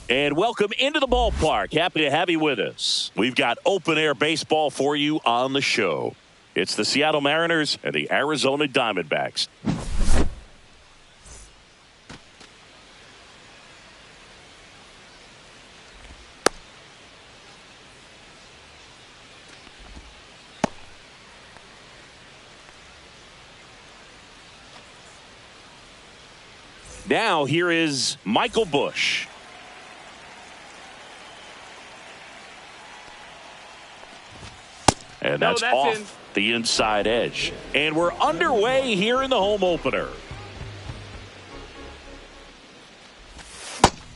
And welcome into the ballpark. Happy to have you with us. We've got open air baseball for you on the show. It's the Seattle Mariners and the Arizona Diamondbacks. Now here is Michael Busch. And that's off the inside edge. And we're underway here in the home opener.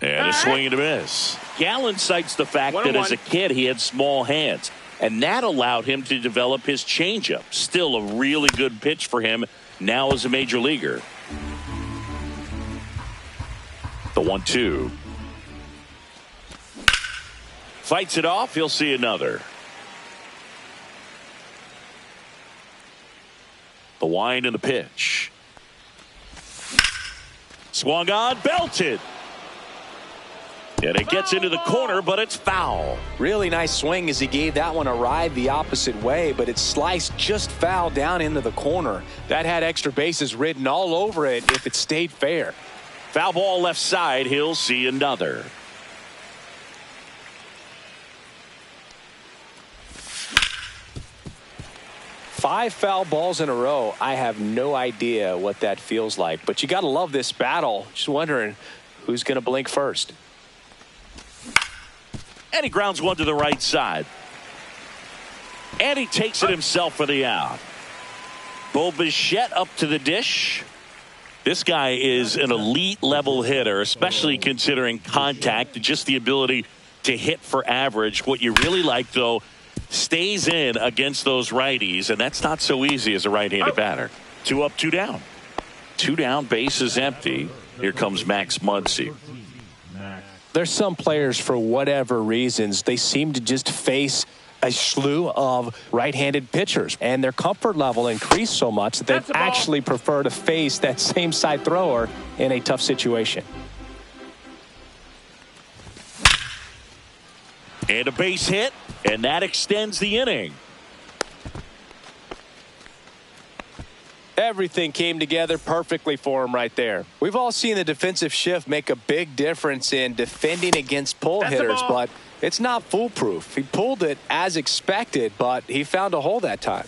And a swing and a miss. Gallen cites the fact that as a kid he had small hands. And that allowed him to develop his changeup. Still a really good pitch for him now as a major leaguer. The 1-2. Fights it off. He'll see another. The wind and the pitch. Swung on, belted. And it gets into the corner, but it's foul. Really nice swing as he gave that one a ride the opposite way, but it sliced just foul down into the corner. That had extra bases written all over it if it stayed fair. Foul ball left side. He'll see another. Five foul balls in a row. I have no idea what that feels like, but you got to love this battle. Just wondering who's going to blink first. And he grounds one to the right side. And he takes it himself for the out. Bo Bichette up to the dish. This guy is an elite level hitter, especially considering contact and just the ability to hit for average. What you really like, though, stays in against those righties, and that's not so easy as a right-handed batter. 2 up, 2 down. 2 down, base is empty. Here comes Max Muncy. There's some players, for whatever reasons, they seem to just face a slew of right-handed pitchers, and their comfort level increased so much that they actually prefer to face that same side thrower in a tough situation. And a base hit, and that extends the inning. Everything came together perfectly for him right there. We've all seen the defensive shift make a big difference in defending against pull hitters, but it's not foolproof. He pulled it as expected, but he found a hole that time.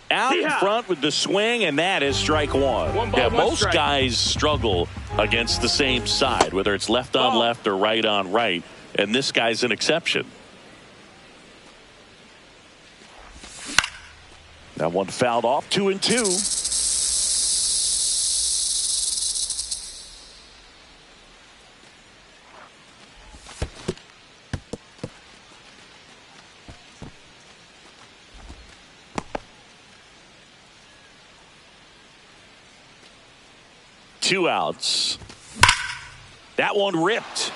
Out in front with the swing, and that is strike one. Most guys struggle against the same side, whether it's left on left or right on right, and this guy's an exception. That one fouled off. 2-2. Two outs. That one ripped.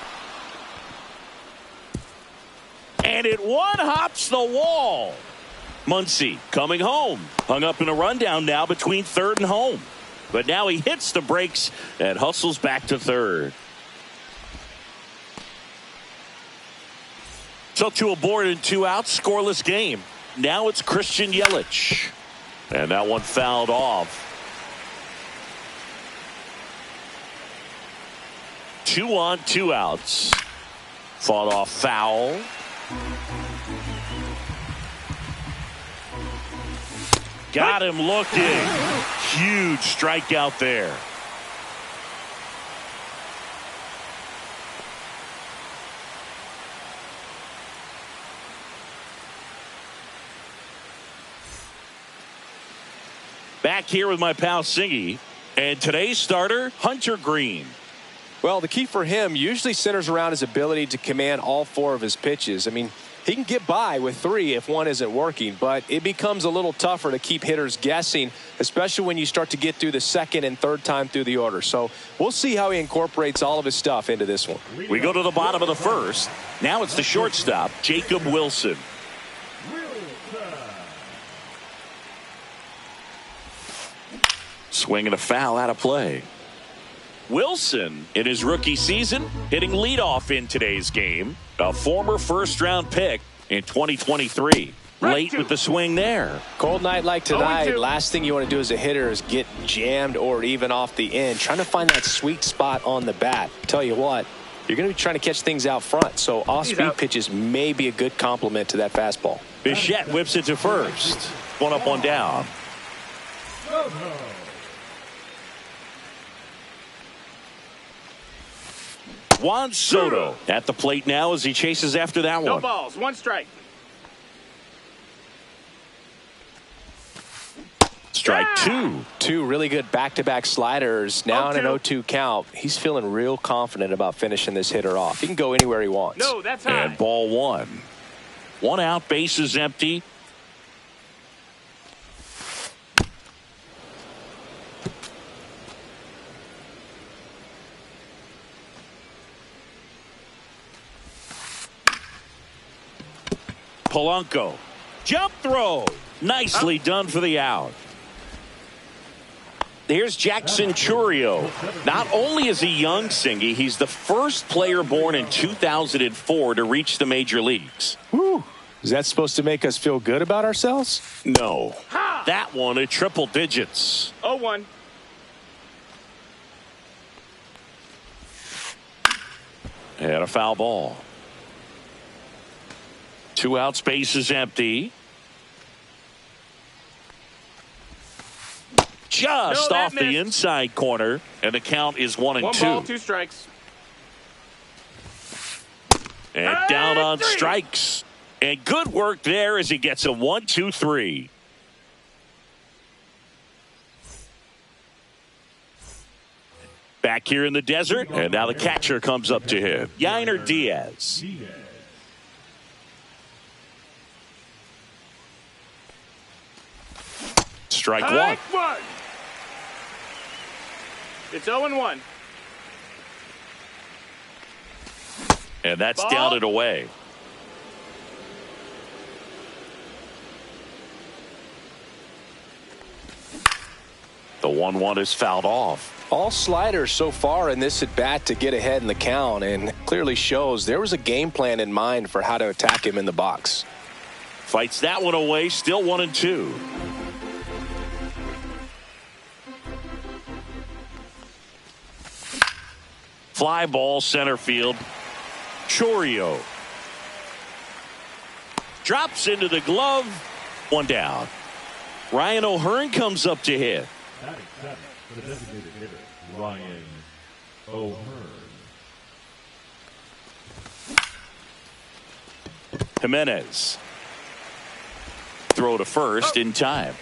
And it one hops the wall. Muncy coming home. Hung up in a rundown now between third and home. But now he hits the brakes and hustles back to third. So 2 aboard and 2 outs. Scoreless game. Now it's Christian Yelich. And that one fouled off. 2 on, 2 outs. Fought off foul. Got him looking. Huge strikeout there. Back here with my pal Singy. And today's starter, Hunter Green. Well, the key for him usually centers around his ability to command all 4 of his pitches. I mean, he can get by with 3 if one isn't working, but it becomes a little tougher to keep hitters guessing, especially when you start to get through the second and third time through the order. So we'll see how he incorporates all of his stuff into this one. We go to the bottom of the first. Now it's the shortstop, Jacob Wilson. Swing and a foul out of play. Wilson, in his rookie season, hitting leadoff in today's game. A former first-round pick in 2023. Late with the swing there. Cold night like tonight, last thing you want to do as a hitter is get jammed or even off the end. Trying to find that sweet spot on the bat. Tell you what, you're going to be trying to catch things out front, so off-speed pitches may be a good complement to that fastball. Bichette whips it to first. One up, one down. Juan Soto at the plate now as he chases after that one. No balls, one strike. Strike two. Two really good back-to-back sliders. Now in an 0-2 count. He's feeling real confident about finishing this hitter off. He can go anywhere he wants. No, that's high. And ball one. One out, bases empty. Polanco. Jump throw. Nicely done for the out. Here's Jackson Chourio. Not only is he young, Singy, he's the first player born in 2004 to reach the major leagues. Whew. Is that supposed to make us feel good about ourselves? No. That one at triple digits. 0-1. And a foul ball. Two outs, bases empty. Just off the inside corner, and the count is 1-2. One ball, two strikes. And down on strikes. And good work there as he gets a 1-2-3. Back here in the desert, and now the catcher comes up to him. Yainer Diaz. Strike one. It's 0-1. And that's down and away. The 1-1 is fouled off. All sliders so far in this at bat to get ahead in the count, and clearly shows there was a game plan in mind for how to attack him in the box. Fights that one away, still 1-2. Fly ball center field. Chourio drops into the glove. One down. Ryan O'Hearn comes up to hit. Batting seventh for the designated hitter, Ryan O'Hearn. Jimenez. Throw to first in time.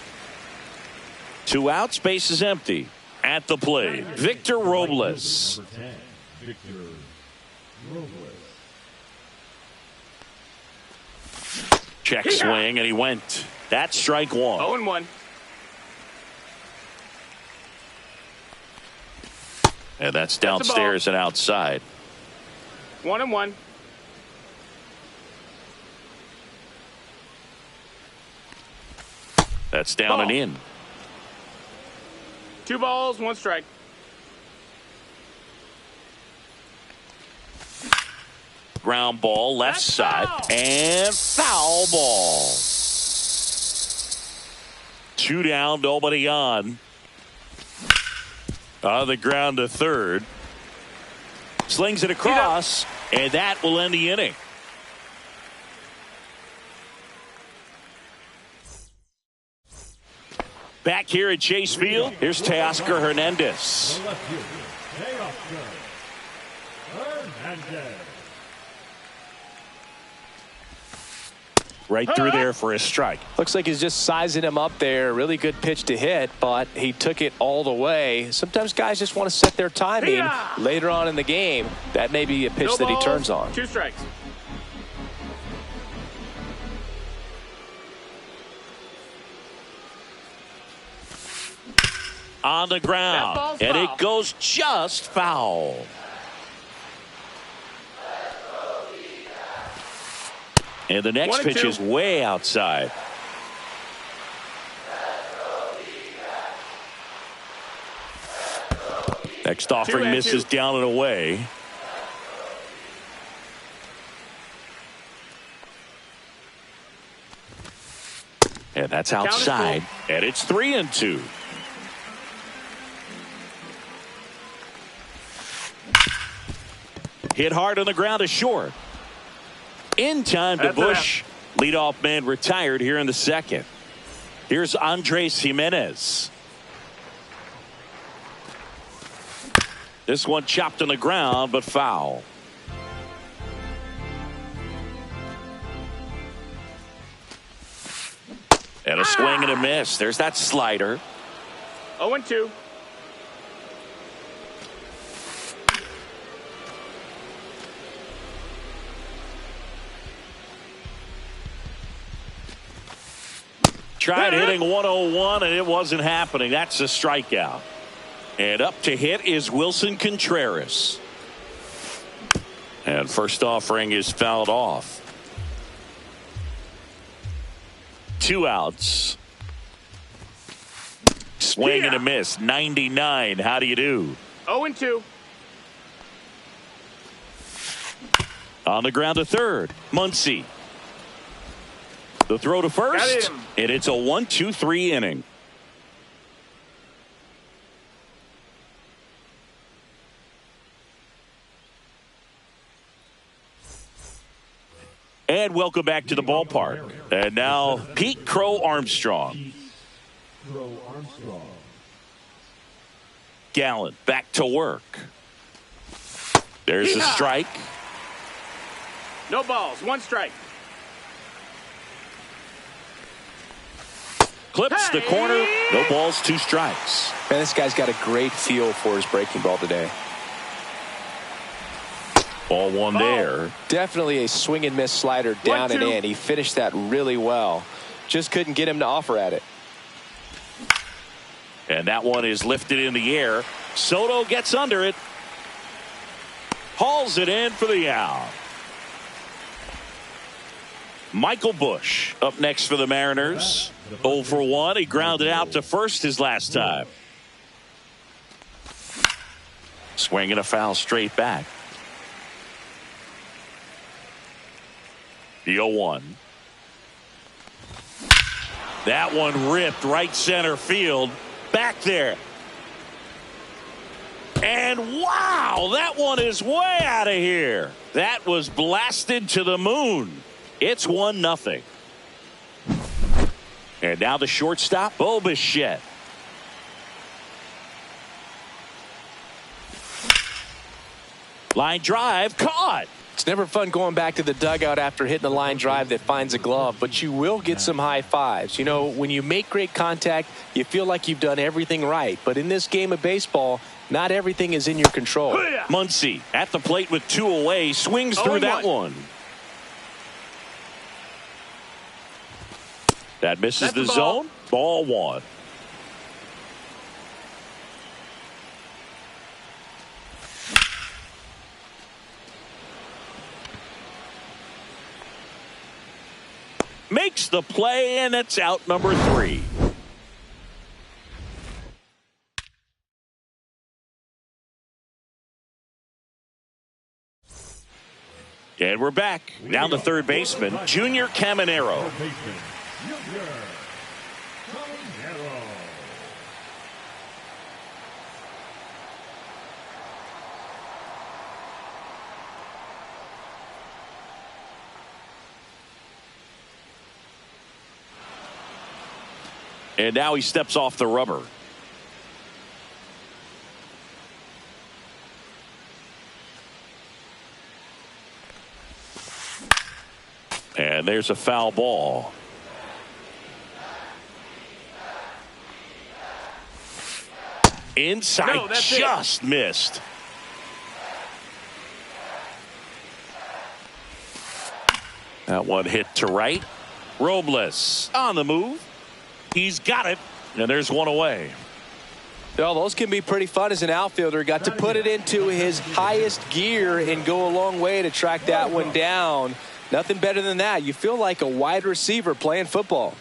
Two outs, base is empty. At the plate, Victor Robles. Number 10, Victor Robles. Check swing, and he went. That's strike one. 0-1. And that's downstairs and outside. 1-1. That's down and in. 2 balls, 1 strike. Ground ball left side and foul ball. 2 down, nobody on. On the ground to third. Slings it across, and that will end the inning. Back here at Chase Field, here's Teoscar Hernandez. The left fielder, Teoscar Hernandez. Right through there for a strike. Looks like he's just sizing him up there. Really good pitch to hit, but he took it all the way. Sometimes guys just want to set their timing later on in the game. That may be a pitch that he turns on. 2 strikes. On the ground, and it goes just foul. And the next pitch is way outside. Next offering 2-2. misses down and away. And that's outside. And it's 3-2. Hit hard on the ground to short. In time to Bush. Leadoff man retired here in the second. Here's Andres Gimenez. This one chopped on the ground, but foul. And a swing and a miss. There's that slider. 0-2. Tried hitting 101 and it wasn't happening. That's a strikeout. And up to hit is Wilson Contreras. And first offering is fouled off. 2 outs. Swing and a miss. 99. How do you do? 0-2. On the ground to third. Muncy. The throw to first. And it's a 1-2-3 inning. And welcome back to the ballpark. And now Pete Crow Armstrong. Gallen back to work. There's a strike. No balls. 1 strike. Clips the corner. No balls, 2 strikes. Man, this guy's got a great feel for his breaking ball today. Ball one there. Definitely a swing and miss slider down and in. He finished that really well. Just couldn't get him to offer at it. And that one is lifted in the air. Soto gets under it. Hauls it in for the out. Michael Busch up next for the Mariners. 0 for 1. He grounded out to first his last time. Swinging a foul straight back. The 0-1. That one ripped right center field. Back there. And wow, that one is way out of here. That was blasted to the moon. It's 1-0. And now the shortstop, Bo Bichette. Line drive, caught. It's never fun going back to the dugout after hitting a line drive that finds a glove, but you will get some high fives. You know, when you make great contact, you feel like you've done everything right. But in this game of baseball, not everything is in your control. Muncy at the plate with 2 away, swings through that one. That misses the zone. Ball 1. Makes the play, and it's out number 3. And we're back. Now the third baseman, Junior Caminero. And now he steps off the rubber. And there's a foul ball. Inside, just missed. That one hit to right. Robles on the move. He's got it, and there's one away. Well, those can be pretty fun as an outfielder. Got to put it into his highest gear and go a long way to track that one down. Nothing better than that. You feel like a wide receiver playing football.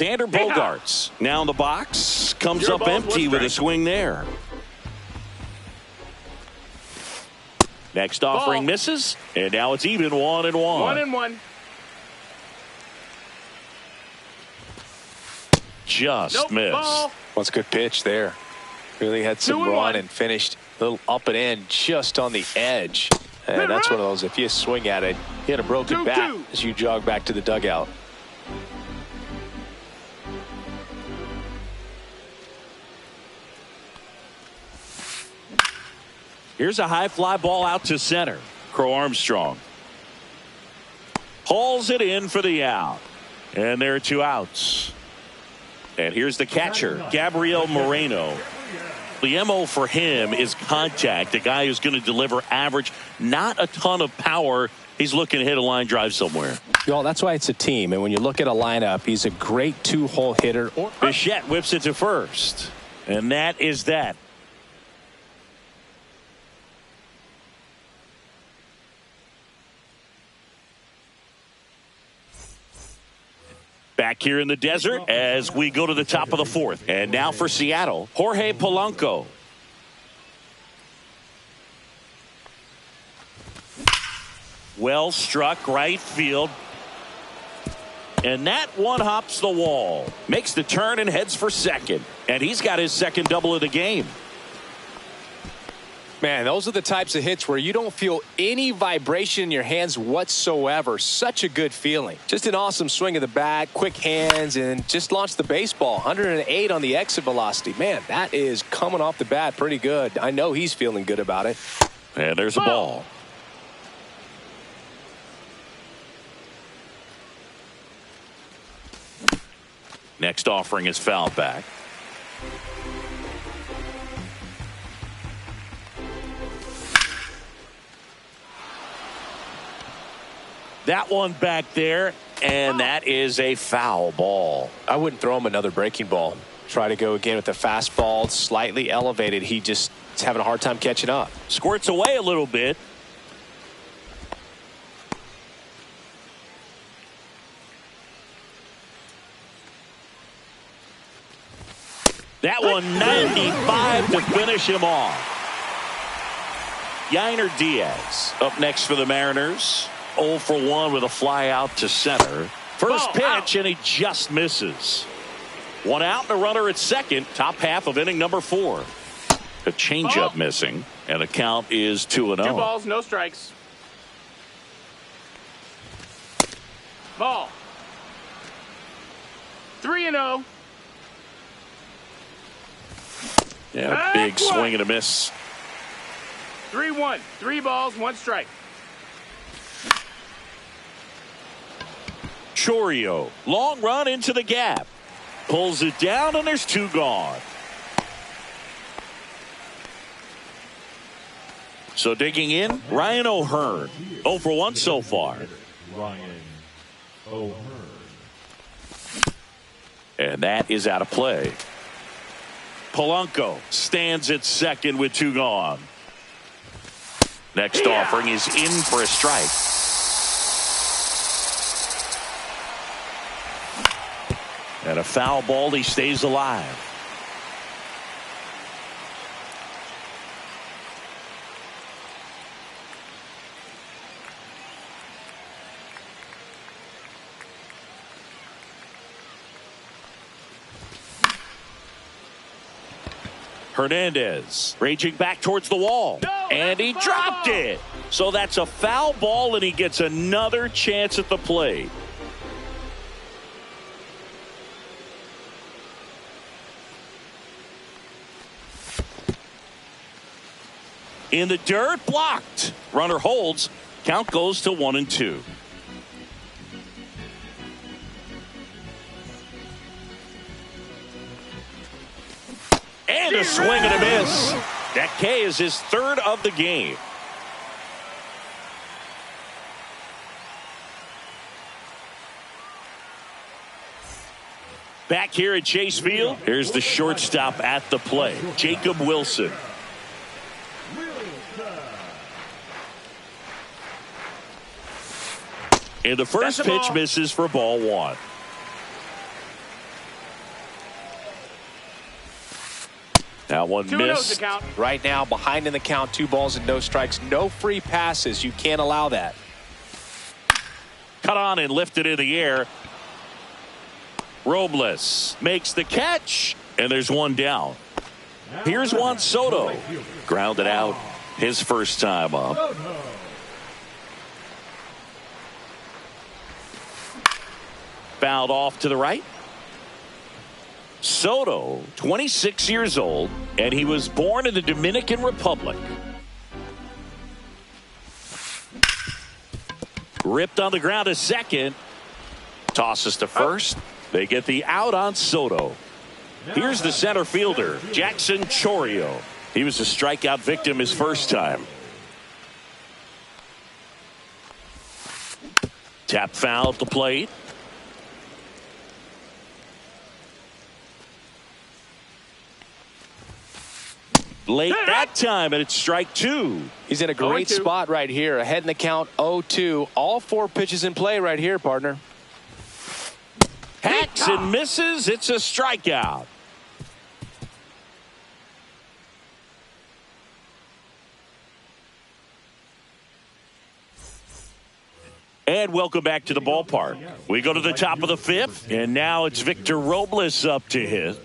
Xander Bogaerts now in the box. Comes Your up ball's empty one with a strike. swing there. Next offering misses, and now it's even 1-1. 1-1. Just Nope. missed. Ball. What's a good pitch there. Really had some 2-1. run and finished a little up and in just on the edge. And that's one of those, if you swing at it, hit a broken 2-2. bat as you jog back to the dugout. Here's a high fly ball out to center. Crow Armstrong hauls it in for the out. And there are 2 outs. And here's the catcher, Gabriel Moreno. The MO for him is contact. A guy who's going to deliver average, not a ton of power. He's looking to hit a line drive somewhere. Well, that's why it's a team. And when you look at a lineup, he's a great 2-hole hitter. Bichette whips it to first. And that is that. Back here in the desert as we go to the top of the 4th. And now for Seattle, Jorge Polanco. Well struck right field. And that one hops the wall. Makes the turn and heads for second. And he's got his second double of the game. Man, those are the types of hits where you don't feel any vibration in your hands whatsoever. Such a good feeling. Just an awesome swing of the bat, quick hands, and just launched the baseball. 108 on the exit velocity. Man, that is coming off the bat pretty good. I know he's feeling good about it. And there's a ball. Next offering is fouled back. That one back there, and that is a foul ball. I wouldn't throw him another breaking ball. Try to go again with the fastball, slightly elevated. He just is having a hard time catching up. Squirts away a little bit. That one 95 to finish him off. Yainer Diaz up next for the Mariners. 0 for 1 with a fly out to center. First pitch, and he just misses. 1 out and a runner at second. Top half of inning number 4. A changeup missing, and the count is 2-0. 2 balls, no strikes. Ball. 3-0. Yeah, big swing and a miss. 3-1. 3 balls, 1 strike. Chourio, long run into the gap. Pulls it down, and there's 2 gone. So digging in, Ryan O'Hearn. 0 for 1 so far. Ryan O'Hearn. And that is out of play. Polanco stands at second with 2 gone. Next offering is in for a strike. And a foul ball, he stays alive. Hernandez raging back towards the wall. And he dropped it. So that's a foul ball, and he gets another chance at the plate. In the dirt, blocked. Runner holds. Count goes to 1-2. And a swing and a miss. That K is his 3rd of the game. Back here at Chase Field, here's the shortstop at the plate, Jacob Wilson. And the first pitch misses for ball 1. That one 2-0 missed. to count. Right now, behind in the count, 2 balls and no strikes. No free passes. You can't allow that. Cut on and lifted in the air. Robles makes the catch, and there's one down. Here's Juan Soto. Grounded out his first time up. Fouled off to the right. Soto, 26 years old, and he was born in the Dominican Republic. Ripped on the ground to second. Tosses to first. They get the out on Soto. Here's the center fielder, Jackson Chourio. He was a strikeout victim his first time. Tap foul at the plate. Late that time, and it's strike 2. He's in a great 0-2. spot right here. Ahead in the count, 0-2. All 4 pitches in play right here, partner. Hacks and misses. It's a strikeout. And welcome back to the ballpark. We go to the top of the 5th, and now it's Victor Robles up to hit.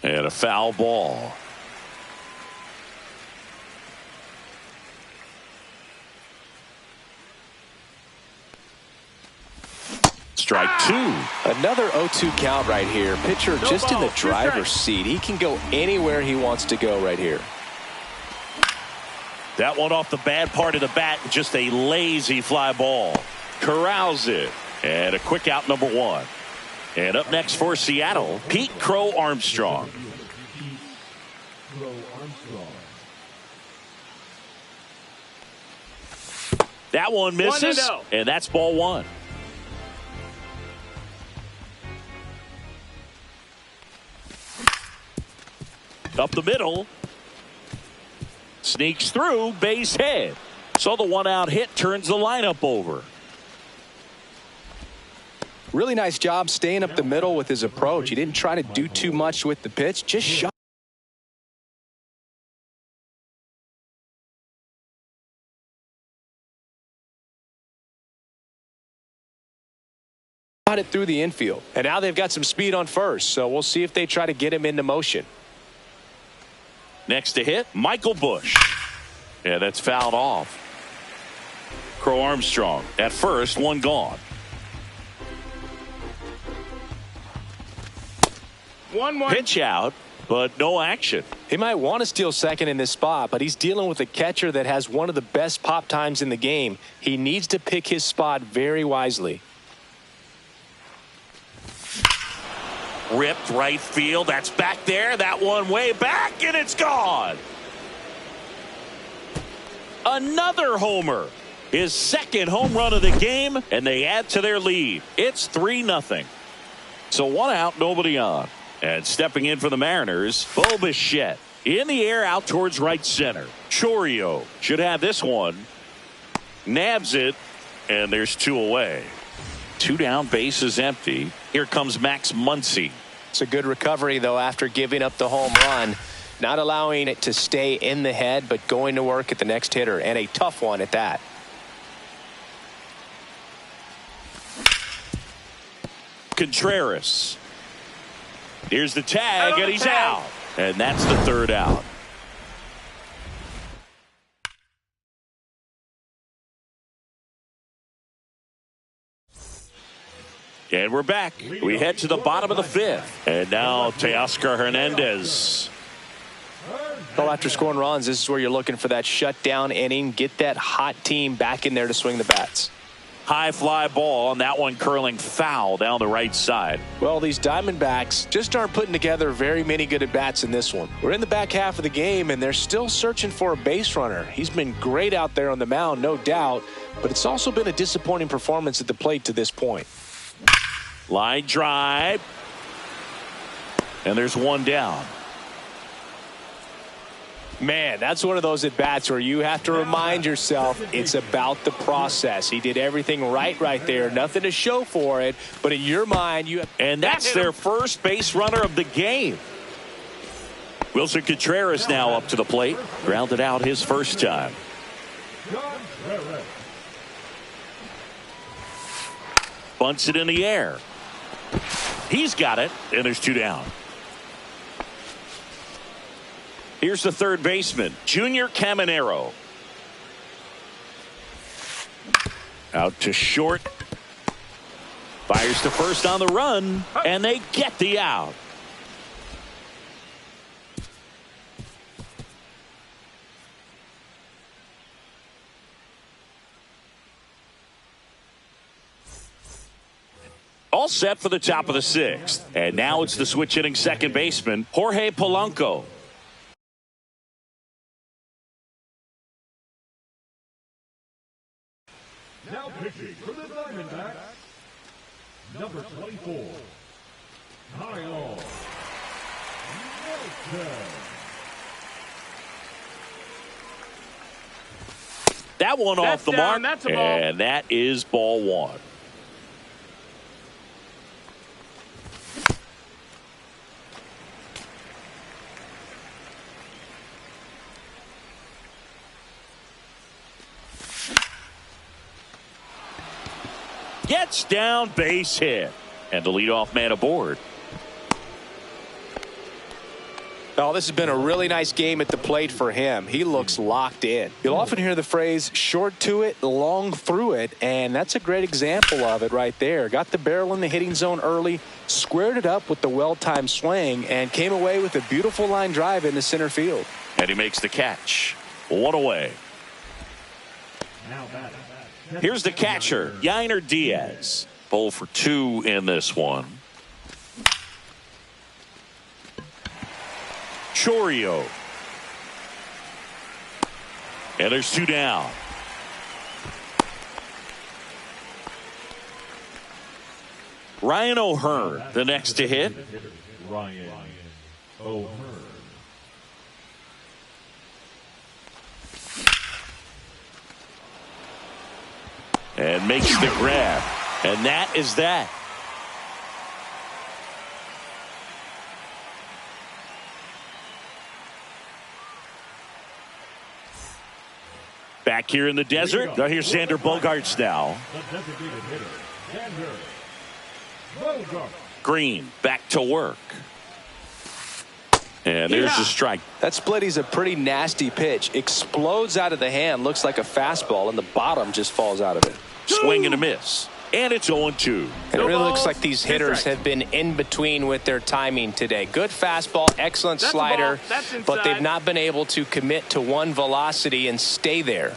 And a foul ball. Strike 2. Another 0-2 count right here. Pitcher just in the driver's seat. He can go anywhere he wants to go right here. That one off the bad part of the bat. Just a lazy fly ball. Corrals it. And a quick out, number 1. And up next for Seattle, Pete Crow Armstrong. That one misses, 1-0. and that's ball 1. Up the middle. Sneaks through, base hit. So the 1-out hit turns the lineup over. Really nice job staying up the middle with his approach. He didn't try to do too much with the pitch. Just shot it through the infield. And now they've got some speed on first. So we'll see if they try to get him into motion. Next to hit, Michael Busch. Yeah, that's fouled off. Crow Armstrong at first, one gone. 1-1. Pitch out, but no action. He might want to steal second in this spot, but he's dealing with a catcher that has one of the best pop times in the game. He needs to pick his spot very wisely. Ripped right field. That's back there. That one way back, and it's gone. Another homer. His second home run of the game, and they add to their lead. It's 3-0. So 1 out, nobody on. And stepping in for the Mariners, Bo Bichette. In the air out towards right center. Chourio should have this one. Nabs it, and there's 2 away. 2 down, base is empty. Here comes Max Muncy. It's a good recovery, though, after giving up the home run. Not allowing it to stay in the head, but going to work at the next hitter, and a tough one at that. Contreras. Here's the tag, and he's out. And that's the 3rd out. And we're back. We head to the bottom of the 5th. And now Teoscar Hernandez. Well, after scoring runs, this is where you're looking for that shutdown inning. Get that hot team back in there to swing the bats. High fly ball, and that one curling foul down the right side. Well, these Diamondbacks just aren't putting together very many good at-bats in this one. We're in the back half of the game, and they're still searching for a base runner. He's been great out there on the mound, no doubt, but it's also been a disappointing performance at the plate to this point. Line drive. And there's 1 down. Man, that's one of those at-bats where you have to remind yourself it's about the process. He did everything right there. Nothing to show for it, but in your mind, you have... And that's their first base runner of the game. Wilson Contreras now up to the plate. Grounded out his first time. Bunts it in the air. He's got it, and there's 2 down. Here's the third baseman, Junior Caminero. Out to short. Fires to first on the run, and they get the out. All set for the top of the 6th. And now it's the switch hitting second baseman, Jorge Polanco. Now pitching for the Diamondbacks, number 24, Kyle Nelson. That one off the mark, that's a ball. and that is ball 1. Gets down, base hit, and the leadoff man aboard. Oh, this has been a really nice game at the plate for him. He looks locked in. You'll often hear the phrase short to it, long through it, and that's a great example of it right there. Got the barrel in the hitting zone early, squared it up with the well-timed swing, and came away with a beautiful line drive into center field. And he makes the catch. 1 away. Now batting. Here's the catcher, Yainer Diaz. 0 for 2 in this one. Chourio. And there's 2 down. Ryan O'Hearn, the next to hit. Ryan O'Hearn. And makes the grab. And that is that. Back here in the desert. Now here's Xander Bogaerts now. The designated hitter, Xander Bogaerts. Green back to work. And there's the strike. That splitty's a pretty nasty pitch. Explodes out of the hand. Looks like a fastball, and the bottom just falls out of it. Swing and a miss. And it's 0-2. And it really looks like these hitters have been in between with their timing today. Good fastball, excellent slider, but they've not been able to commit to one velocity and stay there.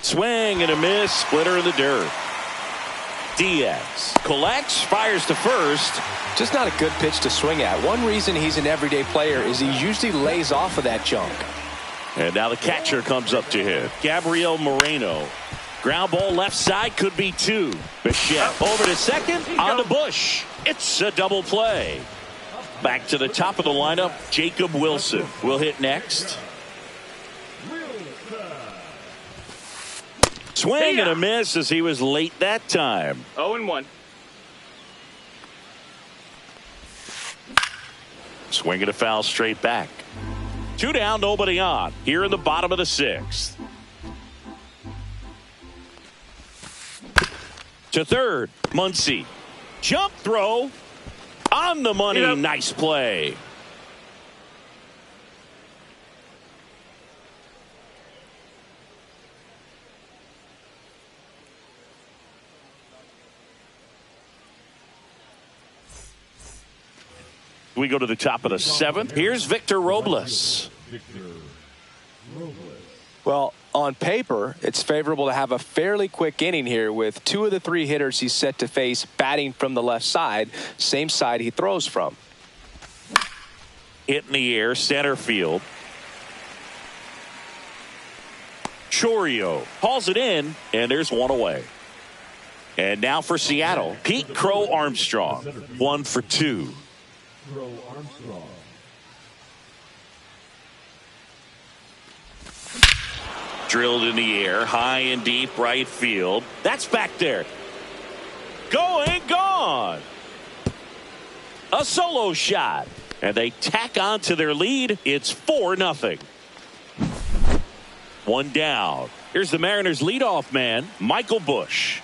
Swing and a miss. Splitter in the dirt. Diaz collects, fires to first. Just not a good pitch to swing at. One reason he's an everyday player is he usually lays off of that junk. And now the catcher comes up to hit. Gabriel Moreno. Ground ball left side, could be 2. Bichette over to second, on to Bush. It's a double play. Back to the top of the lineup, Jacob Wilson will hit next. Swing and a miss as he was late that time. 0-1. Swing and a foul straight back. 2 down, nobody on. Here in the bottom of the 6th. To third, Muncy. Jump throw. On the money. Yep. Nice play. We go to the top of the 7th. Here's Victor Robles. Well, on paper, it's favorable to have a fairly quick inning here with 2 of the 3 hitters he's set to face batting from the left side, same side he throws from. Hit in the air, center field. Chourio hauls it in, and there's 1 away. And now for Seattle, Pete Crow Armstrong, 1 for 2. Crow Armstrong. Drilled in the air, high and deep right field. That's back there. Going, gone. A solo shot. And they tack on to their lead. It's 4-0. One down. Here's the Mariners leadoff man, Michael Busch.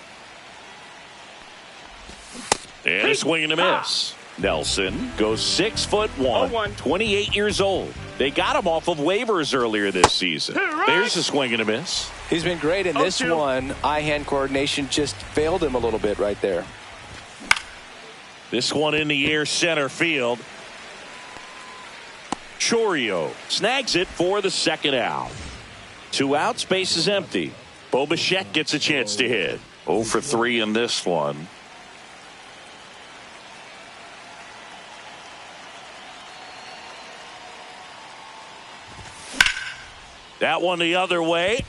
And a swing and a miss. Nelson goes 6'1", 28 years old. They got him off of waivers earlier this season. There's a swing and a miss. He's been great in this one. Eye-hand coordination just failed him a little bit right there. This one in the air, center field. Chourio snags it for the second out. 2 outs, base is empty. Bo Bichette gets a chance to hit. 0 for 3 in this one. That one the other way.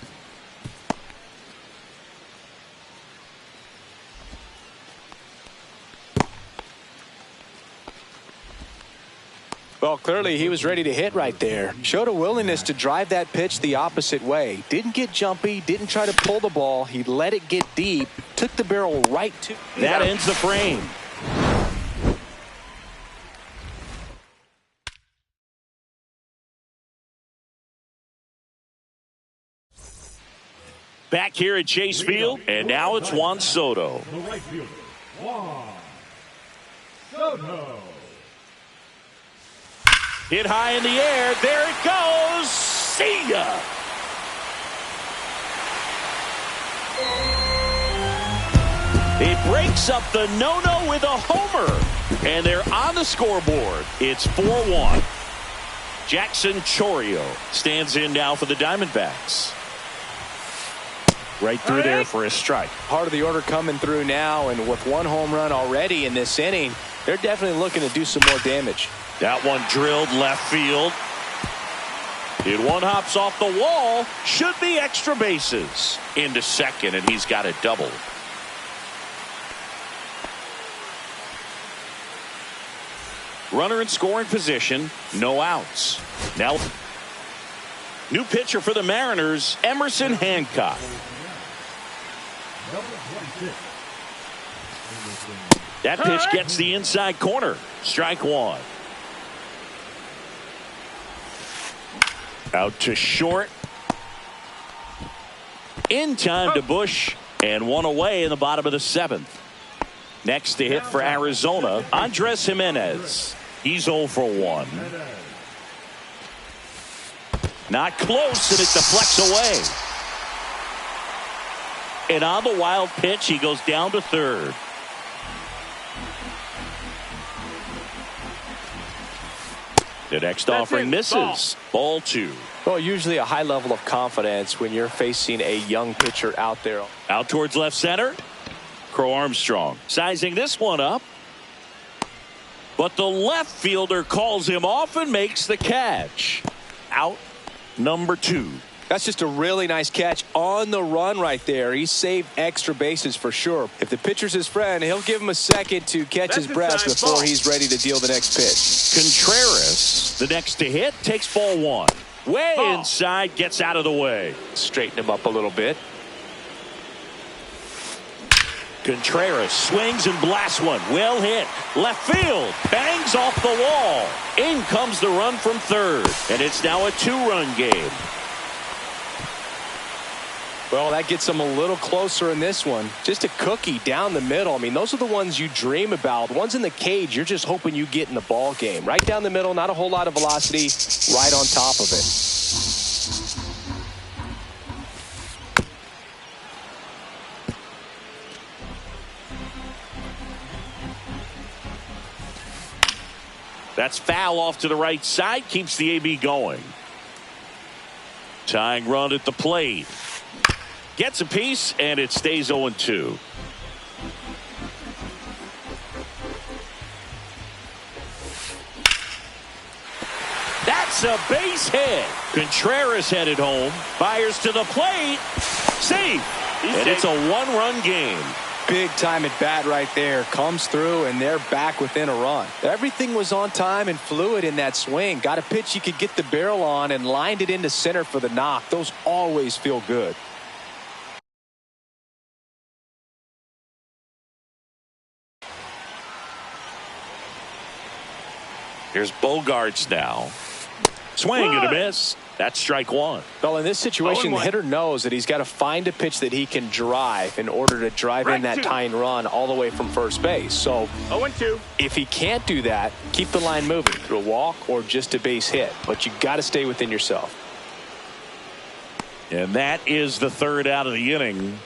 Well, clearly he was ready to hit right there. Showed a willingness to drive that pitch the opposite way. Didn't get jumpy, didn't try to pull the ball. He let it get deep, took the barrel right to. That ends the frame. Back here at Chase Field, and now it's Juan Soto. The right fielder, Juan Soto. Hit high in the air. There it goes. See ya. It breaks up the no-no with a homer. And they're on the scoreboard. It's 4-1. Jackson Chourio stands in now for the Diamondbacks. Right through there for a strike. Part of the order coming through now, and with 1 home run already in this inning, they're definitely looking to do some more damage. That one drilled left field. It one hops off the wall. Should be extra bases. Into second, and he's got a double. Runner in scoring position. No outs. Now, new pitcher for the Mariners, Emerson Hancock. That pitch gets the inside corner. Strike one. Out to short. In time to Busch. And one away in the bottom of the 7th. Next to hit for Arizona, Andres Jimenez. He's 0 for 1. Not close, and it deflects away. And on the wild pitch, he goes down to third. The next offering misses. Ball 2. Well, usually a high level of confidence when you're facing a young pitcher out there. Out towards left center. Crow Armstrong sizing this one up. But the left fielder calls him off and makes the catch. Out number 2. That's just a really nice catch on the run right there. He saved extra bases for sure. If the pitcher's his friend, he'll give him a second to catch his breath before he's ready to deal the next pitch. Contreras, the next to hit, takes ball 1. Way inside, gets out of the way. Straighten him up a little bit. Contreras swings and blasts one. Well hit. Left field. Bangs off the wall. In comes the run from third. And it's now a 2-run game. Well, that gets them a little closer in this one. Just a cookie down the middle. I mean, those are the ones you dream about. Ones in the cage, you're just hoping you get in the ball game. Right down the middle, not a whole lot of velocity, right on top of it. That's foul off to the right side. Keeps the AB going. Tying run at the plate. Gets a piece, and it stays 0-2. That's a base hit. Contreras headed home. Fires to the plate. Safe. And it's a 1-run game. big time at bat right there. Comes through, and they're back within a run. Everything was on time and fluid in that swing. Got a pitch you could get the barrel on and lined it into center for the knock. Those always feel good. Here's Bogaerts now. Swing and a miss. That's strike one. Well, in this situation, the hitter knows that he's got to find a pitch that he can drive in order to drive in that tying run all the way from first base. So 0-2. If he can't do that, keep the line moving through a walk or just a base hit. But you got to stay within yourself. And that is the third out of the inning.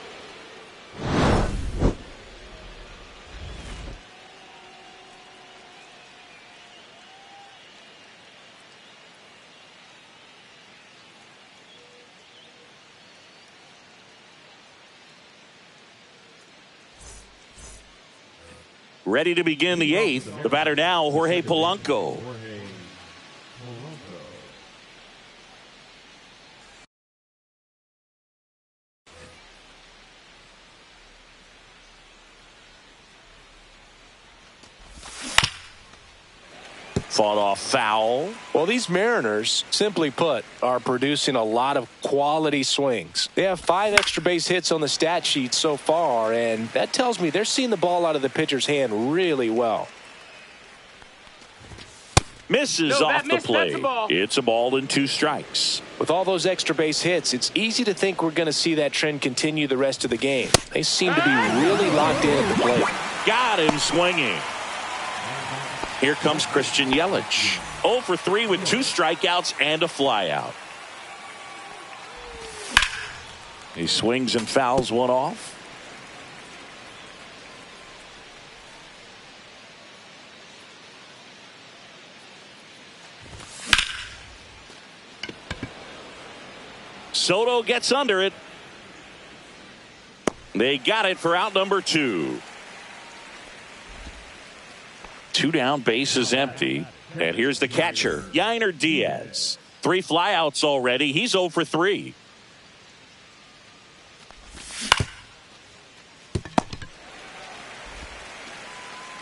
Ready to begin the eighth. The batter now, Jorge Polanco. Fought off foul. Well, these Mariners, simply put, are producing a lot of quality swings. They have 5 extra base hits on the stat sheet so far, and that tells me they're seeing the ball out of the pitcher's hand really well. Misses off the plate. It's a ball and 2 strikes. With all those extra base hits, it's easy to think we're going to see that trend continue the rest of the game. They seem to be really locked in at the plate. Got him swinging. Here comes Christian Yelich. 0 for 3 with 2 strikeouts and a flyout. He swings and fouls one off. Soto gets under it. They got it for out number 2. 2 down, base is empty. And here's the catcher, Yainer Diaz. 3 flyouts already. He's 0 for 3.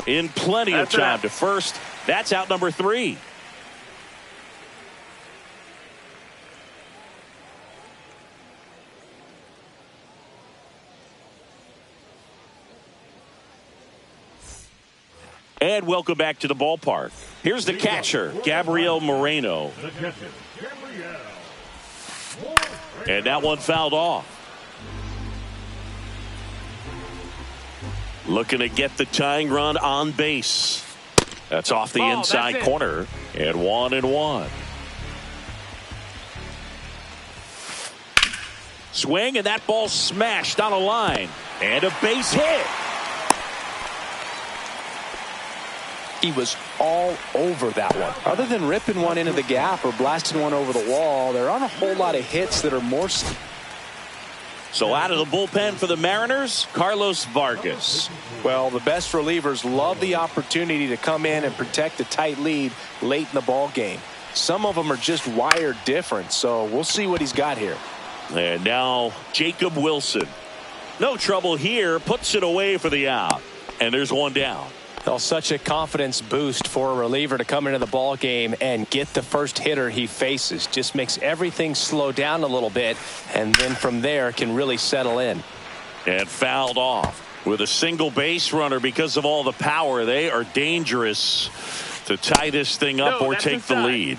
In plenty of time to first. That's out number 3. And welcome back to the ballpark. Here's the catcher, Gabriel Moreno. And that one fouled off. Looking to get the tying run on base. That's off the inside corner. And 1-1. Swing, and that ball smashed on a line. And a base hit. He was all over that one. Other than ripping one into the gap or blasting one over the wall, there aren't a whole lot of hits that are more. So out of the bullpen for the Mariners, Carlos Vargas. Well, the best relievers love the opportunity to come in and protect a tight lead late in the ball game. Some of them are just wired different, so we'll see what he's got here. And now Jacob Wilson. No trouble here, puts it away for the out. And there's one down. Well, such a confidence boost for a reliever to come into the ball game and get the first hitter he faces. Just makes everything slow down a little bit, and then from there can really settle in. And fouled off with a single base runner because of all the power. They are dangerous to tie this thing up or take the lead.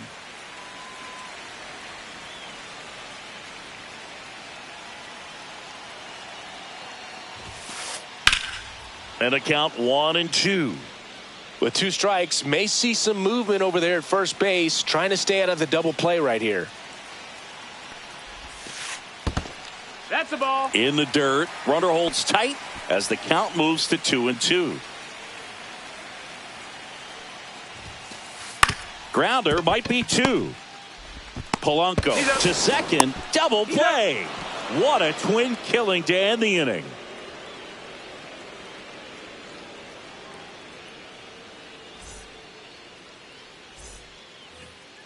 And a count 1-2. With 2 strikes, may see some movement over there at first base, trying to stay out of the double play right here. That's a ball. In the dirt, runner holds tight as the count moves to 2-2. Grounder might be 2. Polanco to second, double play. What a twin killing to end the inning.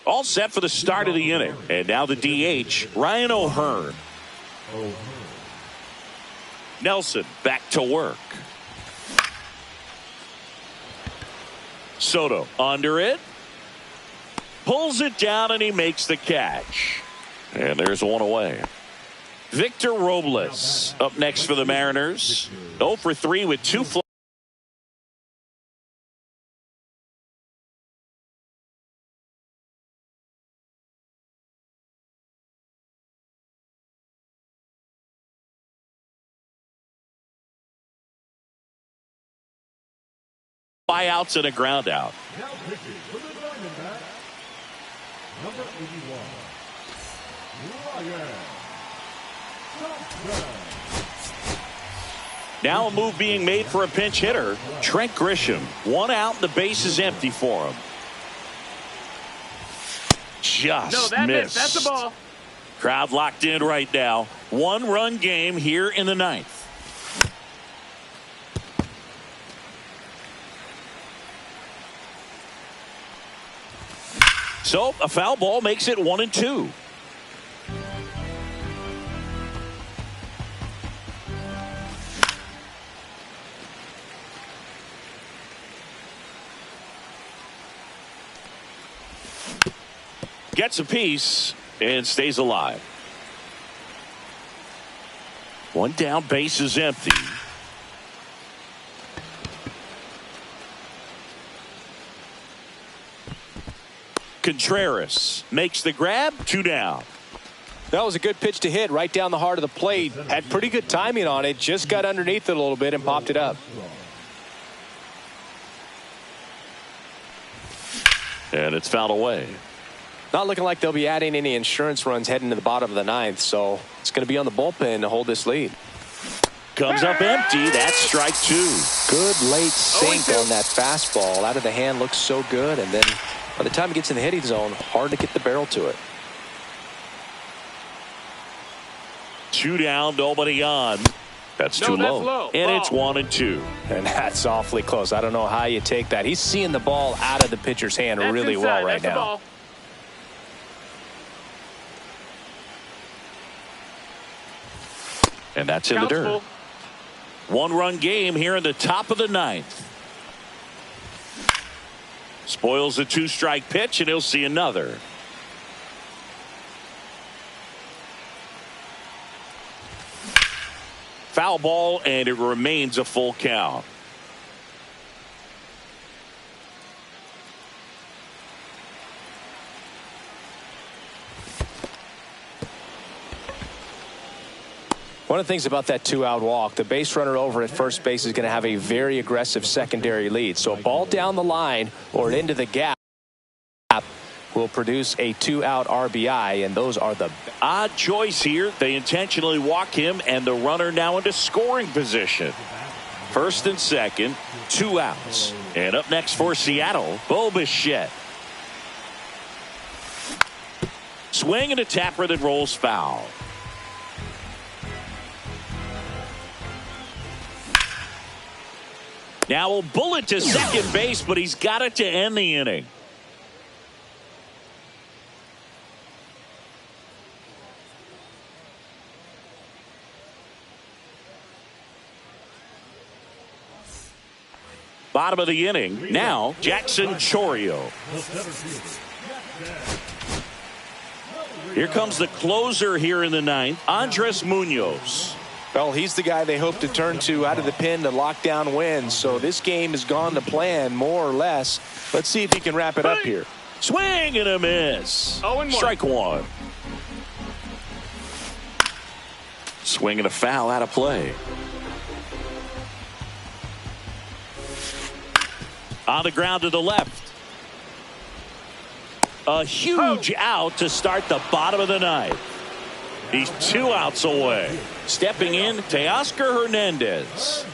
All set for the start of the inning. And now the DH, Ryan O'Hearn. Nelson back to work. Soto under it. Pulls it down and he makes the catch. And there's one away. Victor Robles up next for the Mariners. 0 for 3 with 2 flyouts and a ground out. Now pitching for the Diamondbacks, number 81, Ryan Thompson. Now a move being made for a pinch hitter. Trent Grisham. 1 out, the base is empty for him. Just No, that missed. That's the ball. Crowd locked in right now. 1-run game here in the 9th. So a foul ball makes it 1-2. Gets a piece and stays alive. 1 down, base is empty. Contreras makes the grab. 2 down. That was a good pitch to hit right down the heart of the plate. Had pretty good timing on it. Just got underneath it a little bit and popped it up. And it's fouled away. Not looking like they'll be adding any insurance runs heading to the bottom of the 9th. So it's going to be on the bullpen to hold this lead. Comes up empty. That's strike 2. Good late sink on that fastball. Out of the hand looks so good. And then by the time it gets in the hitting zone, hard to get the barrel to it. 2 down, nobody on. That's too low. And it's 1-2. And that's awfully close. I don't know how you take that. He's seeing the ball out of the pitcher's hand really well right now. And that's in the dirt. 1-run game here in the top of the 9th. Spoils the 2-strike pitch, and he'll see another. Foul ball, and it remains a full count. One of the things about that 2-out walk, the base runner over at first base is going to have a very aggressive secondary lead. So a ball down the line or into the gap will produce a 2-out RBI, and those are the odd choice here. They intentionally walk him, and the runner now into scoring position. First and second, 2 outs. And up next for Seattle, Bo Bichette. Swing and a tapper that rolls foul. Now a bullet to second base, but he's got it to end the inning. Bottom of the inning. Now Jackson Chourio. Here comes the closer here in the 9th, Andres Munoz. Well, he's the guy they hope to turn to out of the pen to lock down wins. So this game has gone to plan more or less. Let's see if he can wrap it up here. Swing and a miss. 0-1. Strike 1. Swing and a foul out of play. On the ground to the left. A huge out to start the bottom of the 9th. He's 2 outs away. Stepping in, Teoscar Hernandez.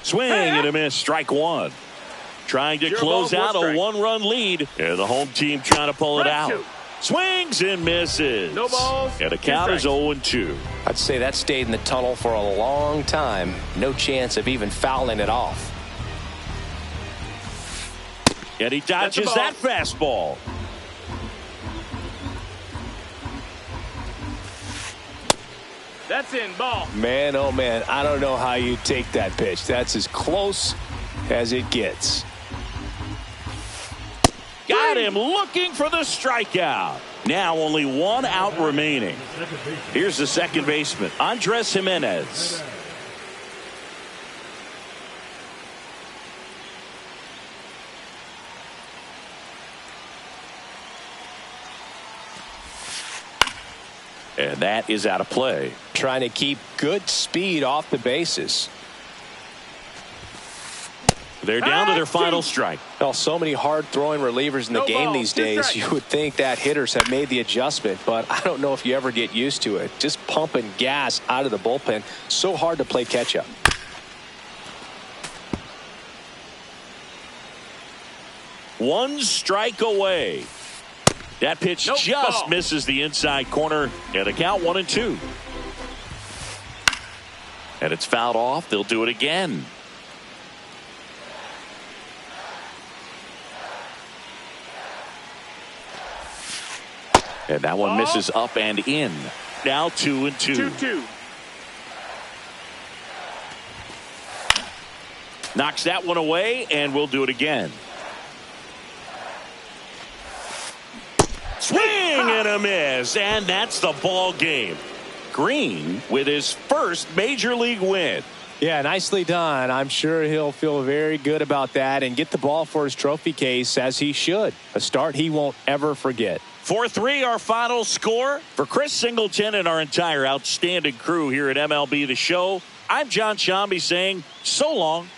Swing and a miss. Strike 1. Trying to close out a 1-run lead. And the home team trying to pull it out. Swings and misses. No balls. And the count is 0-2. I'd say that stayed in the tunnel for a long time. No chance of even fouling it off. And he dodges that fastball. That's in. Ball. Man, oh man, I don't know how you take that pitch. That's as close as it gets. Got him looking for the strikeout. Now only one out remaining. Here's the second baseman, Andres Gimenez. And that is out of play. Trying to keep good speed off the bases. They're down to their final strike. Well, so many hard-throwing relievers in the game these days. You would think that hitters have made the adjustment, but I don't know if you ever get used to it. Just pumping gas out of the bullpen. So hard to play catch-up. One strike away. That pitch just misses the inside corner. And a count 1-2. And it's fouled off. They'll do it again. And that one misses up and in. Now 2-2. 2-2. Knocks that one away, and we'll do it again. Swing and a miss, and that's the ball game. Green with his first major league win. Yeah, nicely done. I'm sure he'll feel very good about that and get the ball for his trophy case, as he should. A start he won't ever forget. 4-3 our final score. For Chris Singleton and our entire outstanding crew here at MLB The Show, I'm John Sciambi saying so long.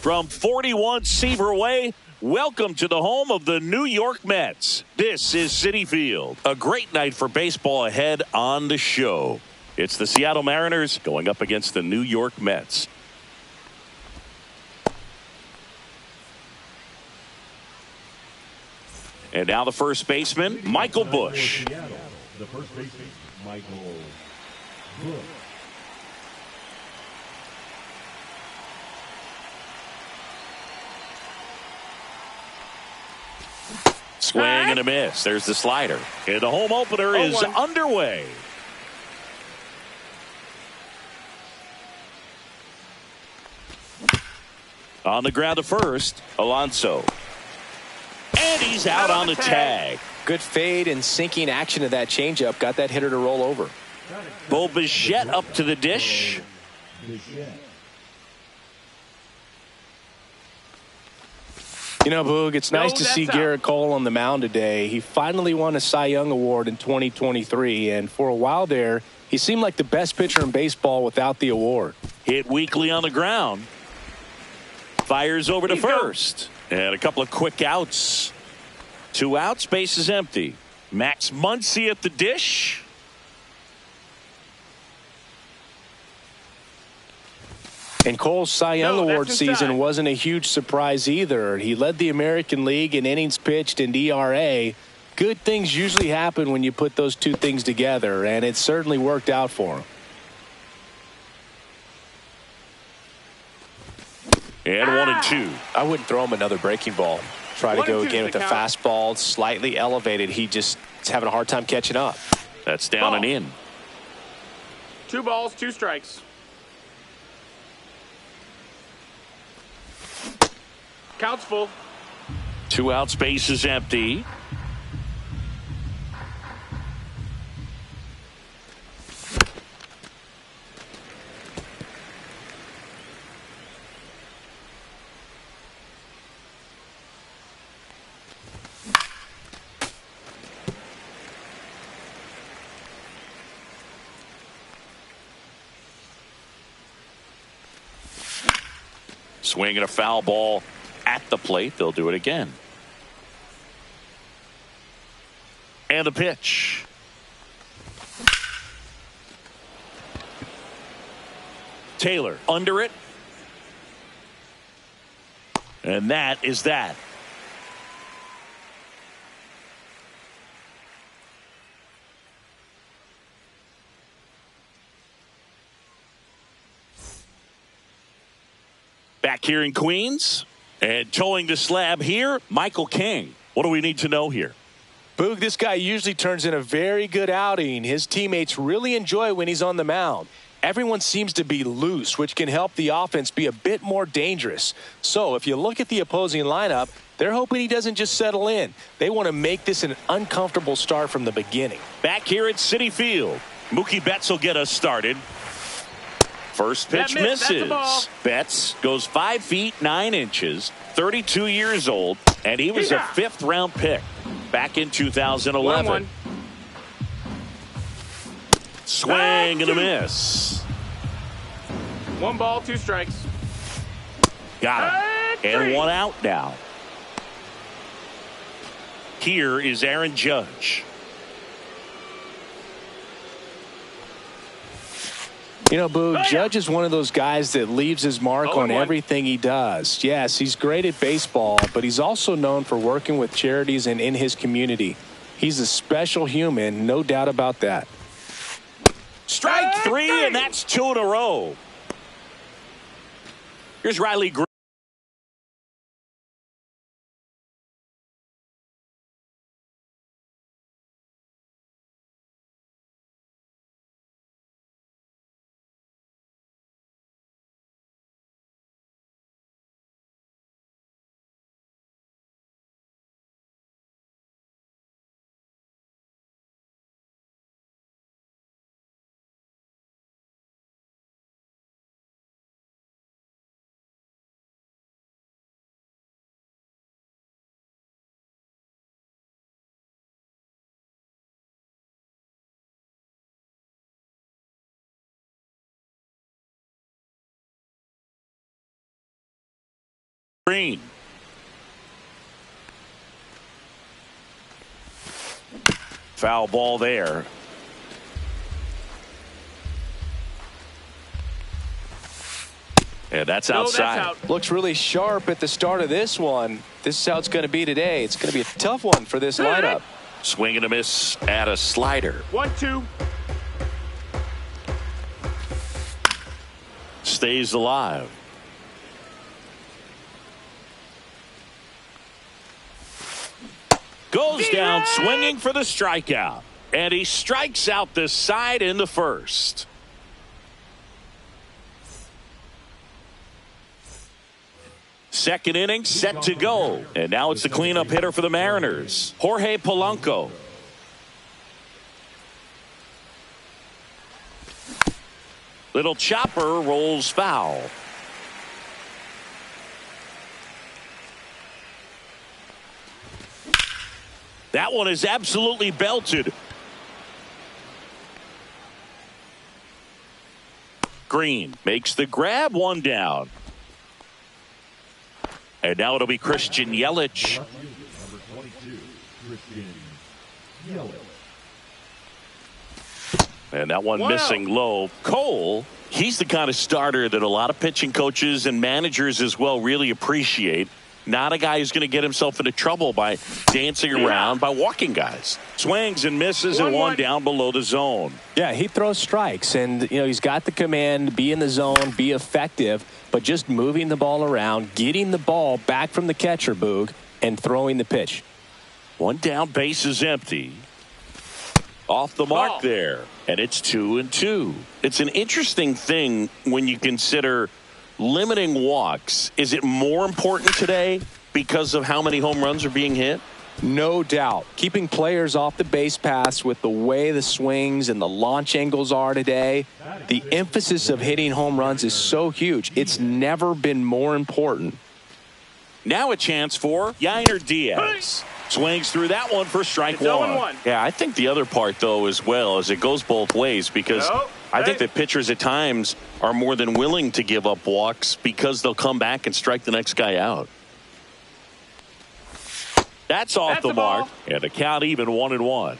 From 41 Seaver Way, welcome to the home of the New York Mets. This is Citi Field. A great night for baseball ahead on the show. It's the Seattle Mariners going up against the New York Mets. And now the first baseman, Michael Busch. The first baseman, Michael Busch. Swing and a miss. There's the slider. And the home opener is underway. On the ground to first, Alonso. And he's out on the tag. Good fade and sinking action of that changeup. Got that hitter to roll over. Bo Bichette up to the dish. You know, Boog, it's nice to see Garrett Cole on the mound today. He finally won a Cy Young Award in 2023, and for a while there, he seemed like the best pitcher in baseball without the award. Hit weakly on the ground. Fires over to first. And a couple of quick outs. 2 outs, base is empty. Max Muncy at the dish. And Cole's Cy Young Award season wasn't a huge surprise either. He led the American League in innings pitched and ERA. Good things usually happen when you put those two things together, and it certainly worked out for him. And 1-2. I wouldn't throw him another breaking ball. Try to go again with the fastball, slightly elevated. He just is having a hard time catching up. That's down and in. 2 balls, 2 strikes. Count's full. 2 outs, base is empty. Swinging a foul ball at the plate. They'll do it again. And the pitch. Taylor under it. And that is that. Back here in Queens, and towing the slab here, Michael King. What do we need to know here? Boog, this guy usually turns in a very good outing. His teammates really enjoy when he's on the mound. Everyone seems to be loose, which can help the offense be a bit more dangerous. So if you look at the opposing lineup, they're hoping he doesn't just settle in. They want to make this an uncomfortable start from the beginning. Back here at Citi Field, Mookie Betts will get us started. First pitch misses. Betts goes 5 feet 9 inches, 32 years old, and he was a 5th round pick back in 2011. 1-1. Swing and a miss. 1 ball, 2 strikes. Got him. And 1 out now. Here is Aaron Judge. You know, Boo, Judge is one of those guys that leaves his mark on everything he does. Yes, he's great at baseball, but he's also known for working with charities and in his community. He's a special human, no doubt about that. Strike 3, and that's 2 in a row. Here's Riley Green. Green. Foul ball there. And that's outside. That's out. Looks really sharp at the start of this one. This is how it's going to be today. It's going to be a tough one for this lineup. Swing and a miss at a slider. 1-2. Stays alive. Goes down swinging for the strikeout. And he strikes out this side in the first. Second inning set to go. And now it's the cleanup hitter for the Mariners, Jorge Polanco. Little chopper rolls foul. That one is absolutely belted. Green makes the grab, one down. And now it'll be Christian Yelich. Number 22, Christian Yelich. And that one missing low. Cole, he's the kind of starter that a lot of pitching coaches and managers as well really appreciate. Not a guy who's going to get himself into trouble by dancing around, by walking guys. Swings and misses, and one down below the zone. Yeah, he throws strikes, and he's got the command, be in the zone, be effective, but just moving the ball around, getting the ball back from the catcher, Boog, and throwing the pitch. One down, base is empty. Off the mark there, and it's 2-2. It's an interesting thing when you consider limiting walks. Is it more important today because of how many home runs are being hit? No doubt. Keeping players off the base paths with the way the swings and the launch angles are today, the emphasis of hitting home runs is so huge. It's never been more important. Now a chance for Yainer Diaz. Swings through that one for strike one. 0-1. Yeah, I think the other part, though, as well, is it goes both ways because I think that pitchers at times are more than willing to give up walks because they'll come back and strike the next guy out. That's off the mark, and the count even 1-1.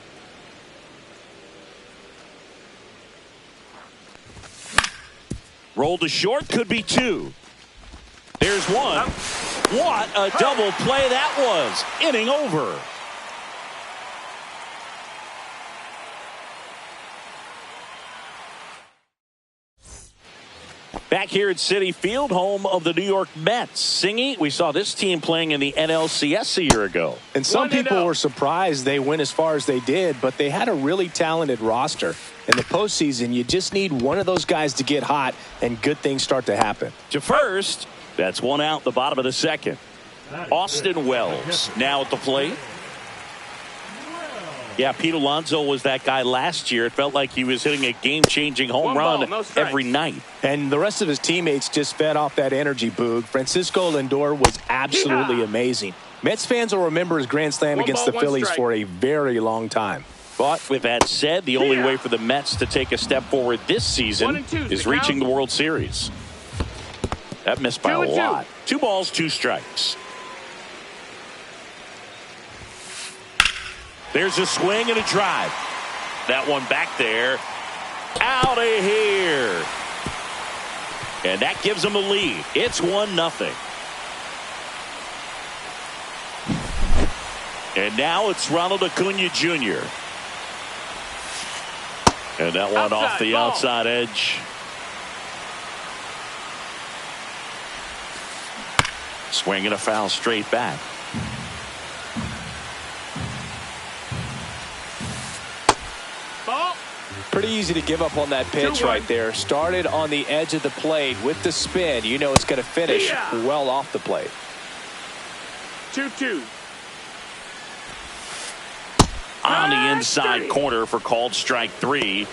Roll to short, could be two. There's one. What a double play that was. Inning over. Back here at Citi Field, home of the New York Mets. Singy, we saw this team playing in the NLCS a year ago. And some people were surprised they went as far as they did, but they had a really talented roster. In the postseason, you just need one of those guys to get hot, and good things start to happen. To first, that's one out, the bottom of the second. Austin Wells now at the plate. Yeah, Pete Alonso was that guy last year. It felt like he was hitting a game-changing home run every night. And the rest of his teammates just fed off that energy, Boog. Francisco Lindor was absolutely amazing. Mets fans will remember his grand slam against the Phillies for a very long time. But with that said, the only way for the Mets to take a step forward this season is reaching the World Series. That missed by a lot. 2 balls, 2 strikes. There's a swing and a drive. That one back there. Out of here. And that gives them a lead. It's 1-0. And now it's Ronald Acuna Jr. And that one off the outside edge. Swing and a foul straight back. Pretty easy to give up on that pitch right there. Started on the edge of the plate with the spin. You know it's going to finish well off the plate. 2-2. On the inside corner for called strike 3.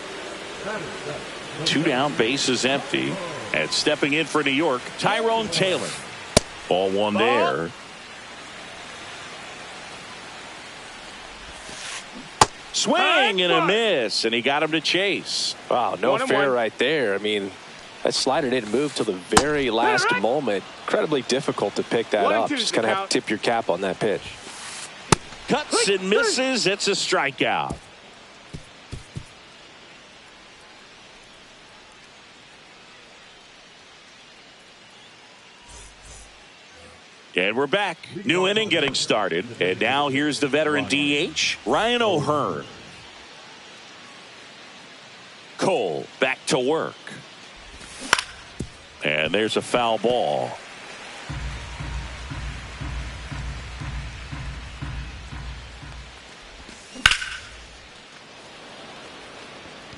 2 down, base is empty. And stepping in for New York, Tyrone Taylor. Ball 1 there. Swing and a miss, and he got him to chase. Wow, no fair right there. I mean, That slider didn't move till the very last moment. Incredibly difficult to pick that up. Just kind of have to tip your cap on that pitch. Cuts and misses. It's a strikeout. And we're back. New inning getting started. And now here's the veteran DH, Ryan O'Hearn. Cole back to work. And there's a foul ball.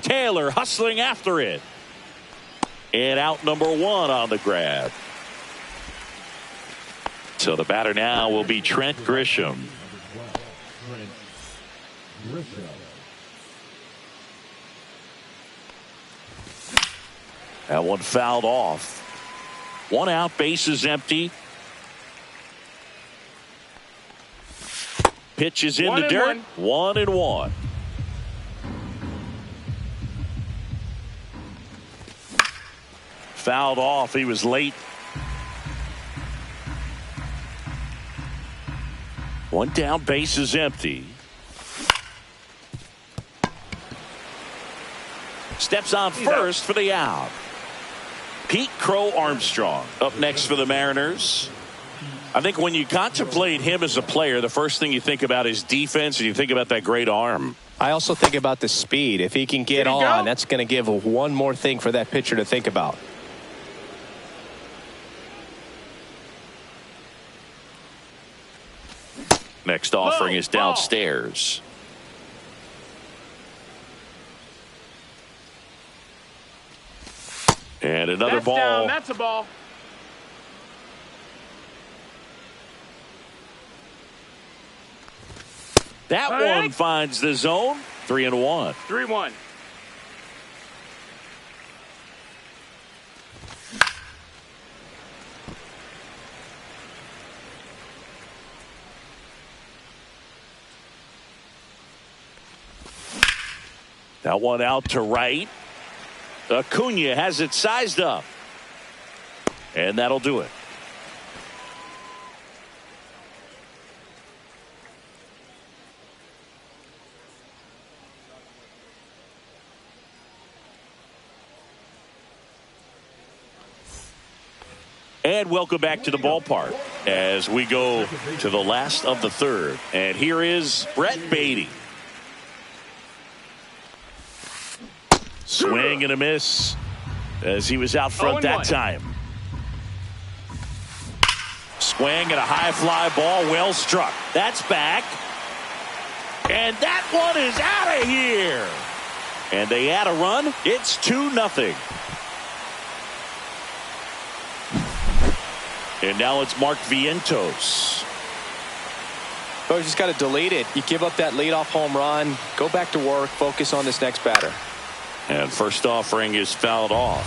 Taylor hustling after it. And out number one on the grab. So the batter now will be Trent Grisham. That one fouled off. One out, bases empty. Pitch is in the dirt. 1-1. Fouled off. He was late. One down, bases empty. Steps on first for the out. Pete Crow Armstrong up next for the Mariners. I think when you contemplate him as a player, the first thing you think about is defense, and you think about that great arm. I also think about the speed. If he can get on, that's going to give one more thing for that pitcher to think about. Next offering is downstairs. And another ball. Down. That's a ball. That one finds the zone. 3-1. 3-1. That one out to right. Acuna has it sized up. And that'll do it. And welcome back to the ballpark as we go to the last of the third. And here is Brett Baty. Swing and a miss as he was out front that time. Swing and a high fly ball, well struck. That's back. And that one is out of here. And they add a run. It's 2-0. And now it's Mark Vientos. Oh, you just got to delete it. You give up that leadoff home run. Go back to work. Focus on this next batter. And first offering is fouled off.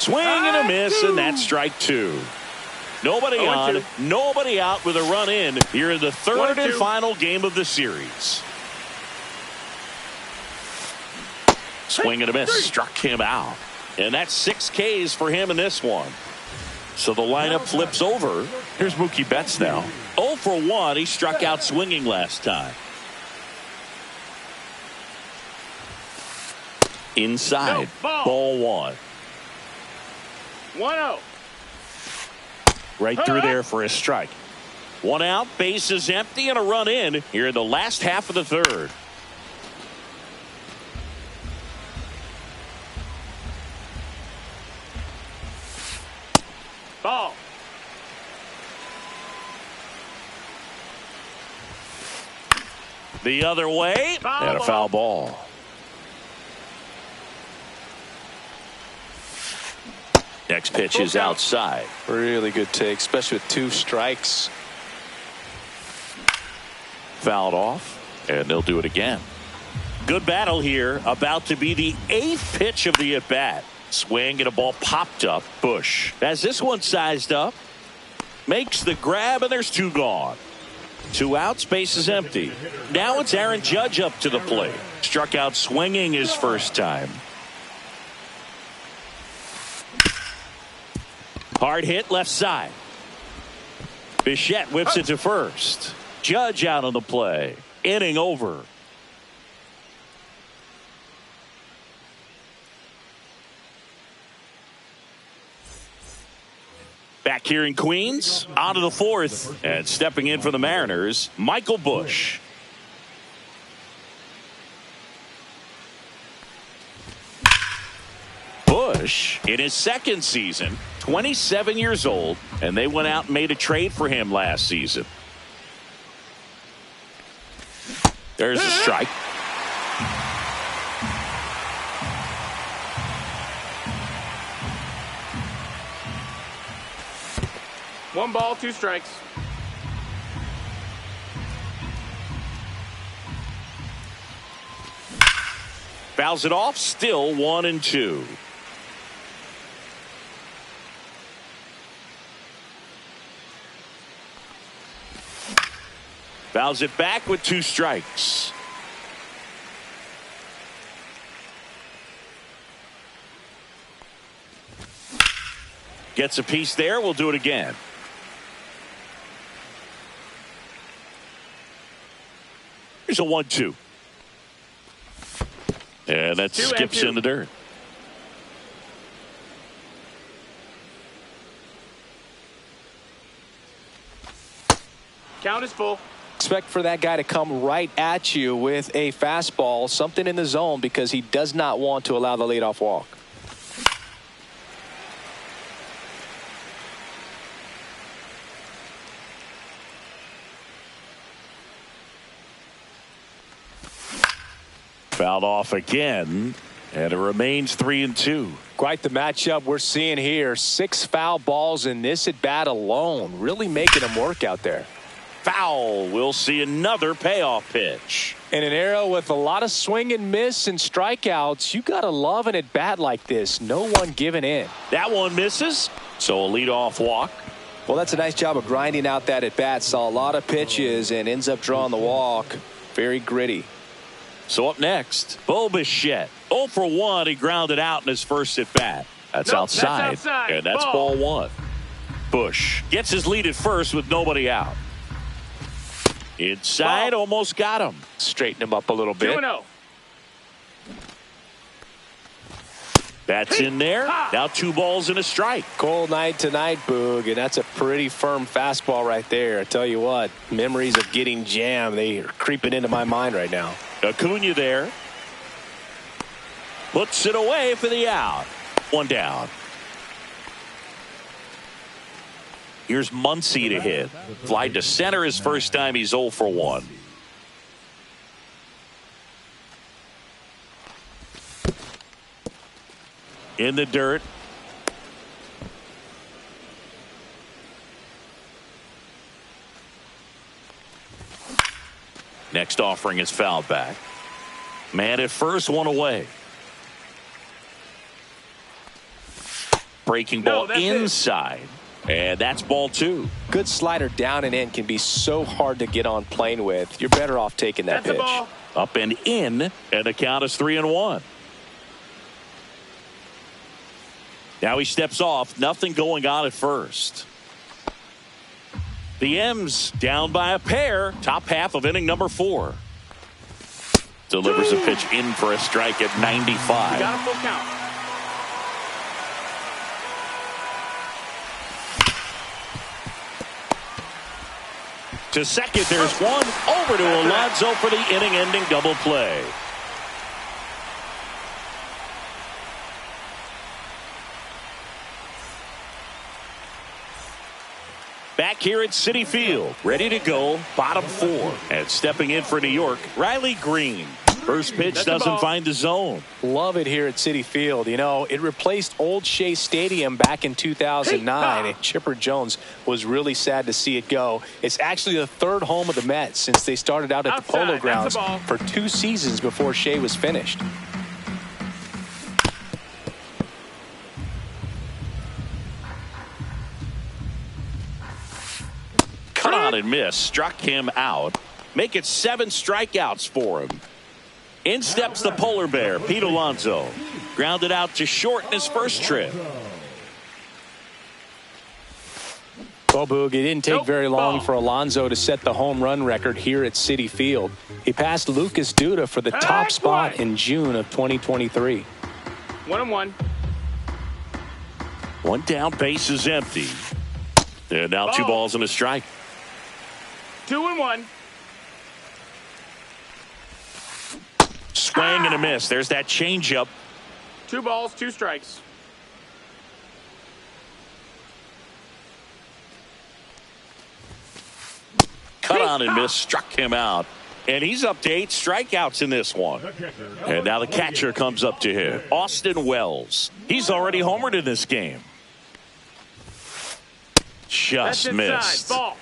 Swing and a miss, and that's strike two. Nobody on, nobody out with a run in here in the third and final game of the series. Swing and a miss, struck him out. And that's 6 Ks for him in this one. So the lineup flips over. Here's Mookie Betts now. 0 for 1. He struck out swinging last time. Inside. Ball 1. 1-0. Right through there for a strike. One out, bases empty, and a run in here in the last half of the third. Ball. The other way, and a foul ball. Next pitch is outside. Really good take, especially with 2 strikes. Fouled off, and they'll do it again. Good battle here. About to be the 8th pitch of the at-bat. Swing and a ball popped up. Bush has this one sized up. Makes the grab, and there's 2 gone. 2 outs, base is empty. Now it's Aaron Judge up to the plate. Struck out swinging his first time. Hard hit left side. Bichette whips it to first. Judge out on the play. Inning over. Back here in Queens, on to the 4th. And stepping in for the Mariners, Michael Busch. Busch, in his second season, 27 years old, and they went out and made a trade for him last season. There's a strike. One ball, 2 strikes. Fouls it off, still 1-2. Fouls it back with 2 strikes. Gets a piece there. We'll do it again. Here's a 1-2. And that skips in the dirt. Count is full. Expect for that guy to come right at you with a fastball, something in the zone, because he does not want to allow the leadoff walk. Fouled off again, and it remains 3-2. Quite the matchup we're seeing here. 6 foul balls in this at bat alone, really making him work out there. Foul. We'll see another payoff pitch. In an era with a lot of swing and miss and strikeouts, you gotta love an at bat like this. No one giving in. That one misses, so a leadoff walk. Well, that's a nice job of grinding out that at bat. Saw a lot of pitches and ends up drawing the walk. Very gritty. So up next, Bo Bichette. 0 for 1. He grounded out in his first at bat. That's outside. And that's ball 1. Busch gets his lead at first with nobody out. Inside, almost got him. Straighten him up a little bit. 2-0. That's in there. Now 2 balls and a strike. Cold night tonight, Boog, and that's a pretty firm fastball right there. I tell you what, memories of getting jammed, they are creeping into my mind right now. Acuna there. Puts it away for the out. 1 down. Here's Muncy to hit. Fly to center his first time. He's 0 for 1. In the dirt. Next offering is fouled back. Man at first, 1 away. Breaking ball inside. And that's ball 2. Good slider down and in can be so hard to get on plane with. You're better off taking that pitch. Up and in, and the count is 3-1. Now he steps off. Nothing going on at first. The M's down by a pair. Top half of inning number 4. Delivers a pitch in for a strike at 95. Got a full count. To second, there's one. Over to Alonso for the inning-ending double play. Back here at Citi Field, ready to go, bottom 4. And stepping in for New York, Riley Green. First pitch doesn't find the zone. Love it here at Citi Field. You know, it replaced Old Shea Stadium back in 2009. And Chipper Jones was really sad to see it go. It's actually the 3rd home of the Mets since they started out at the Polo Grounds for 2 seasons before Shea was finished. Cut on. on and missed. Struck him out. Make it 7 strikeouts for him. In steps the polar bear, Pete Alonso. Grounded out to short in his first trip. Well, Boog, it didn't take very long for Alonso to set the home run record here at Citi Field. He passed Lucas Duda for the top spot in June of 2023. 1-1. One down, base is empty. And now 2 balls and a strike. 2-1. Swing and a miss. There's that changeup. 2 balls, 2 strikes. Cut on and miss. Struck him out. And he's up to 8 strikeouts in this one. And now the catcher comes up to him. Austin Wells. He's already homered in this game. Just missed. Ball.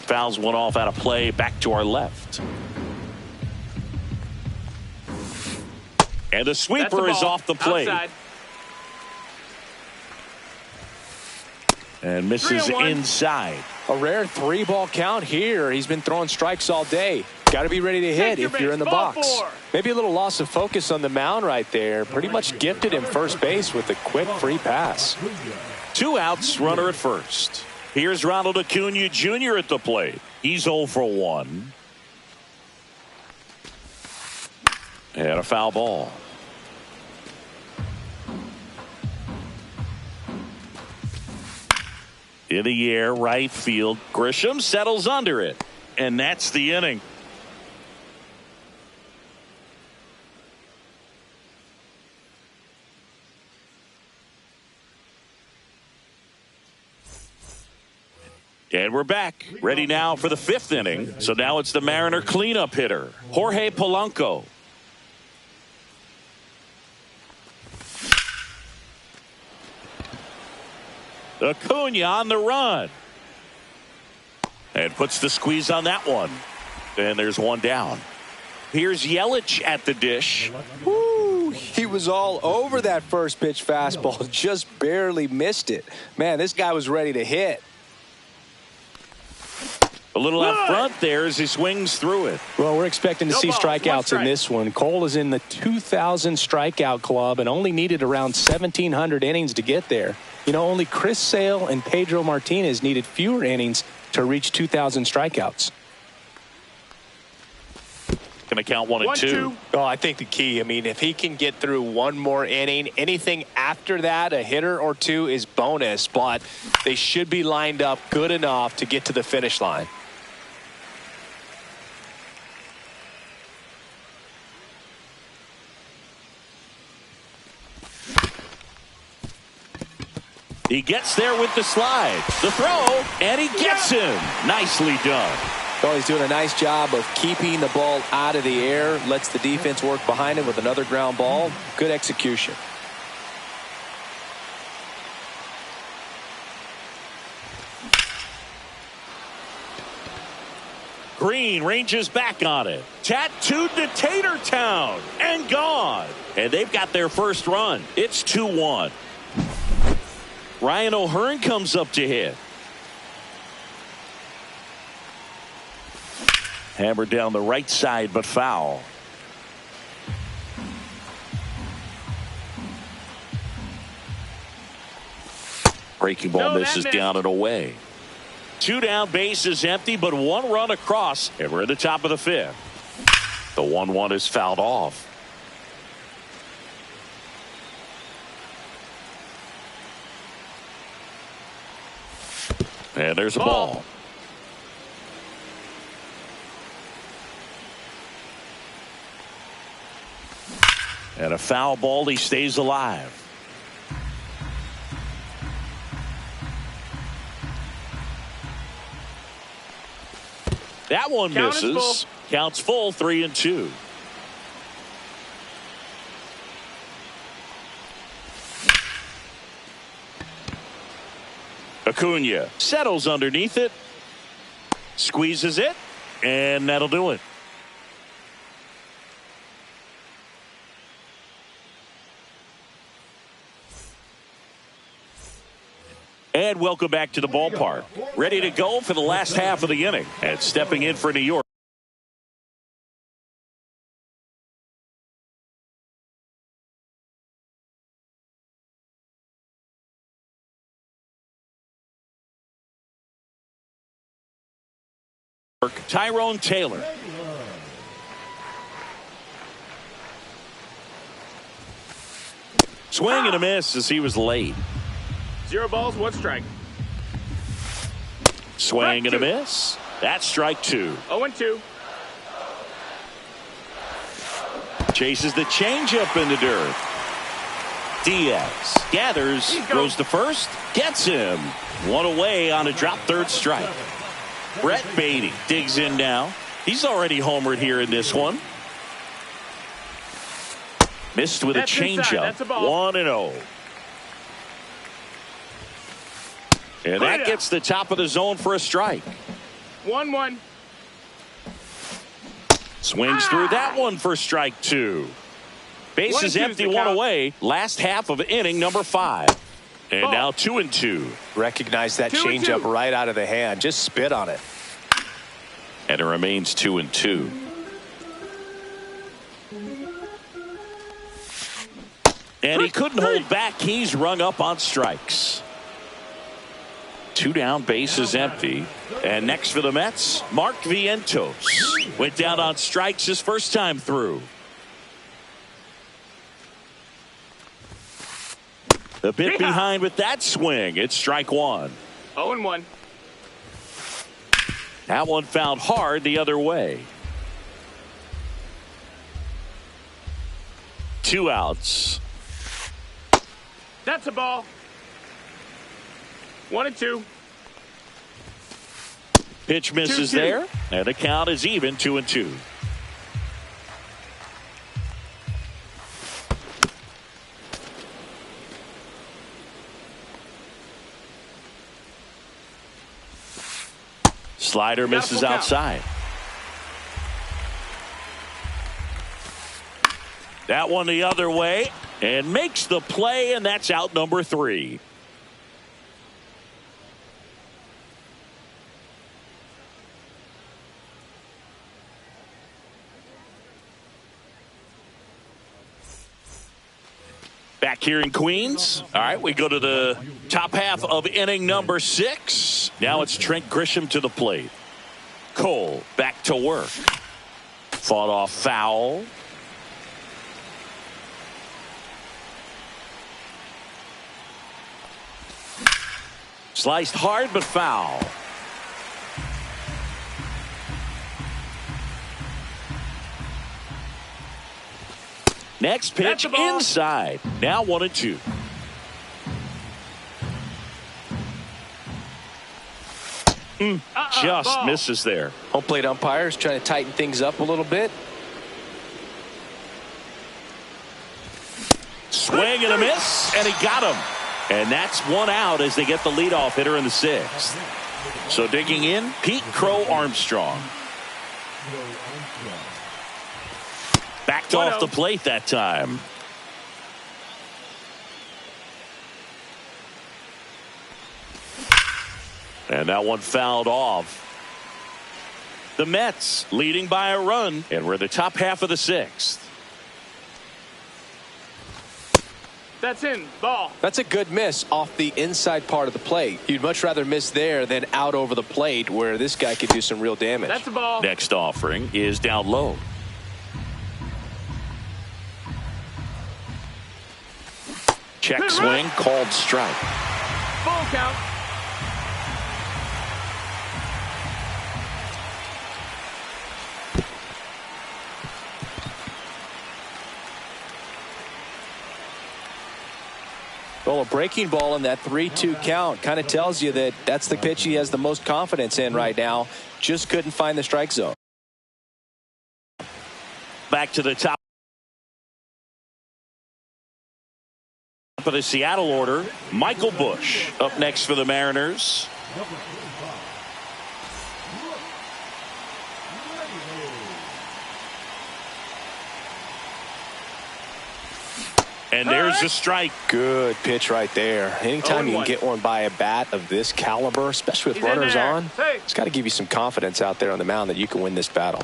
Fouls one off out of play. Back to our left. And the sweeper is off the plate. Outside. And misses 3-1. inside. A rare 3-ball count here. He's been throwing strikes all day. Got to be ready to hit if you're in the box. Maybe a little loss of focus on the mound right there. Pretty much gifted him first base with a quick free pass. 2 outs, runner at first. Here's Ronald Acuna Jr. at the plate. He's 0 for 1. And a foul ball. In the air, right field. Grisham settles under it. And that's the inning. And we're back. Ready now for the 5th inning. So now it's the Mariner cleanup hitter, Jorge Polanco. Acuna on the run. And puts the squeeze on that one. And there's 1 down. Here's Yelich at the dish. Woo, he was all over that first pitch fastball. Just barely missed it. Man, this guy was ready to hit. A little out front there as he swings through it. Well, we're expecting to see strikeouts in this one. Cole is in the 2,000 strikeout club and only needed around 1,700 innings to get there. You know, only Chris Sale and Pedro Martinez needed fewer innings to reach 2,000 strikeouts. Going to count 1 and 2. Oh, I think the key, I mean, if he can get through 1 more inning, anything after that, a hitter or 2 is bonus, but they should be lined up good enough to get to the finish line. He gets there with the slide. The throw, and he gets him. Nicely done. Oh, he's doing a nice job of keeping the ball out of the air. Lets the defense work behind him with another ground ball. Good execution. Green ranges back on it. Tattooed to Tater Town and gone. And they've got their first run. It's 2-1. Ryan O'Hearn comes up to hit. Hammered down the right side, but foul. Breaking ball misses down and away. 2 down, base is empty, but 1 run across, and we're at the top of the 5th. The 1-1 is fouled off. And there's a ball. And a foul ball. He stays alive. That one misses. Counts full, 3-2. Acuna settles underneath it, squeezes it, and that'll do it. And welcome back to the ballpark. Ready to go for the last half of the inning. And stepping in for New York. Tyrone Taylor. Swing and a miss as he was late. 0 balls, 1 strike. Swing and a miss. That's strike 2. 0-2. Chases the changeup in the dirt. Diaz gathers, throws to first, gets him. 1 away on a drop third strike. Brett Baty digs in now. He's already homered here in this one. Missed with a changeup. 1-0. And that gets the top of the zone for a strike. 1-1. Swings through that one for strike 2. Bases empty, 1 away. Last half of inning number 5. And now 2-2. Recognize that changeup right out of the hand. Just spit on it. And it remains 2-2. And he couldn't hold back. He's rung up on strikes. 2 down, bases empty. And next for the Mets, Mark Vientos. Went down on strikes his first time through. A bit behind with that swing. It's strike 1. 0-1. That one fouled hard the other way. 2 outs. That's a ball. 1-2. Pitch misses 2-2. there, and the count is even 2-2. Slider misses outside. That one the other way and makes the play, and that's out number 3. Back here in Queens. All right, we go to the top half of inning number 6. Now it's Trent Grisham to the plate. Cole back to work. Fought off foul. Sliced hard but foul. Next pitch inside. Now 1-2. Just misses there. Home plate umpires trying to tighten things up a little bit. Swing and a miss, and he got him. And that's 1 out as they get the leadoff hitter in the 6th. So digging in, Pete Crow Armstrong. Backed off the plate that time. And that one fouled off. The Mets leading by a run, and we're the top half of the 6th. That's in. Ball. That's a good miss off the inside part of the plate. You'd much rather miss there than out over the plate where this guy could do some real damage. That's a ball. Next offering is down low. Check swing, called strike. Full count. Well, a breaking ball in that 3-2 count kind of tells you that that's the pitch he has the most confidence in right now. Just couldn't find the strike zone. Back to the top of the Seattle order, Michael Busch up next for the Mariners. And there's a strike. Good pitch right there. Anytime you can get one by a bat of this caliber, especially with runners on, it's got to give you some confidence out there on the mound that you can win this battle.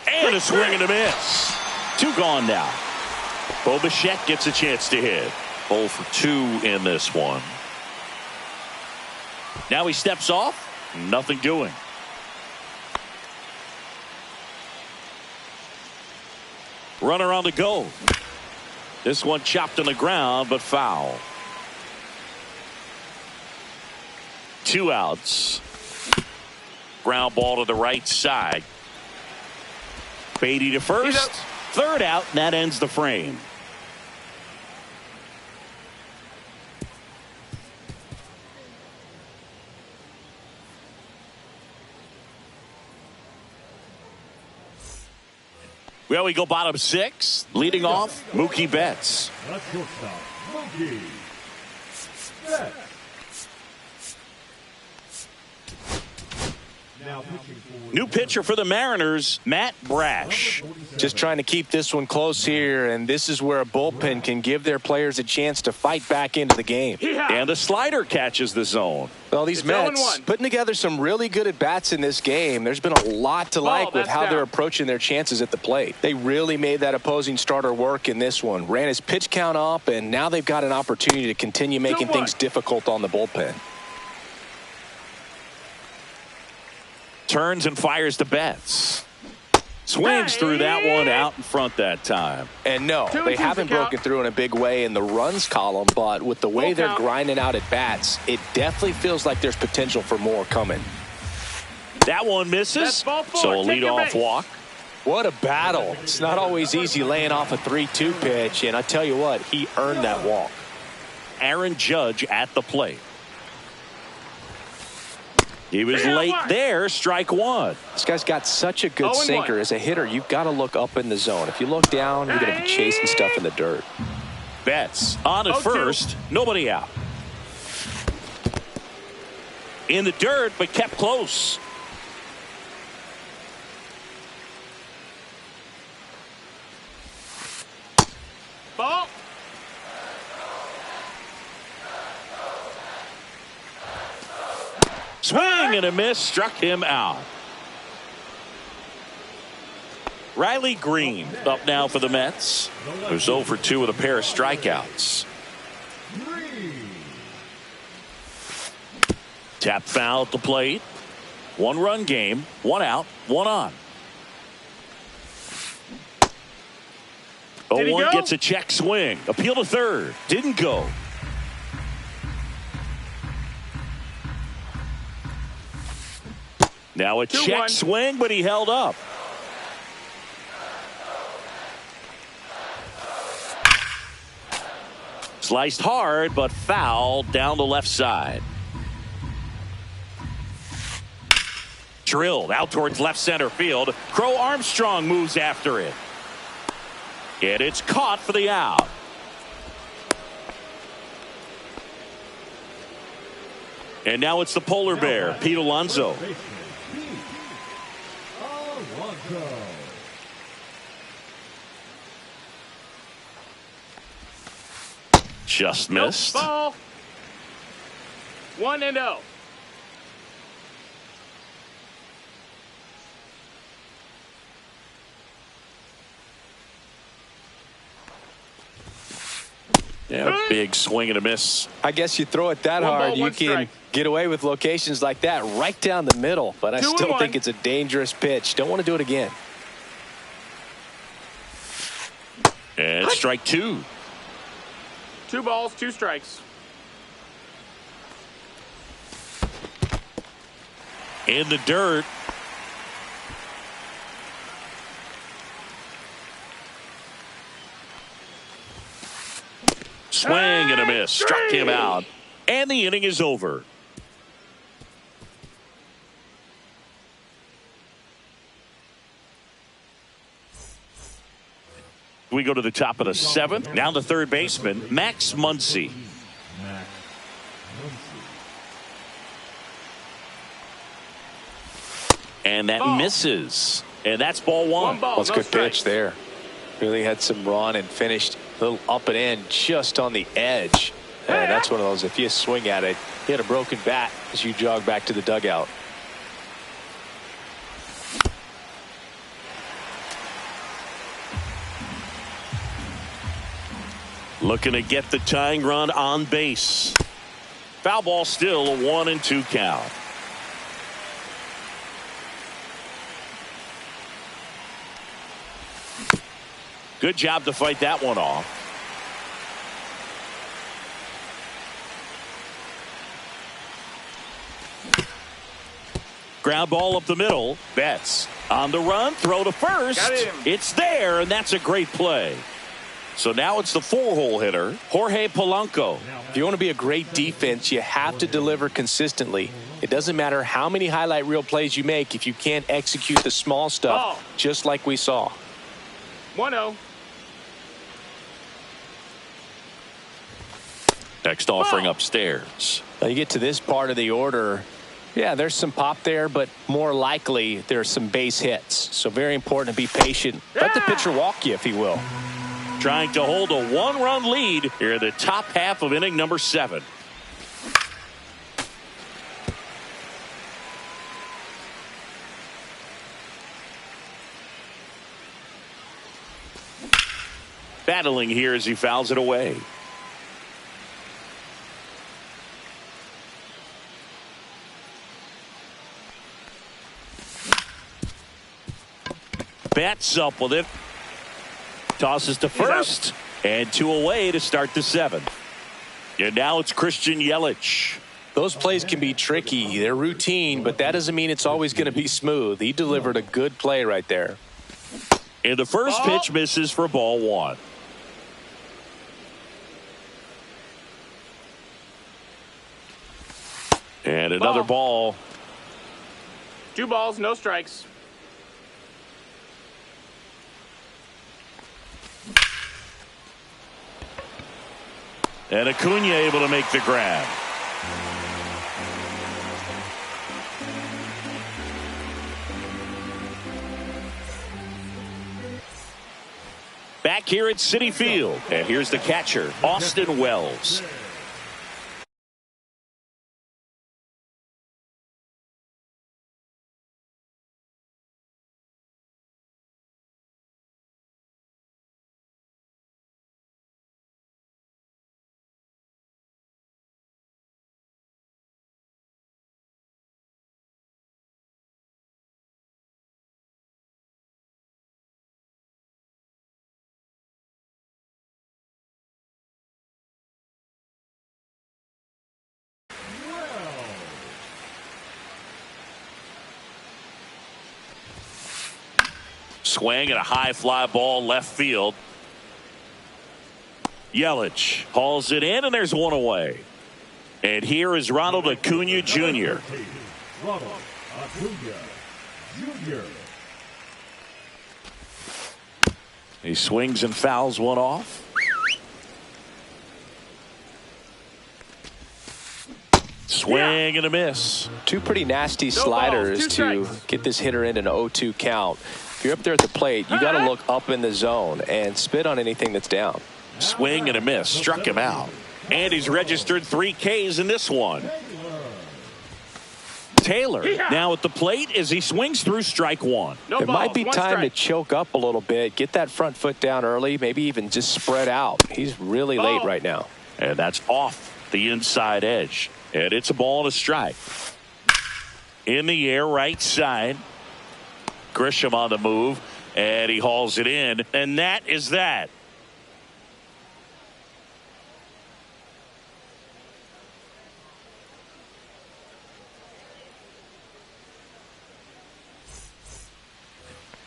And a swing and a miss. 2 gone now. Bo Bichette gets a chance to hit. 0 for 2 in this one. Now he steps off. Nothing doing. Runner on the go. This one chopped on the ground, but foul. 2 outs. Ground ball to the right side. Beatty to first. 3rd out, and that ends the frame. Well, we go bottom 6. Leading off, Mookie Betts. That's shortstop, Mookie Betts. Now pitching for New pitcher for the Mariners, Matt Brash. Just trying to keep this one close here, and this is where a bullpen can give their players a chance to fight back into the game. And a slider catches the zone. Well, these Mets putting together some really good at-bats in this game. There's been a lot to like with how they're approaching their chances at the plate. They really made that opposing starter work in this one. Ran his pitch count up, and now they've got an opportunity to continue making things difficult on the bullpen. Turns and fires to Betts. Swings through that one out in front that time. And no, they haven't broken through in a big way in the runs column, but with the way they're grinding out at bats, it definitely feels like there's potential for more coming. That one misses, so a leadoff walk. What a battle. It's not always easy laying off a 3-2 pitch, and I tell you what, he earned that walk. Aaron Judge at the plate. He was late there, strike 1. This guy's got such a good sinker. As a hitter, you've got to look up in the zone. If you look down, you're going to be chasing stuff in the dirt. Betts on at first, nobody out. In the dirt, but kept close. Ball. Swing and a miss, struck him out. Riley Green up now for the Mets, who's 0 for 2 with a pair of strikeouts. Tap foul at the plate. 1-run game, 1 out, 1 on. 0-1 gets a check swing. Appeal to third. Didn't go. Now a check swing, but he held up. Sliced hard, but foul down the left side. Drilled out towards left center field. Crow Armstrong moves after it. And it's caught for the out. And now it's the polar bear, Pete Alonso. Just missed. Ball. 1-0. Yeah, big swing and a miss. I guess you throw it that hard, you can get away with locations like that right down the middle. But I still think it's a dangerous pitch. Don't want to do it again. And strike 2. 2 balls, 2 strikes. In the dirt. Swing and a miss. Struck him out. And the inning is over. We go to the top of the 7th. Now the third baseman, Max Muncy. And that misses. And that's ball one. One ball, That's a no good pitch strikes. there. Really had some run and finished a little up and in just on the edge. And that's one of those, if you swing at it, you had a broken bat as you jog back to the dugout. Looking to get the tying run on base. Foul ball, still a 1-2 count. Good job to fight that one off. Ground ball up the middle. Betts on the run, throw to first. Got him. It's there, and that's a great play. So now it's the 4-hole hitter, Jorge Polanco. If you want to be a great defense, you have to deliver consistently. It doesn't matter how many highlight reel plays you make if you can't execute the small stuff, Ball. just like we saw. 1-0. Next offering Ball. upstairs. Now you get to this part of the order. Yeah, there's some pop there, but more likely there's some base hits. So very important to be patient. Let the pitcher walk you, if he will. Trying to hold a 1-run lead here in the top half of inning number 7. Battling here as he fouls it away. Betts up with it. Tosses to first. And 2 away to start the 7th. And now it's Christian Yelich. Those plays can be tricky. They're routine, but that doesn't mean it's always going to be smooth. He delivered a good play right there. And the first pitch misses for ball 1. And another ball. 2 balls, no strikes. And Acuna able to make the grab. Back here at Citi Field. And here's the catcher, Austin Wells. Swing and a high fly ball left field. Yelich hauls it in, and there's 1 away. And here is Ronald Acuna Jr. Ronald Acuna Jr. He swings and fouls one off. Swing and a miss. 2 pretty nasty balls, sliders 2 to strikes. get this hitter in an 0-2 count. If you're up there at the plate, you got to look up in the zone and spit on anything that's down. Swing and a miss. Struck him out. And he's registered 3 Ks in this one. Taylor now at the plate as he swings through strike 1. No It balls, might be 1 time strike. to choke up a little bit, get that front foot down early, maybe even just spread out. He's really late right now. And that's off the inside edge. And it's a ball and a strike. In the air, right side. Grisham on the move, and he hauls it in, and that is that.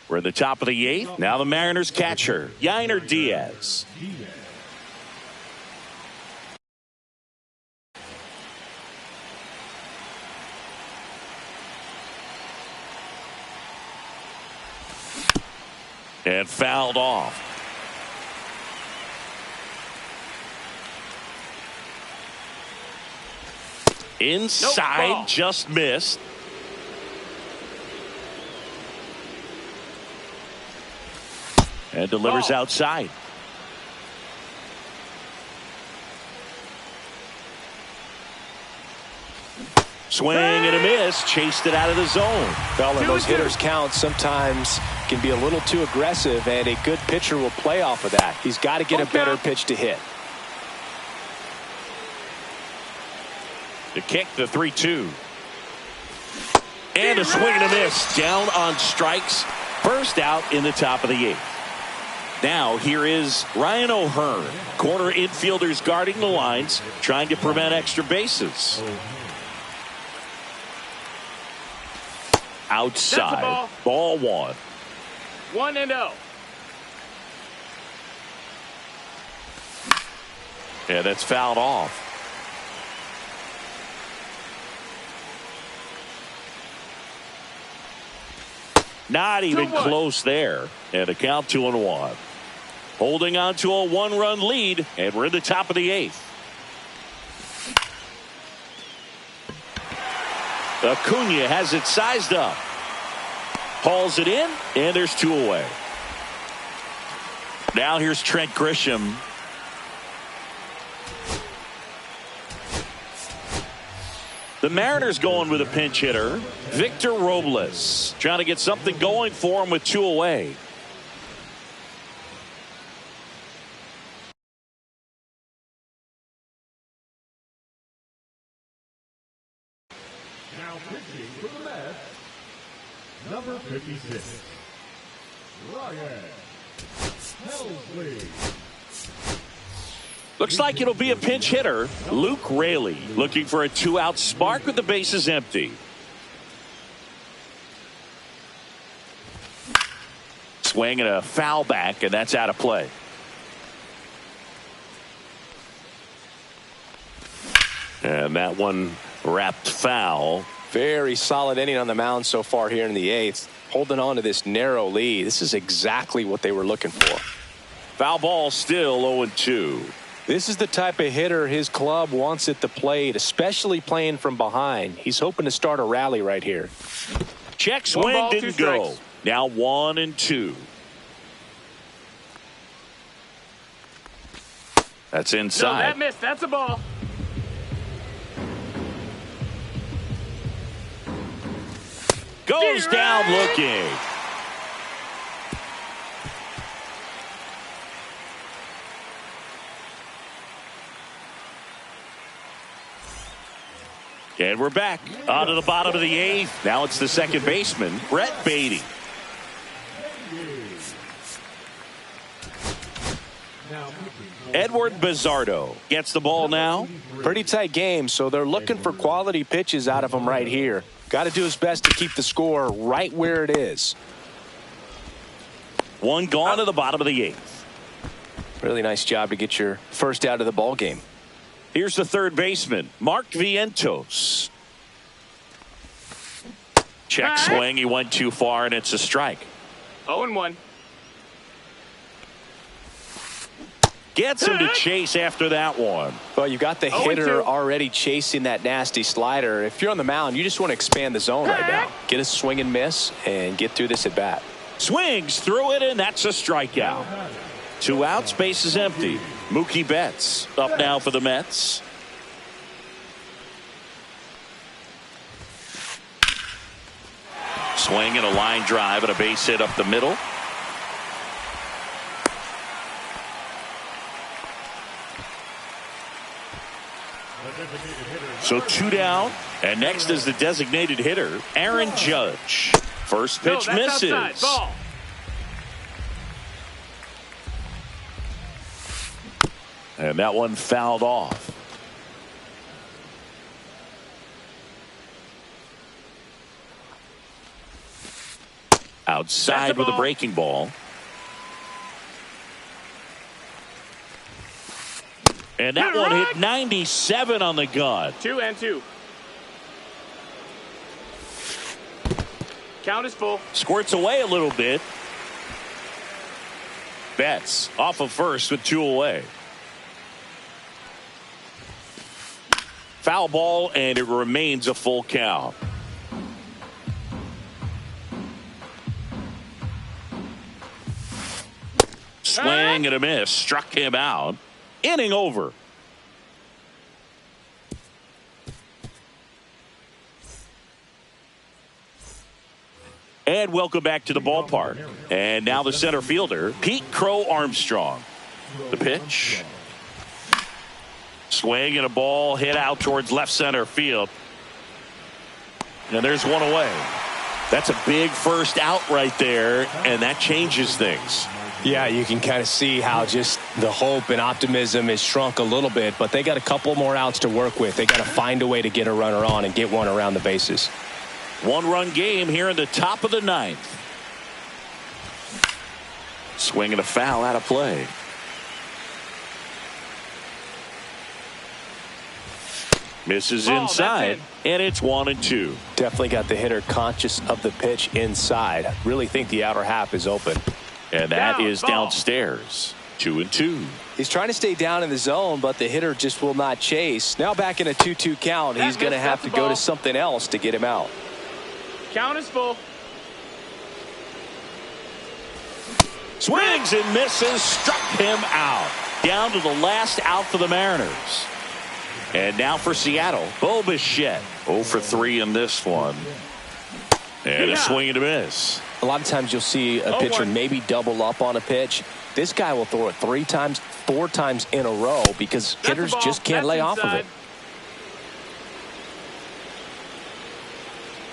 We're at the top of the 8th. Now the Mariners catcher, Yainer Diaz. And fouled off. Inside, Nope, ball. just missed. And delivers outside. Swing and a miss. Chased it out of the zone. Well, when those hitters count, sometimes can be a little too aggressive, and a good pitcher will play off of that. He's got to get a better pitch to hit. The kick, the 3-2. And a swing and a miss. Down on strikes. First out in the top of the 8th. Now here is Ryan O'Hearn. Corner infielders guarding the lines, trying to prevent extra bases. Outside. Ball 1. 1-0. Yeah, that's fouled off. Not even close there. And a count 2-1. Holding on to a 1-run lead, and we're in the top of the 8th. Acuna has it sized up. Hauls it in, and there's 2 away. Now here's Trent Grisham. The Mariners going with a pinch hitter, Victor Robles, trying to get something going for him with 2 away. Now pitching for the Mets, number 56, Ryan Helsley. Looks like it'll be a pinch hitter, Luke Raley, looking for a 2-out spark with the bases empty. Swing and a foul back, and that's out of play. And that one wrapped foul. Very solid inning on the mound so far here in the 8th. Holding on to this narrow lead. This is exactly what they were looking for. Foul ball still 0-2. This is the type of hitter his club wants at the plate, especially playing from behind. He's hoping to start a rally right here. Check swing, didn't go. Now 1-2. That's inside. No, that missed. That's a ball. Goes down looking. And we're back onto the bottom of the 8th. Now it's the second baseman, Brett Baty. Edward Bizardo gets the ball now. Pretty tight game, so they're looking for quality pitches out of him right here. Got to do his best to keep the score right where it is. One gone to the bottom of the 8th. Really nice job to get your first out of the ball game. Here's the third baseman, Mark Vientos. Check swing. He went too far, and it's a strike. 0-1. Gets him to chase after that one. Well, you got the hitter already chasing that nasty slider. If you're on the mound, you just want to expand the zone right now. Get a swing and miss and get through this at bat. Swings through it, and that's a strikeout. 2 outs, base is empty. Mookie Betts up now for the Mets. Swing and a line drive and a base hit up the middle. So 2 down, and next is the designated hitter, Aaron Judge. First pitch misses. Outside. Ball. And that one fouled off. Outside with a breaking ball. And that one hit 97 on the gun. 2-2. Count is full. Squirts away a little bit. Betts off of first with 2 away. Foul ball, and it remains a full count. Swing and a miss. Struck him out. Inning over. And welcome back to the ballpark. And now the center fielder, Pete Crow Armstrong. The pitch. Swing and a ball hit out towards left center field. And there's one away. That's a big first out right there, and that changes things. Yeah, you can kind of see how just the hope and optimism is shrunk a little bit, but they got a couple more outs to work with. They got to find a way to get a runner on and get one around the bases. One-run game here in the top of the ninth. Swing and a foul out of play. Misses inside, and it's 1-2. Definitely got the hitter conscious of the pitch inside. I really think the outer half is open. And that is downstairs. 2-2. He's trying to stay down in the zone, but the hitter just will not chase. Now back in a 2-2 count. He's going to have to go to something else to get him out. Count is full. Swings and misses. Struck him out. Down to the last out for the Mariners. And now for Seattle, Bo Bichette. 0 for 3 in this one. And a swing and a miss. A lot of times you'll see a pitcher maybe double up on a pitch. This guy will throw it 3 times, 4 times in a row because hitters just can't lay off of it.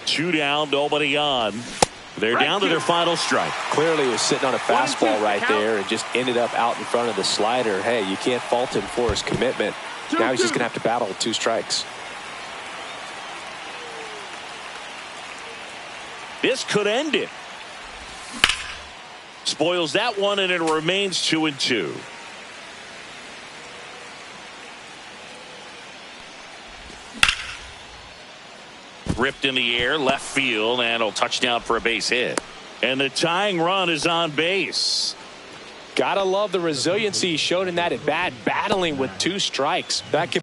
2 down, nobody on. They're down to their final strike. Clearly he was sitting on a fastball right there and just ended up out in front of the slider. Hey, you can't fault him for his commitment. Now he's just going to have to battle with 2 strikes. This could end it. Spoils that one, and it remains 2-2. Ripped in the air, left field, and a touchdown for a base hit. And the tying run is on base. Gotta love the resiliency he showed in that at bat, battling with 2 strikes. That could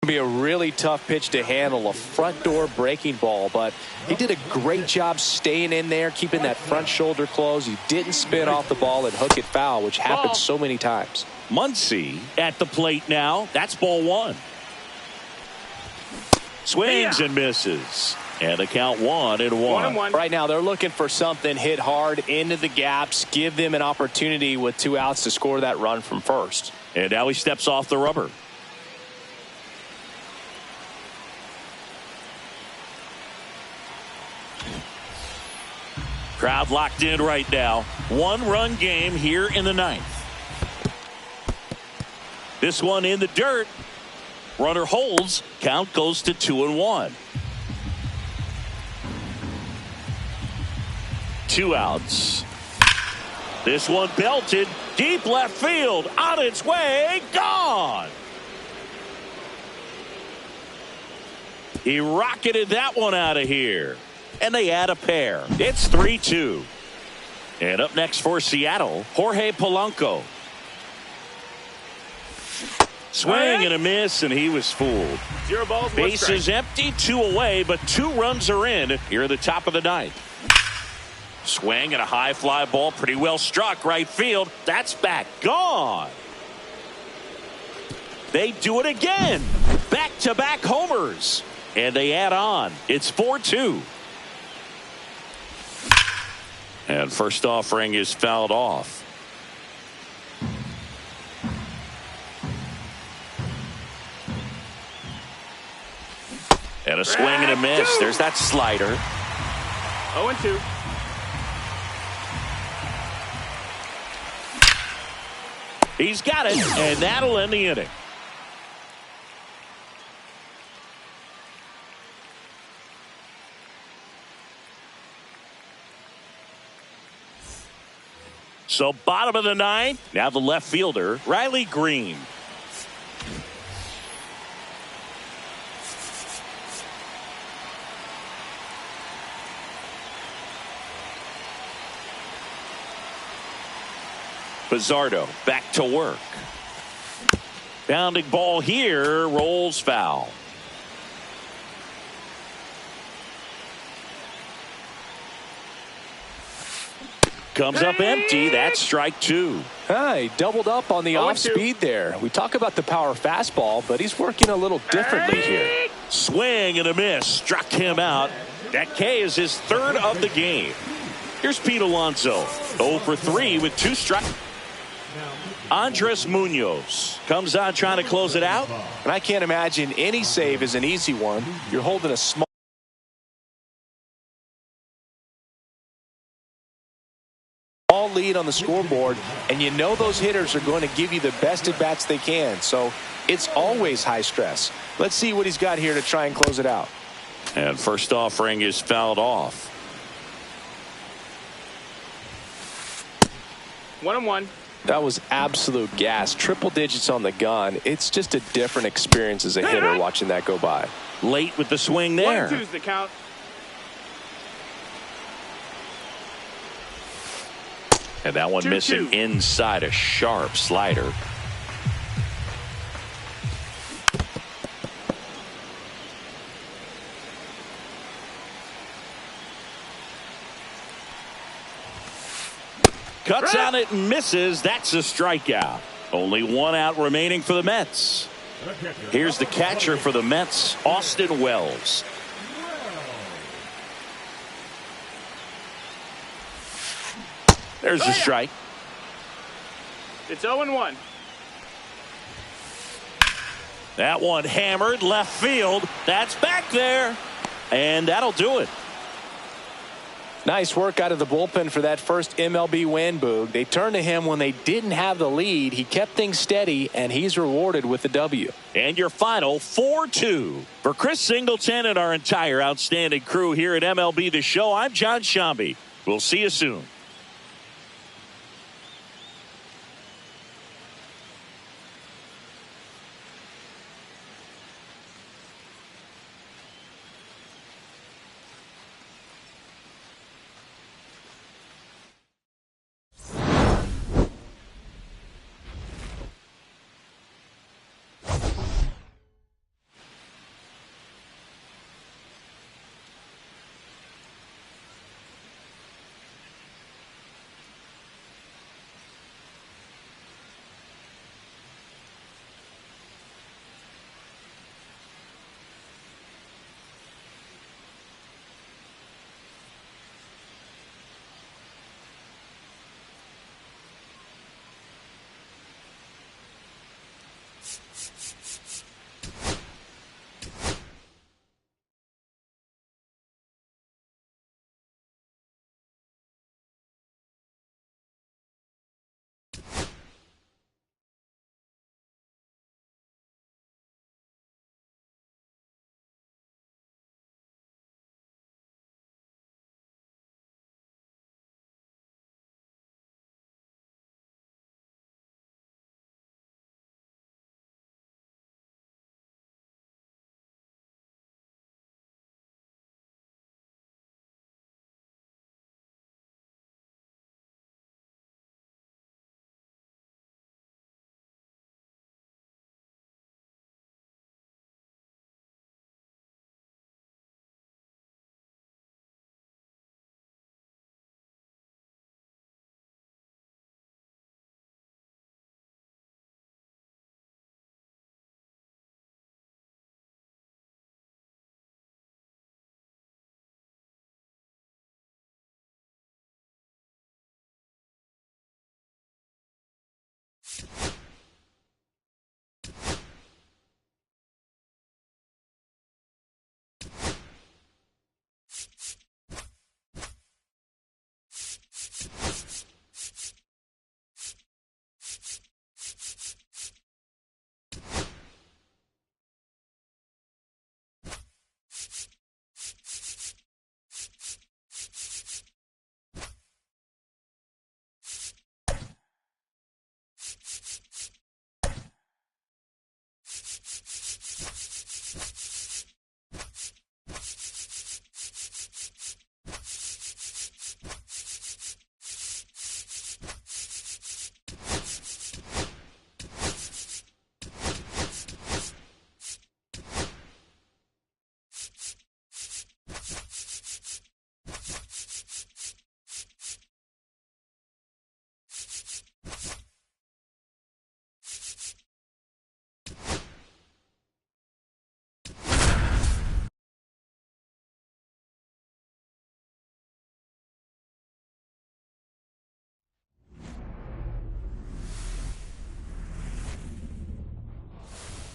be a really tough pitch to handle, a front door breaking ball, but he did a great job staying in there, keeping that front shoulder closed. He didn't spin off the ball and hook it foul, which happens so many times. Muncy at the plate now. That's ball 1. Swings and misses. And the count 1-1. Right now they're looking for something, hit hard into the gaps, give them an opportunity with 2 outs to score that run from first. And now he steps off the rubber. Crowd locked in right now. 1-run game here in the 9th. This one in the dirt. Runner holds. Count goes to 2-1. 2 outs. This one belted deep left field, on its way, gone. He rocketed that one out of here, and they add a pair. It's 3-2. And up next for Seattle, Jorge Polanco. Swing and a miss, and he was fooled. 0 balls, 1 Bases empty, 2 away, but 2 runs are in here at the top of the 9th. Swing and a high fly ball, pretty well struck right field. That's back, gone. They do it again. Back-to-back homers, and they add on. It's 4-2. And first offering is fouled off. And a swing and a miss. There's that slider. 0-2. He's got it, and that'll end the inning. So bottom of the 9th, now the left fielder, Riley Green. Bizzardo back to work. Bounding ball here, rolls foul. Comes up empty. That's strike 2. He doubled up on the 0-2. off speed there. We talk about the power fastball, but he's working a little differently here. Swing and a miss. Struck him out. That K is his 3rd of the game. Here's Pete Alonso. 0 for 3 with 2 strikes. Andres Munoz comes on trying to close it out. And I can't imagine any save is an easy one. You're holding a small lead on the scoreboard, and you know those hitters are going to give you the best at bats they can. So it's always high stress. Let's see what he's got here to try and close it out. And first offering is fouled off. 1-1. That was absolute gas. Triple digits on the gun. It's just a different experience as a hitter watching that go by. Late with the swing there. 1-2's the count. And that one 2-2. missing inside, a sharp slider. Cuts on it and misses. That's a strikeout. Only 1 out remaining for the Mets. Here's the catcher for the Mets, Austin Wells. There's the strike. It's 0-1. That one hammered left field. That's back there. And that'll do it. Nice work out of the bullpen for that first MLB win, Boog. They turned to him when they didn't have the lead. He kept things steady, and he's rewarded with the W. And your final 4-2. For Chris Singleton and our entire outstanding crew here at MLB The Show, I'm John Shambi. We'll see you soon.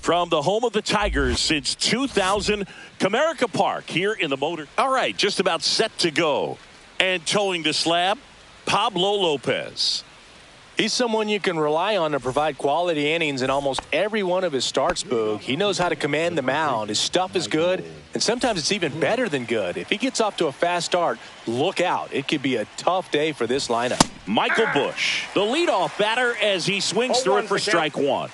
from the home of the Tigers since 2000, Comerica Park here in the Motor. All right, just about set to go. And towing the slab, Pablo Lopez. He's someone you can rely on to provide quality innings in almost every one of his starts, Boog. He knows how to command the mound. His stuff is good, and sometimes it's even better than good. If he gets off to a fast start, look out. It could be a tough day for this lineup. Michael Busch, the leadoff batter as he swings through it for strike one.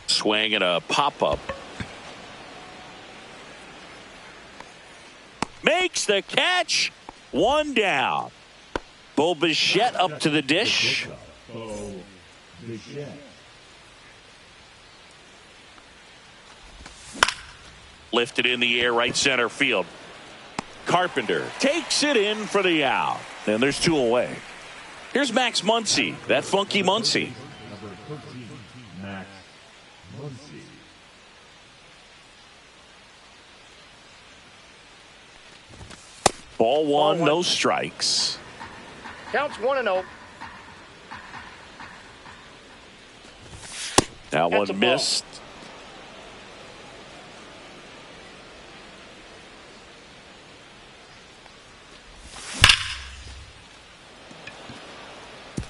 Swing and a pop-up. Makes the catch. One down. Bo Bichette up to the dish. Bo Bichette. Lifted in the air, right center field. Carpenter takes it in for the out. And there's two away. Here's Max Muncy, that funky Muncy. Number 13, Max Muncy. Ball one, no strikes. Counts 1-0. That That's a one ball. missed.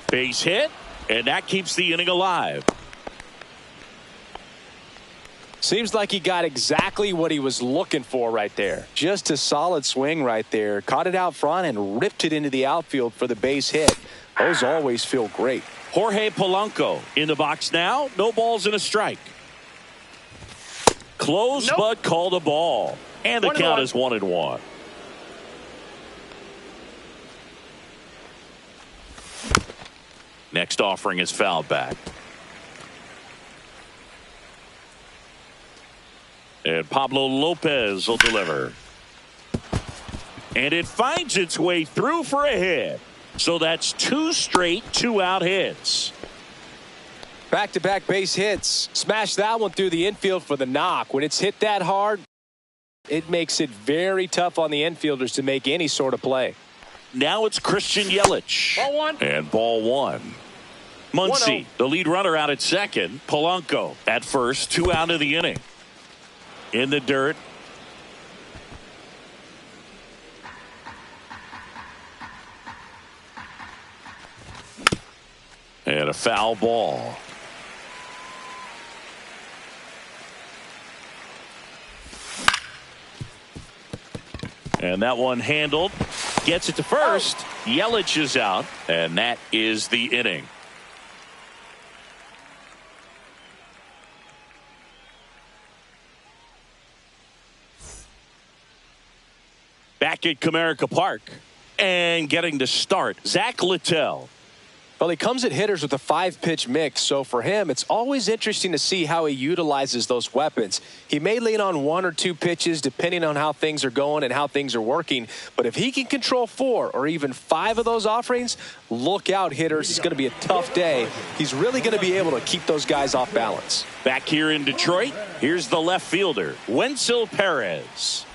Base hit, and that keeps the inning alive. Seems like he got exactly what he was looking for right there. Just a solid swing right there. Caught it out front and ripped it into the outfield for the base hit. Those always feel great. Jorge Polanco in the box now. No balls and a strike. Close, Nope. but called a ball. And the 1-1. count is 1-1. Next offering is fouled back. And Pablo Lopez will deliver. And it finds its way through for a hit. So that's two straight two-out hits. Back-to-back base hits. Smash that one through the infield for the knock. When it's hit that hard, it makes it very tough on the infielders to make any sort of play. Now it's Christian Yelich. Ball one. And ball one. Muncy, 1-0. the lead runner out at second. Polanco at first, two out of the inning. In the dirt. And a foul ball. And that one handled. Gets it to first. Yelich is out. And that is the inning. Back at Comerica Park and getting to start, Zach Littell. Well, he comes at hitters with a 5-pitch mix, so for him, it's always interesting to see how he utilizes those weapons. He may lean on 1 or 2 pitches depending on how things are going and how things are working, but if he can control 4 or even 5 of those offerings, look out, hitters. It's going to be a tough day. He's really going to be able to keep those guys off balance. Back here in Detroit, here's the left fielder, Wenceel Perez.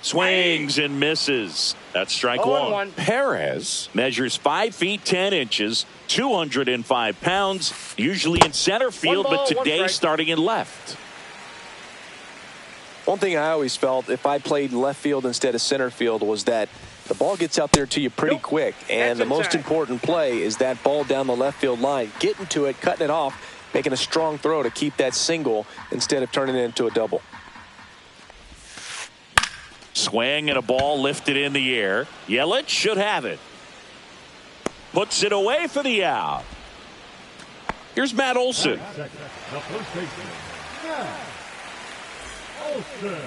Swings and misses. That's strike 1. Perez measures 5 feet 10 inches, 205 pounds, usually in center field, One ball, but one today strike. starting in left. One thing I always felt if I played left field instead of center field was that the ball gets out there to you pretty quick, and That's the most inside. important play is that ball down the left field line, getting to it, cutting it off, making a strong throw to keep that single instead of turning it into a double. Swing and a ball lifted in the air. Yelich should have it. Puts it away for the out. Here's Matt Olson. Second, the first baseman, Matt Olson.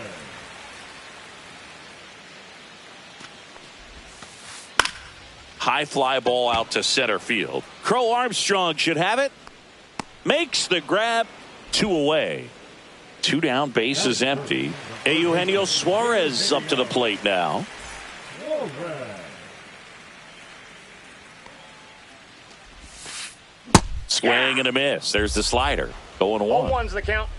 High fly ball out to center field. Crow Armstrong should have it. Makes the grab. 2 away. 2 down, base is empty. Eugenio Suarez up to the plate now. Suarez. Swing and a miss. There's the slider. 0-1. 0-1's the count.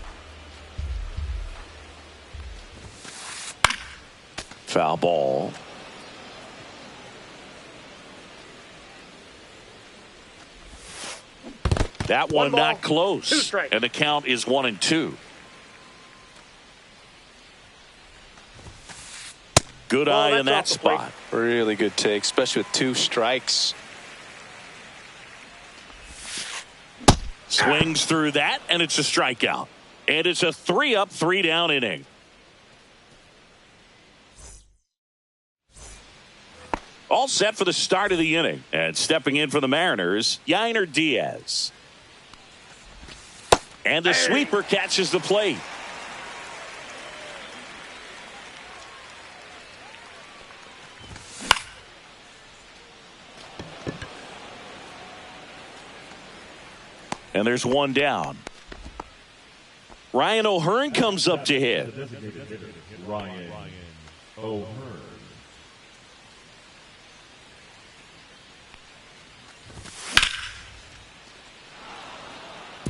Foul ball. That one ball, not close. 2 strikes. And the count is 1-2. Good eye in that that's off the plate. spot. Really good take, especially with 2 strikes. Swings through that, and it's a strikeout. And it's a 3-up, 3-down inning. All set for the start of the inning. And stepping in for the Mariners, Yainer Diaz. And the sweeper catches the plate. And there's one down. Ryan O'Hearn comes up to hit. Designated hitter, Ryan O'Hearn.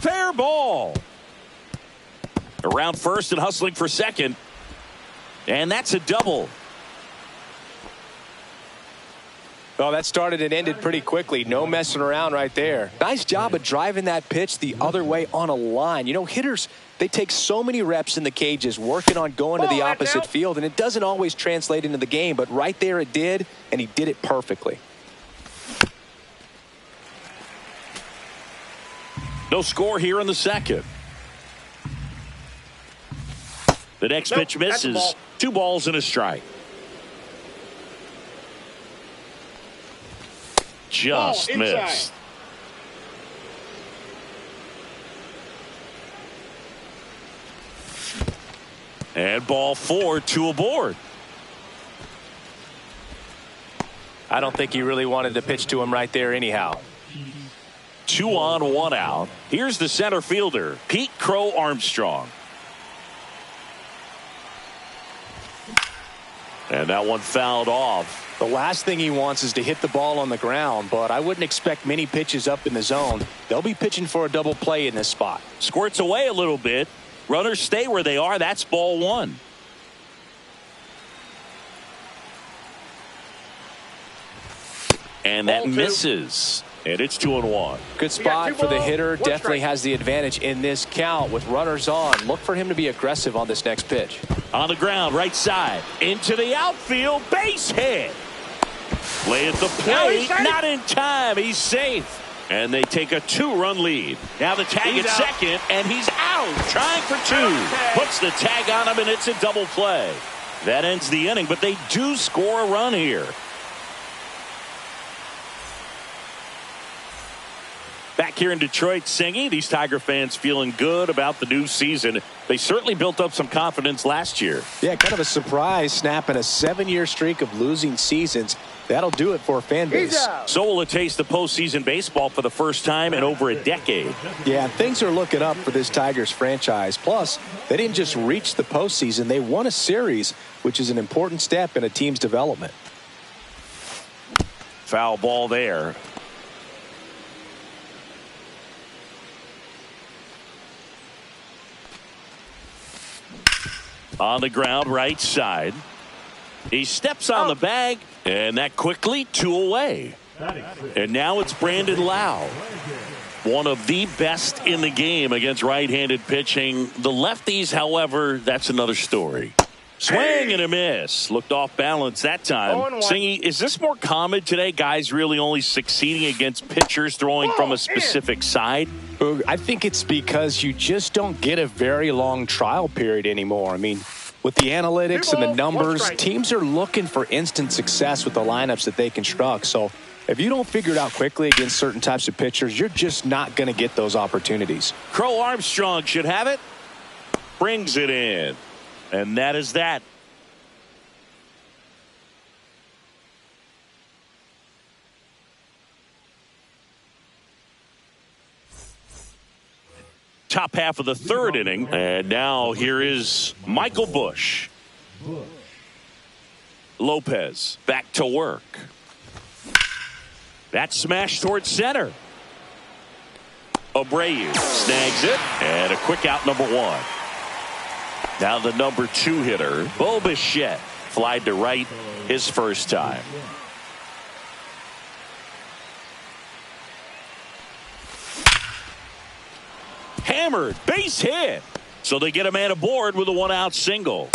Fair ball. Around first and hustling for second. And that's a double. Oh, that started and ended pretty quickly. No messing around right there. Nice job of driving that pitch the other way on a line. You know, hitters, they take so many reps in the cages working on going to the opposite field, and it doesn't always translate into the game, but right there it did, and he did it perfectly. No score here in the second. The next pitch misses. 2 balls and a strike. Just missed. And ball 4, 2 aboard. I don't think he really wanted to pitch to him right there anyhow. 2 on, 1 out. Here's the center fielder, Pete Crow Armstrong. And that one fouled off. The last thing he wants is to hit the ball on the ground, but I wouldn't expect many pitches up in the zone. They'll be pitching for a double play in this spot. Squirts away a little bit. Runners stay where they are. That's ball 1. And that misses. And it's 2-1. Good spot for the hitter. Definitely has the advantage in this count with runners on. Look for him to be aggressive on this next pitch. On the ground, right side. Into the outfield. Base hit. Play at the plate. Not in time. He's safe. And they take a 2-run lead. Now the tag at second, and he's out. Trying for 2. Puts the tag on him, and it's a double play. That ends the inning, but they do score a run here. Back here in Detroit, Singy, these Tiger fans feeling good about the new season. They certainly built up some confidence last year. Yeah, kind of a surprise, snapping a 7-year streak of losing seasons. That'll do it for a fan base. So will it taste the postseason baseball for the first time in over a decade. Yeah, things are looking up for this Tigers franchise. Plus, they didn't just reach the postseason, they won a series, which is an important step in a team's development. Foul ball there. On the ground, right side. He steps on the bag, and that quickly 2 away. And now it's Brandon Lowe. One of the best in the game against right-handed pitching. The lefties, however, that's another story. Swing and a miss. Looked off balance that time. Singy, is this more common today? Guys really only succeeding against pitchers throwing from a specific side? I think it's because you just don't get a very long trial period anymore. I mean, with the analytics and the numbers, teams are looking for instant success with the lineups that they construct. So if you don't figure it out quickly against certain types of pitchers, you're just not going to get those opportunities. Crow Armstrong should have it. Brings it in. And that is that. Top half of the 3rd inning. And now here is Michael Busch. Lopez back to work. That smash towards center. Abreu snags it. And a quick out, number 1. Now the number 2 hitter, Bo Bichette, flied to right his first time. Hammered, base hit. So they get a man aboard with a one-out single.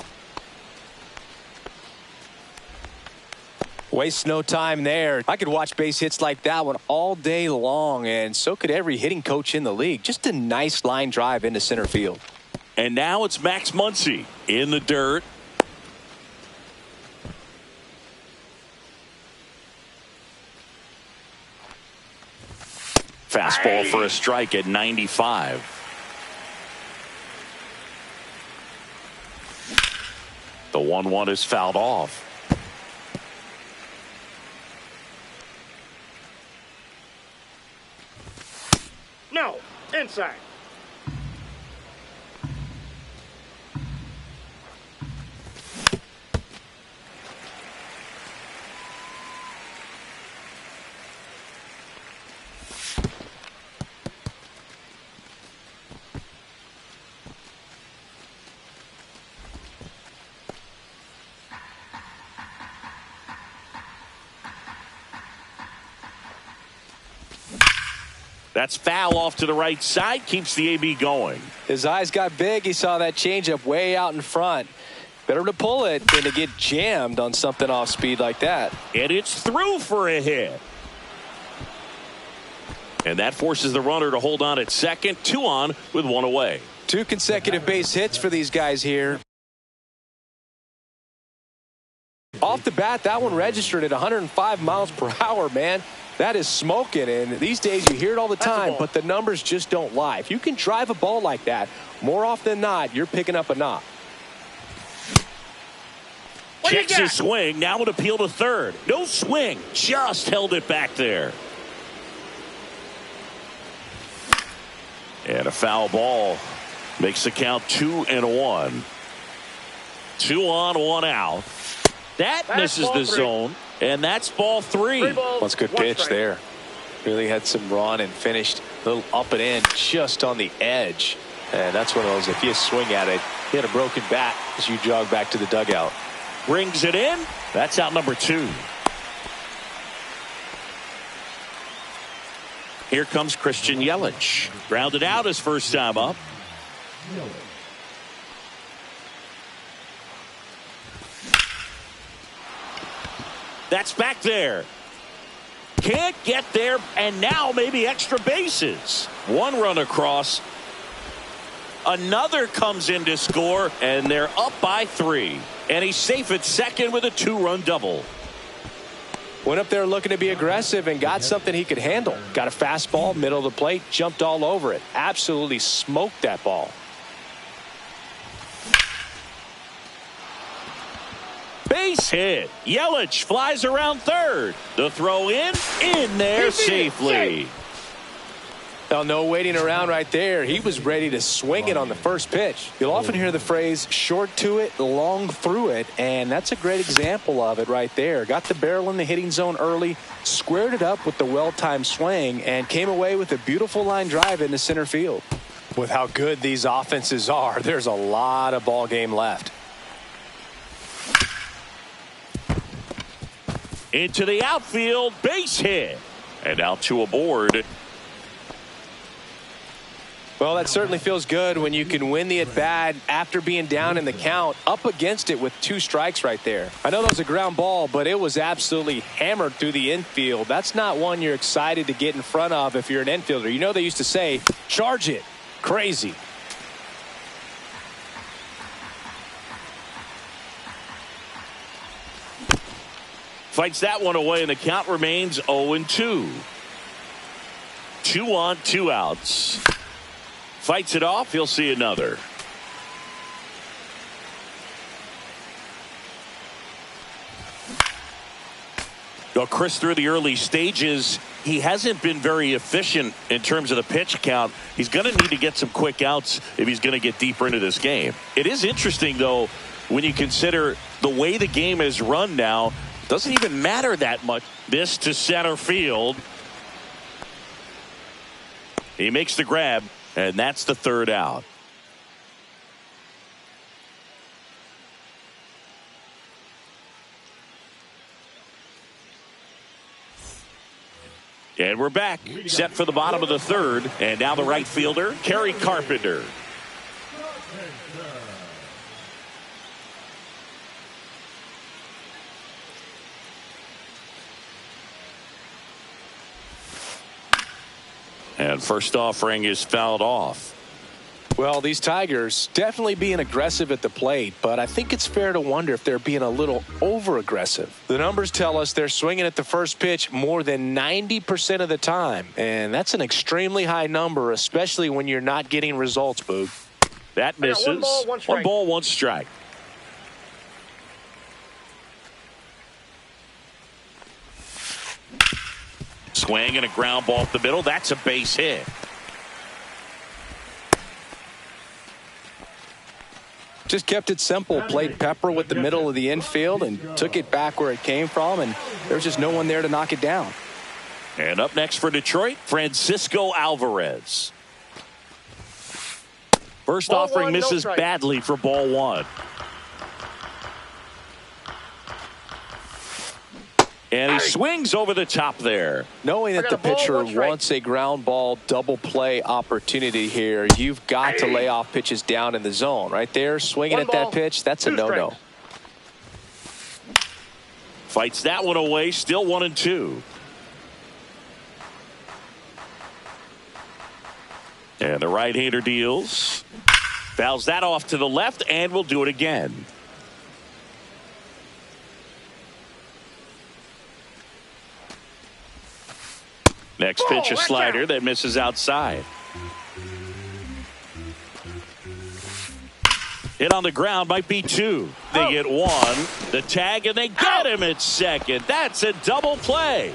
Waste no time there. I could watch base hits like that one all day long, and so could every hitting coach in the league. Just a nice line drive into center field. And now it's Max Muncy in the dirt. Fastball for a strike at 95. The 1-1 is fouled off. No, inside. That's foul off to the right side. Keeps the AB going. His eyes got big. He saw that changeup way out in front. Better to pull it than to get jammed on something off speed like that. And it's through for a hit. And that forces the runner to hold on at second. 2 on with 1 away. 2 consecutive base hits for these guys here. Off the bat, that one registered at 105 miles per hour, man. That is smoking, and these days you hear it all the time, but the numbers just don't lie. If you can drive a ball like that, more often than not, you're picking up a knock. Checks his swing. Now an appeal to third. No swing. Just held it back there. And a foul ball makes the count 2-1. 2 on, 1 out. That misses the zone, and that's ball 3. Well, that's a good pitch there. Really had some run and finished a little up and in just on the edge. And that's one of those, if you swing at it, hit a broken bat as you jog back to the dugout. Brings it in. That's out number 2. Here comes Christian Yelich. Grounded out his first time up. That's back there. Can't get there, and now maybe extra bases. 1 run across. Another comes in to score, and they're up by 3. And he's safe at second with a 2-run double. Went up there looking to be aggressive and got something he could handle. Got a fastball, middle of the plate, jumped all over it. Absolutely smoked that ball. Base hit. Yelich flies around third. The throw in there safely. Now, no waiting around right there. He was ready to swing it on the first pitch. You'll often hear the phrase short to it, long through it, and that's a great example of it right there. Got the barrel in the hitting zone early, squared it up with the well-timed swing, and came away with a beautiful line drive into center field. With how good these offenses are, there's a lot of ball game left. Into the outfield, base hit. And out to aboard. Well, that certainly feels good when you can win the at-bat after being down in the count, up against it with 2 strikes right there. I know that was a ground ball, but it was absolutely hammered through the infield. That's not one you're excited to get in front of if you're an infielder. You know they used to say, charge it. Crazy. Fights that one away, and the count remains 0-2. 2 on, 2 outs. Fights it off. He'll see another. Well, Chris, through the early stages, he hasn't been very efficient in terms of the pitch count. He's going to need to get some quick outs if he's going to get deeper into this game. It is interesting, though, when you consider the way the game is run now. Doesn't even matter that much. This to center field. He makes the grab, and that's the 3rd out. And we're back, set for the bottom of the third. And now the right fielder, Kerry Carpenter. And first offering is fouled off. Well, these Tigers definitely being aggressive at the plate, but I think it's fair to wonder if they're being a little over-aggressive. The numbers tell us they're swinging at the first pitch more than 90% of the time, and that's an extremely high number, especially when you're not getting results, Boog. That misses. One ball, one strike. Swing and a ground ball up the middle. That's a base hit. Just kept it simple. Played Pepper with the middle of the infield and took it back where it came from, and there's just no one there to knock it down. And up next for Detroit, Francisco Alvarez. First offering misses badly for ball one. And he swings over the top there. Knowing that the pitcher wants a ground ball double play opportunity here, you've got to lay off pitches down in the zone. Right there, swinging at that pitch, that's a no-no. Fights that one away, still 1-2. And the right-hander deals. Fouls that off to the left, and will do it again. Next pitch, a slider that misses outside. Hit on the ground, might be two. They get one. The tag, and they get him at second. That's a double play.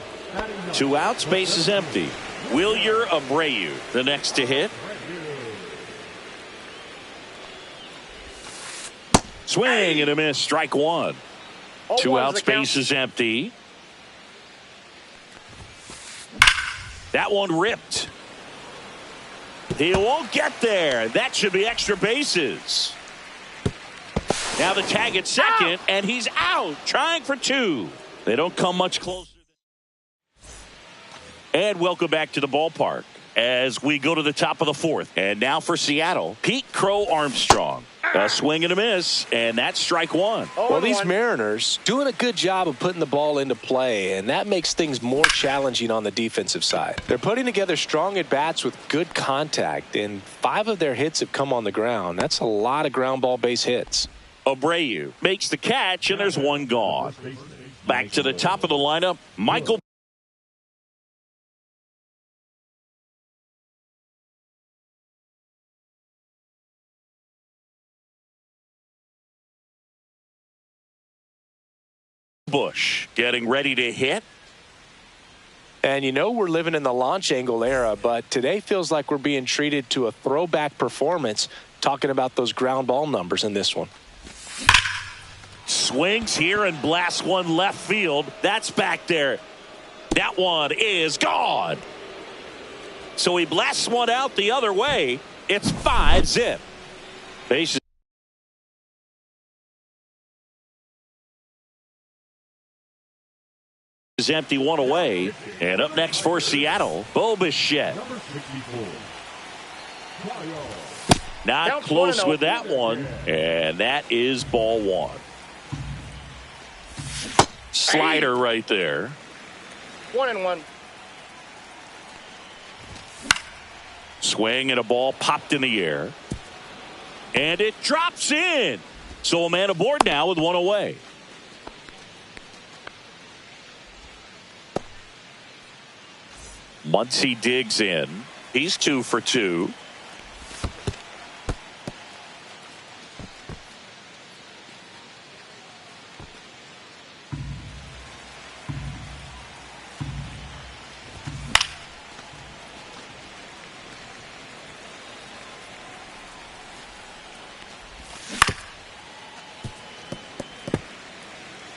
2 outs, base is empty. Wilyer Abreu, the next to hit. Swing and a miss, strike one. 2 outs, base is empty. That one ripped. He won't get there. That should be extra bases. Now the tag at second, and he's out, trying for 2. They don't come much closer. And welcome back to the ballpark as we go to the top of the fourth. And now for Seattle, Pete Crow Armstrong. A swing and a miss, and that's strike one. Well, these Mariners doing a good job of putting the ball into play, and that makes things more challenging on the defensive side. They're putting together strong at-bats with good contact, and 5 of their hits have come on the ground. That's a lot of ground ball base hits. Abreu makes the catch, and there's one gone. Back to the top of the lineup, Michael Bush getting ready to hit. And you know we're living in the launch angle era, but today feels like we're being treated to a throwback performance, talking about those ground ball numbers in this one. Swings here and blasts one left field. That's back there. That one is gone. So he blasts one out the other way. It's 5-zip. Bases is empty, one away. And up next for Seattle, Bo Bichette. Not close with that one, and that is ball one. Slider right there. 1-1. Swing and a ball popped in the air. And it drops in. So a man aboard now with one away. Muncy digs in. He's 2 for 2.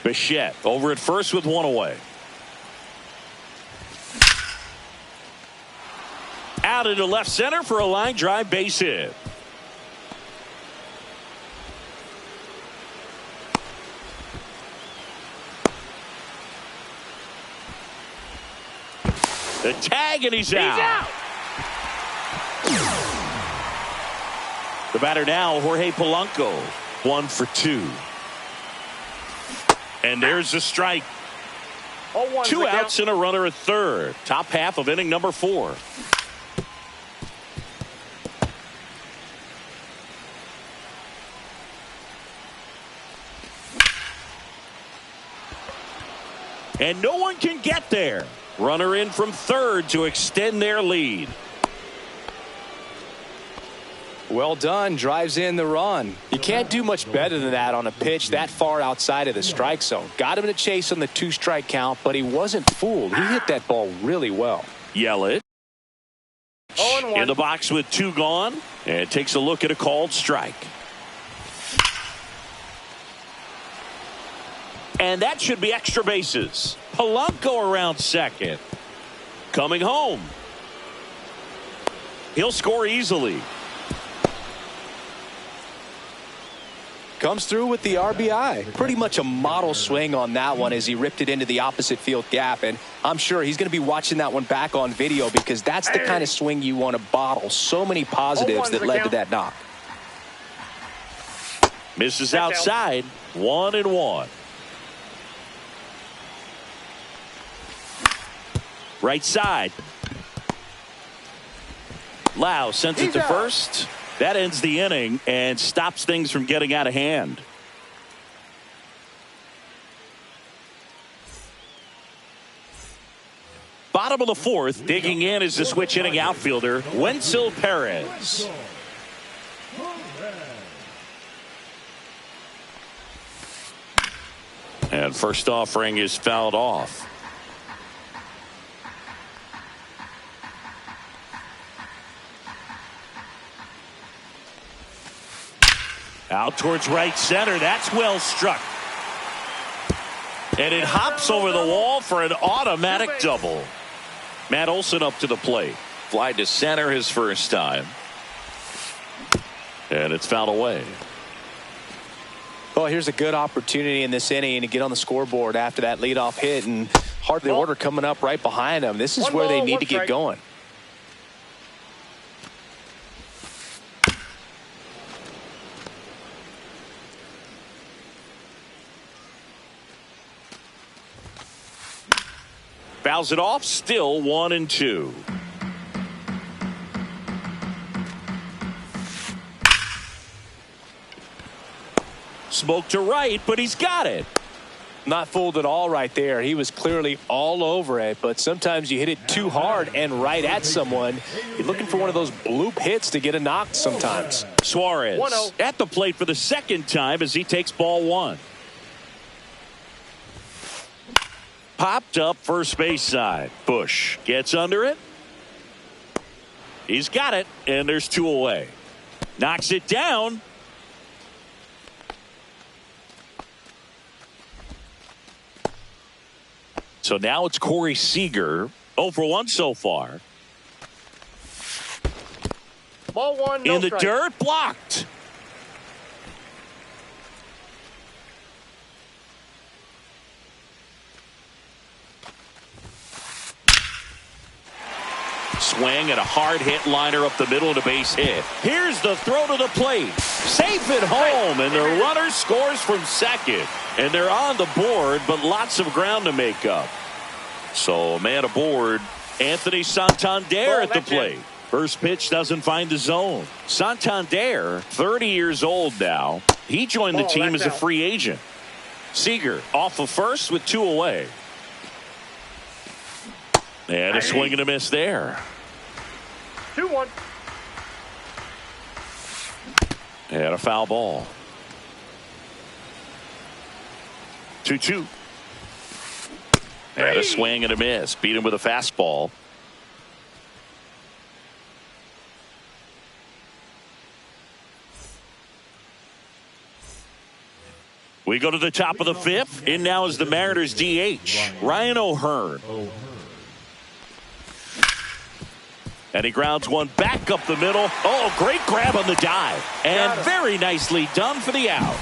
Bichette over at first with one away. Out into left center for a line drive base hit. The tag, and he's out. The batter now, Jorge Polanco, 1 for 2. And there's a strike. 2 outs and a runner at third. Top half of inning number 4. And no one can get there. Runner in from third to extend their lead. Well done. Drives in the run. You can't do much better than that on a pitch that far outside of the strike zone. Got him to chase on the 2-strike count, but he wasn't fooled. He hit that ball really well. Yelich in the box with 2 gone, and takes a look at a called strike. And that should be extra bases. Polanco around second. Coming home. He'll score easily. Comes through with the RBI. Pretty much a model swing on that one as he ripped it into the opposite field gap. And I'm sure he's going to be watching that one back on video because that's the kind of swing you want to bottle. So many positives that led to that knock. Misses outside. 1-1. Right side. Lau sends it to first. That ends the inning and stops things from getting out of hand. Bottom of the 4th, digging in is the switch hitting outfielder, Wenzel Perez. And first offering is fouled off. Out towards right center. That's well struck. And it hops over the wall for an automatic double. Matt Olson up to the plate. Fly to center his first time. And it's fouled away. Well, here's a good opportunity in this inning to get on the scoreboard after that leadoff hit, and hard the order coming up right behind them. This is where they need to get going. Fouls it off, still 1-2. Smoke to right, but he's got it. Not fooled at all right there. He was clearly all over it, but sometimes you hit it too hard and right at someone. You're looking for one of those bloop hits to get a knock sometimes. Suarez at the plate for the second time as he takes ball 1. Popped up first base side. Bush gets under it. He's got it, and there's 2 away. Knocks it down. So now it's Corey Seager. 0 for 1 so far. Ball 1, no in the strike. dirt, blocked. Swing and a hard hit liner up the middle and a base hit. Here's the throw to the plate. Safe at home, and the runner scores from second. And they're on the board, but lots of ground to make up. So man aboard, Anthony Santander at the plate. First pitch doesn't find the zone. Santander, 30 years old now. He joined the team as a free agent. Seager off of first with 2 away. And a swing and a miss there. 2-1. And a foul ball. 2-2. And a swing and a miss. Beat him with a fastball. We go to the top of the 5th. In now is the Mariners DH, Ryan O'Hearn. And he grounds one back up the middle. Oh, great grab on the dive. And very nicely done for the out.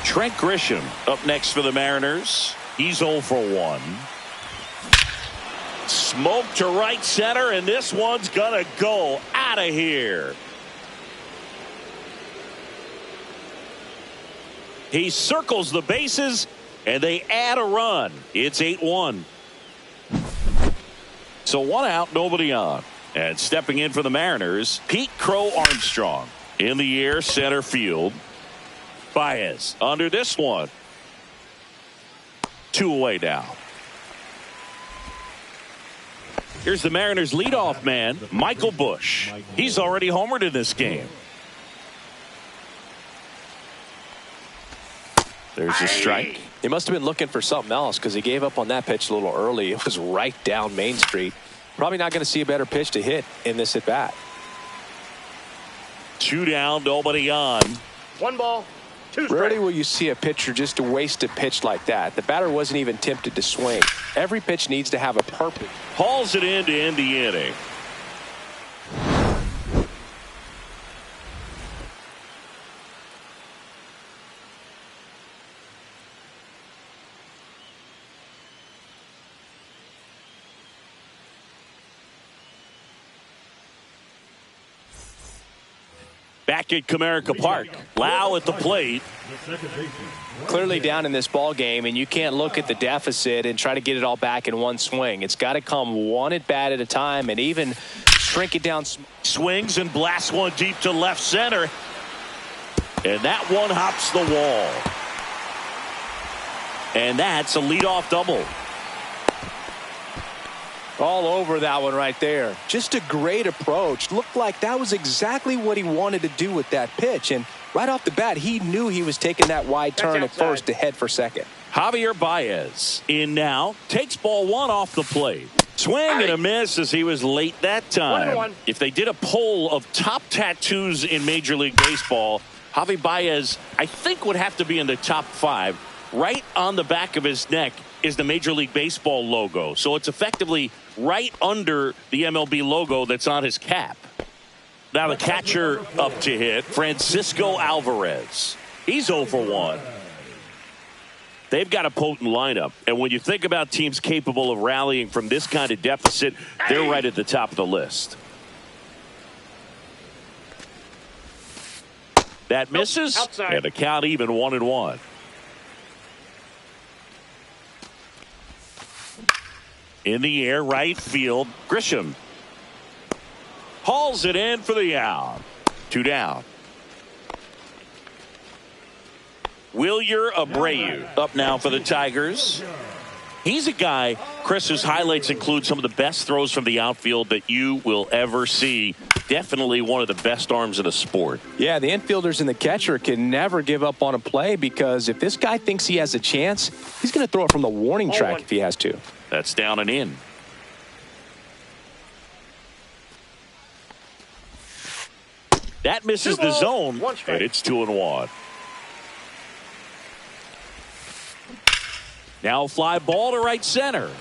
Trent Grisham up next for the Mariners. He's 0 for 1. Smoke to right center, and this one's going to go out of here. He circles the bases, and they add a run. It's 8-1. So 1 out, nobody on. And stepping in for the Mariners, Pete Crow Armstrong. In the air, center field. Baez under this one. 2 away now. Here's the Mariners leadoff man, Michael Busch. He's already homered in this game. There's a strike. He must have been looking for something else because he gave up on that pitch a little early. It was right down Main Street. Probably not going to see a better pitch to hit in this at bat. 2 down, nobody on. 1 ball, 2 strikes. Rarely will you see a pitcher just waste a pitch like that. The batter wasn't even tempted to swing. Every pitch needs to have a purpose. Hauls it in to end the inning. Back at Comerica Park, Lau at the plate. Clearly down in this ball game, and you can't look at the deficit and try to get it all back in one swing. It's got to come one at bat at a time, and even shrink it down. Swings and blasts one deep to left center, and that one hops the wall. And that's a leadoff double. All over that one right there. Just a great approach. Looked like that was exactly what he wanted to do with that pitch. And right off the bat, he knew he was taking that wide turn at first to head for second. Javier Baez in now. Takes ball 1 off the plate. Swing and a miss as he was late that time. 1-1. If they did a poll of top tattoos in Major League Baseball, Javi Baez, I think, would have to be in the top 5. Right on the back of his neck is the Major League Baseball logo. So it's effectively right under the MLB logo that's on his cap. Now the catcher up to hit, Francisco Alvarez. He's 0 for 1. They've got a potent lineup. And when you think about teams capable of rallying from this kind of deficit, they're right at the top of the list. That misses, and the count even 1-1. In the air, right field, Grisham hauls it in for the out. 2 down. Wilyer Abreu up now for the Tigers. He's a guy, Chris, whose highlights include some of the best throws from the outfield that you will ever see. Definitely one of the best arms in the sport. Yeah, the infielders and the catcher can never give up on a play because if this guy thinks he has a chance, he's going to throw it from the warning track if he has to. That's down and in. That misses the zone, and it's 2-1. Now fly ball to right center.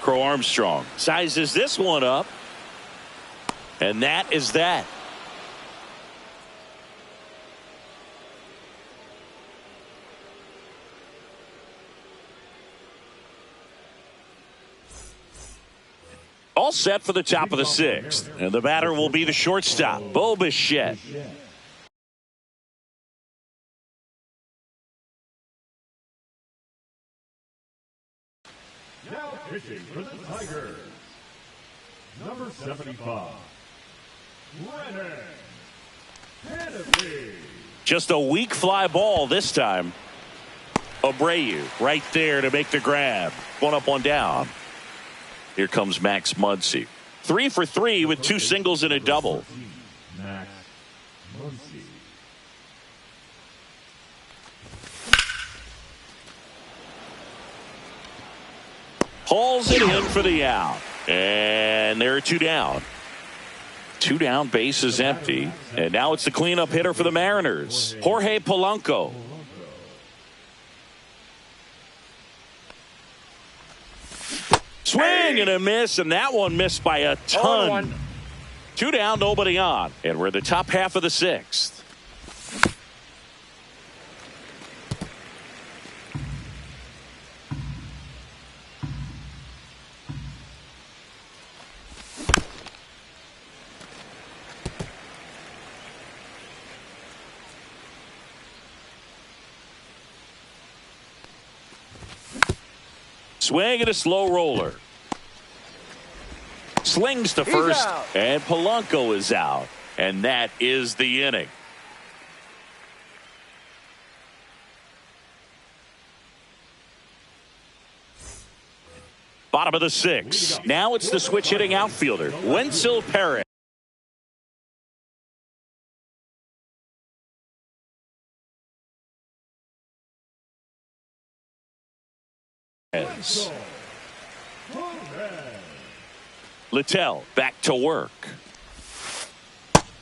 Crow Armstrong sizes this one up, and that is that. All set for the top of the 6th. And the batter will be the shortstop, Bo Bichette. Now pitching for the Tigers, number 75, Brennan Hennessy. Just a weak fly ball this time. Abreu right there to make the grab. 1 up, 1 down. Here comes Max Muncy. 3 for 3 with 2 singles and a double. Max Muncy. Hauls it in for the out. And there are 2 down. 2 down, base is empty. And now it's the cleanup hitter for the Mariners, Jorge Polanco. Swing and a miss, and that one missed by a ton. 2 down, nobody on. And we're in the top half of the 6th. Swing and a slow roller. Slings to first, and Polanco is out. And that is the inning. Bottom of the 6th. Now it's the switch hitting outfielder, Wenzel Perez. Littell back to work.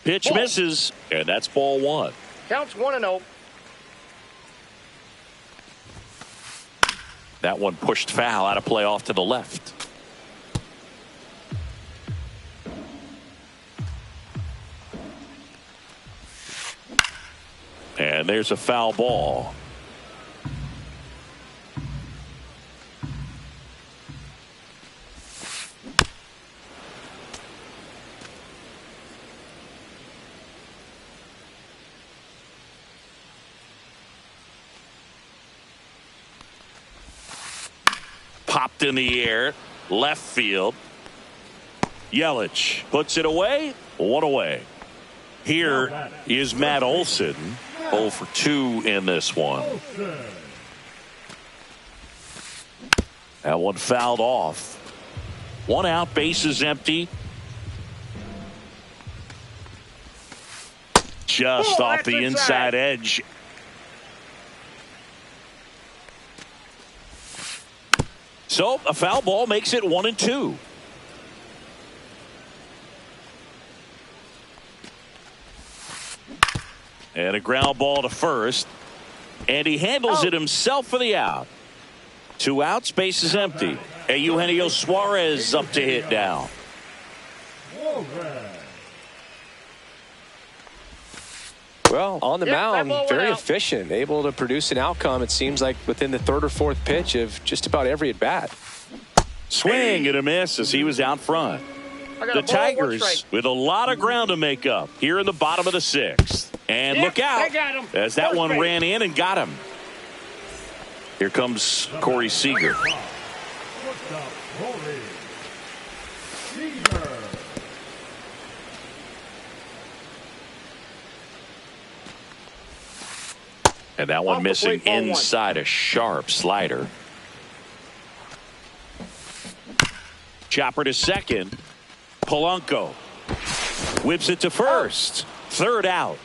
Pitch misses, and that's ball 1. Counts 1-0. That one pushed foul, out of play off to the left. And there's a foul ball. Popped in the air, left field. Yelich puts it away. 1 away. Here is Matt Olson, 0 for 2 in this one. That one fouled off. 1 out, bases empty. Just off the inside edge. So a foul ball makes it 1-2. And a ground ball to first. And he handles it himself for the out. 2 outs, base is empty. And Eugenio Suarez up to hit now. Well, on the mound, very efficient, able to produce an outcome, it seems like, within the 3rd or 4th pitch of just about every at-bat. Swing and a miss as he was out front. The Tigers with a lot of ground to make up here in the bottom of the 6th. And look out as that one ran in and got him. Here comes Corey Seager. And that one missing inside, a sharp slider. Chopper to second. Polanco whips it to first. 3rd out.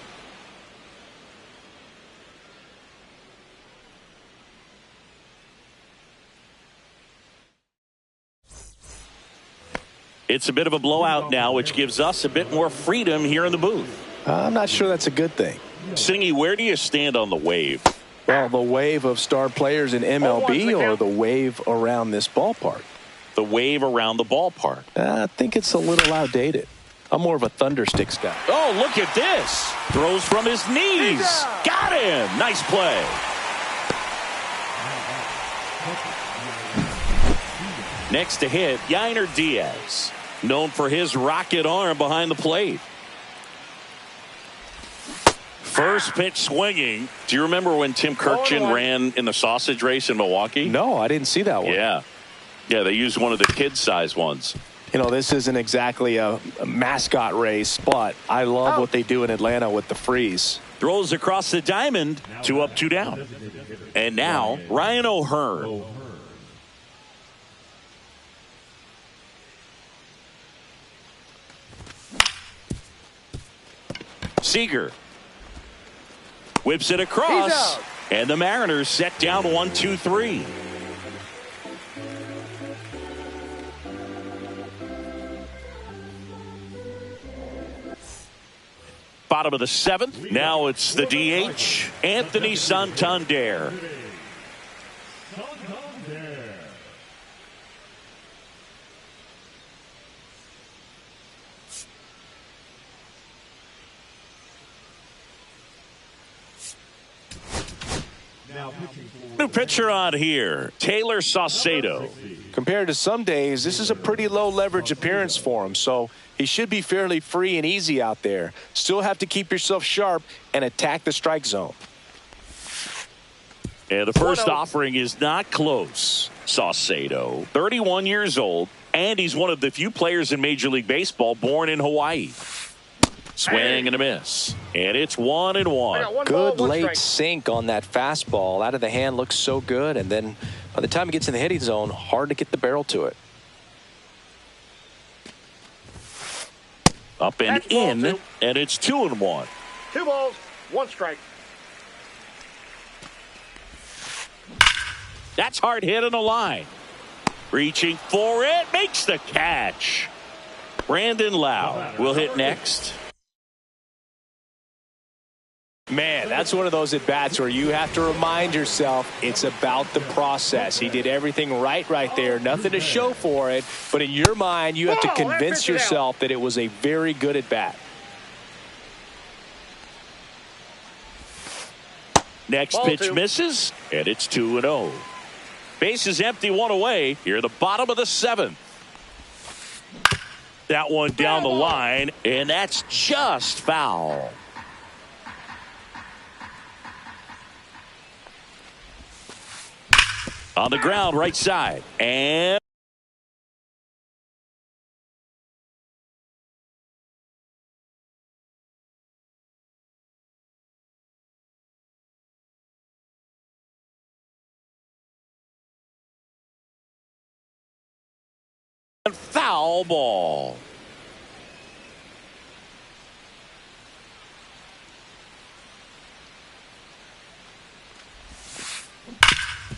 It's a bit of a blowout now, which gives us a bit more freedom here in the booth. I'm not sure that's a good thing. Singy, where do you stand on the wave? Well, the wave of star players in MLB or the wave around this ballpark? The wave around the ballpark. I think it's a little outdated. I'm more of a Thundersticks guy. Oh, look at this. Throws from his knees. Got him. Nice play. Next to hit, Yainer Diaz, known for his rocket arm behind the plate. First pitch swinging. Do you remember when Tim Kirkjian ran in the sausage race in Milwaukee? No, I didn't see that one. Yeah, they used one of the kid-size ones. You know, this isn't exactly a mascot race, but I love what they do in Atlanta with the freeze. Throws across the diamond, 2 up, 2 down. And now, Ryan O'Hearn. Seager whips it across, and the Mariners set down 1-2-3. Bottom of the 7th. Now it's the DH, Anthony Santander. New pitcher on here, Taylor Saucedo. Compared to some days, this is a pretty low leverage appearance for him, so he should be fairly free and easy out there. Still have to keep yourself sharp and attack the strike zone. And the first offering is not close. Saucedo, 31 years old, and he's one of the few players in Major League Baseball born in Hawaii. Swing and a miss. And it's 1-1. Good late sink on that fastball. Out of the hand looks so good. And then by the time it gets in the hitting zone, hard to get the barrel to it. Up and in, and it's 2-1. 2 balls, 1 strike. That's hard hit on the line. Reaching for it, makes the catch. Brandon Lau will hit next. Man, that's one of those at-bats where you have to remind yourself it's about the process. He did everything right there. Nothing to show for it. But in your mind, you have to convince yourself that it was a very good at-bat. Next pitch misses, and it's 2-0. Base is empty, 1 away. Here, the bottom of the 7th. That one down the line, and that's just foul. On the ground, right side. And foul ball.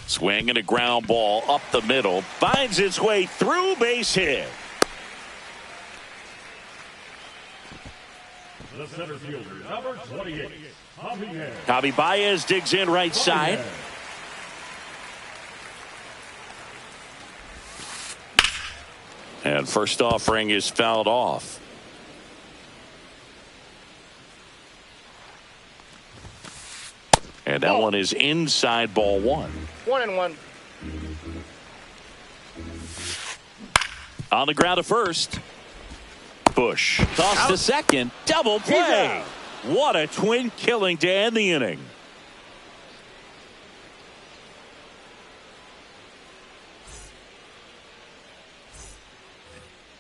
Swing and a ground ball up the middle. Finds its way through, base hit. The center fielder, number 28, Javier. Javi Baez digs in right side. And first offering is fouled off. And that one is inside, ball 1. 1-1. On the ground to first. Bush toss to second. Double play. What a twin killing to end the inning.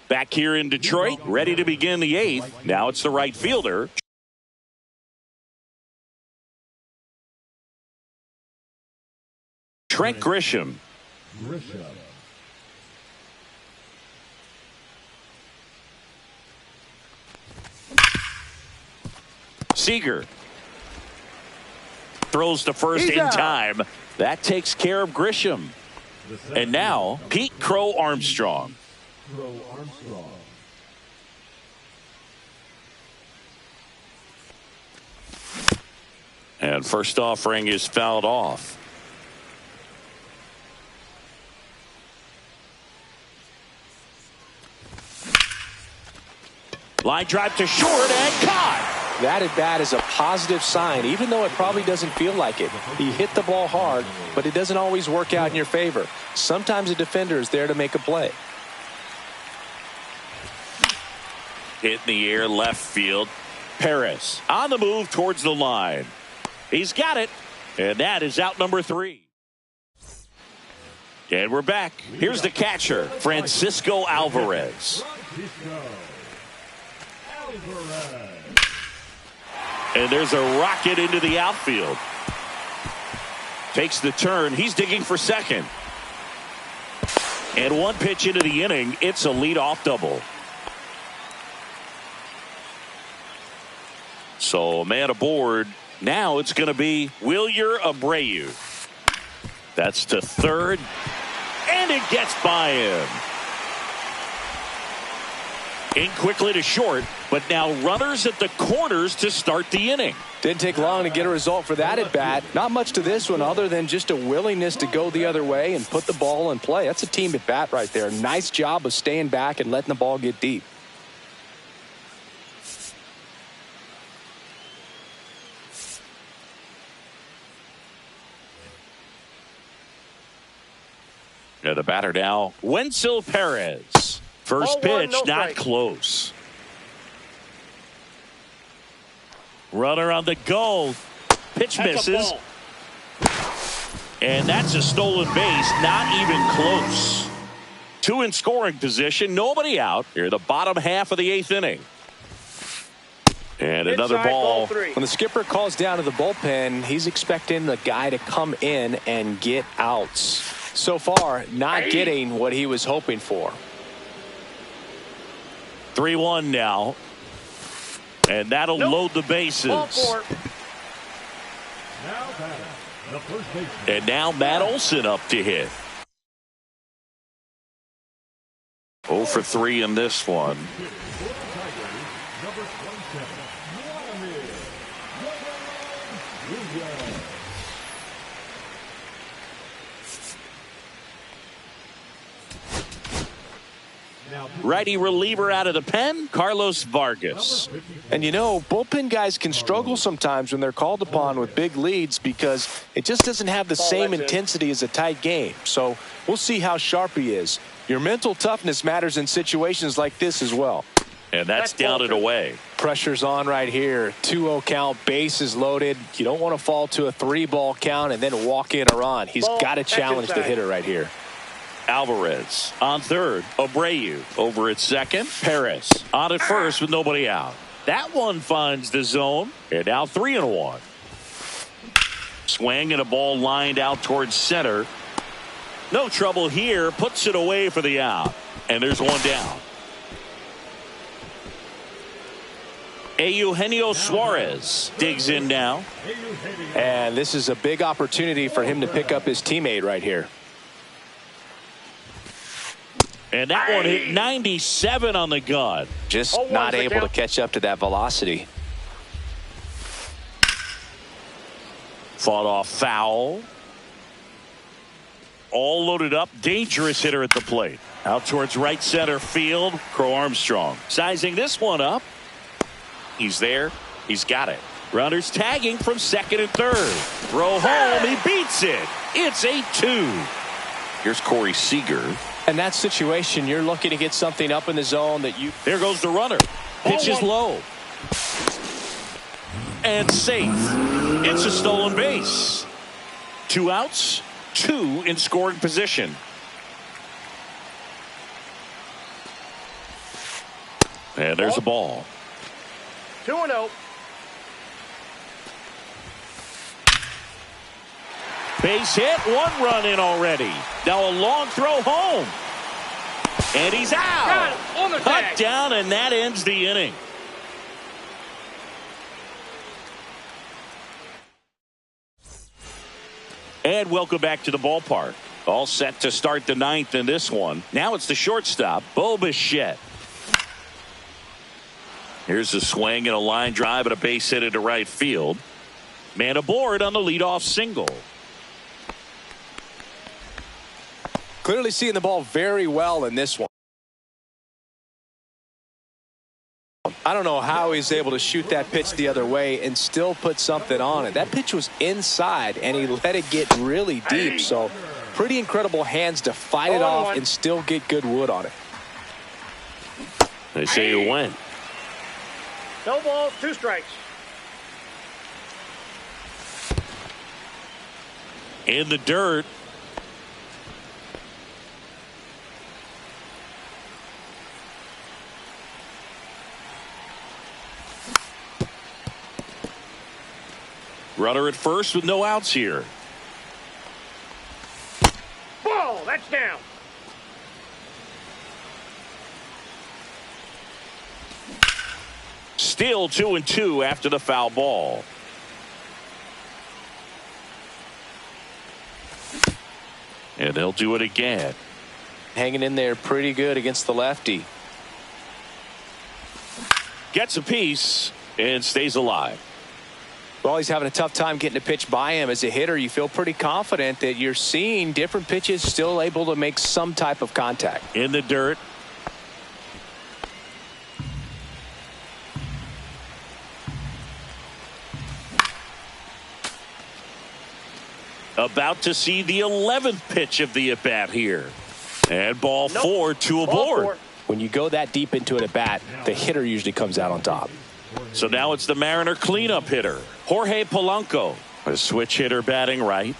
Back here in Detroit, ready to begin the 8th. Now it's the right fielder. Trent Grisham. Seager throws to first in time. That takes care of Grisham. And now Pete Crow Armstrong. And first offering is fouled off. Line drive to short and caught. That at bat is a positive sign, even though it probably doesn't feel like it. He hit the ball hard, but it doesn't always work out in your favor. Sometimes a defender is there to make a play. Hit in the air, left field. Perez on the move towards the line. He's got it, and that is out number 3. And we're back. Here's the catcher, Francisco Alvarez. And there's a rocket into the outfield. Takes the turn. He's digging for second. And one pitch into the inning, it's a leadoff double. So a man aboard. Now it's going to be Wilyer Abreu. That's to third. And it gets by him. In quickly to short, but now runners at the corners to start the inning. Didn't take long to get a result for that at bat. Not much to this one other than just a willingness to go the other way and put the ball in play. That's a team at bat right there. Nice job of staying back and letting the ball get deep. Now the batter now, Wenzel Perez. First pitch, not close. Runner on the go. Pitch misses. And that's a stolen base, not even close. 2 in scoring position, nobody out. Here in the bottom half of the 8th inning. And another Inside, ball. When the skipper calls down to the bullpen, he's expecting the guy to come in and get outs. So far, not getting what he was hoping for. 3-1 now. And that'll load the bases. Ball 4. Now batting, the first baseman. And now Matt Olson up to hit. 0 for 3 in this one. Number 27, Vladimir Williams. Righty reliever out of the pen, Carlos Vargas. And you know, bullpen guys can struggle sometimes when they're called upon with big leads because it just doesn't have the same intensity as a tight game. So we'll see how sharp he is. Your mental toughness matters in situations like this as well. And that's down and away. Pressure's on right here. 2-0 count, bases loaded. You don't want to fall to a 3-ball count and then walk in a run. He's got to challenge the hitter right here. Alvarez on third. Abreu over at second. Perez on at first with nobody out. That one finds the zone. And now 3-1. Swing and a ball lined out towards center. No trouble here. Puts it away for the out. And there's one down. Eugenio Suarez digs in now. And this is a big opportunity for him to pick up his teammate right here. And that one hit 97 on the gun. Just not able to catch up to that velocity. Fought off foul. All loaded up. Dangerous hitter at the plate. Out towards right center field. Crow Armstrong sizing this one up. He's there. He's got it. Runners tagging from second and third. Throw home. He beats it. It's 8-2. Here's Corey Seager. In that situation, you're looking to get something up in the zone that you... There goes the runner. Pitch is low. And safe. It's a stolen base. 2 outs. 2 in scoring position. And there's a ball. 2-0. Base hit, 1 run in already. Now a long throw home. And he's out. Cut down, and that ends the inning. And welcome back to the ballpark. All set to start the 9th in this one. Now it's the shortstop, Bo Bichette. Here's a swing and a line drive and a base hit into right field. Man aboard on the leadoff single. Clearly seeing the ball very well in this one. I don't know how he's able to shoot that pitch the other way and still put something on it. That pitch was inside, and he let it get really deep. So pretty incredible hands to fight it off and still get good wood on it. They say you win. No balls, 2 strikes. In the dirt. Runner at first with no outs here. Ball, that's down. Still 2-2 after the foul ball. And they'll do it again. Hanging in there pretty good against the lefty. Gets a piece and stays alive. Well, he's having a tough time getting a pitch by him. As a hitter, you feel pretty confident that you're seeing different pitches still able to make some type of contact. In the dirt. About to see the 11th pitch of the at-bat here. And ball 4, 2 aboard. When you go that deep into an at-bat, the hitter usually comes out on top. So now it's the Mariner cleanup hitter, Jorge Polanco. A switch hitter batting right.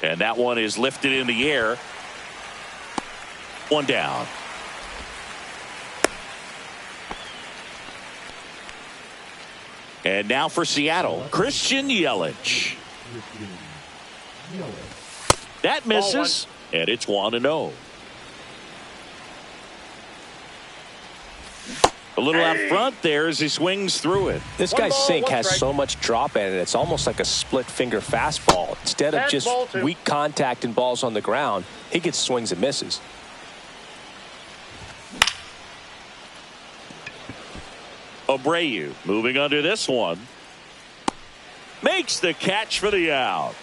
And that one is lifted in the air. One down. And now for Seattle, Christian Yelich. That misses, and it's 1-0. A little out front there as he swings through it. This guy's sink has so much drop in it. It's almost like a split finger fastball. Instead of just weak contact and balls on the ground, he gets swings and misses. Abreu moving under this one. Makes the catch for the out.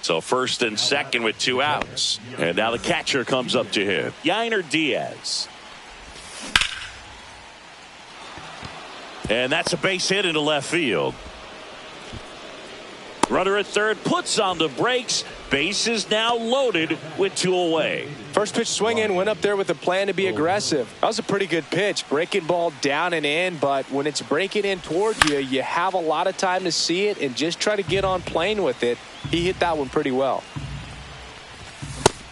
So first and second with 2 outs. And now the catcher comes up to him. Yainer Diaz. And that's a base hit into left field. Runner at third puts on the brakes. Base is now loaded with 2 away. First pitch swing in, went up there with a plan to be aggressive. That was a pretty good pitch. Breaking ball down and in, but when it's breaking in toward you, you have a lot of time to see it and just try to get on plane with it. He hit that one pretty well.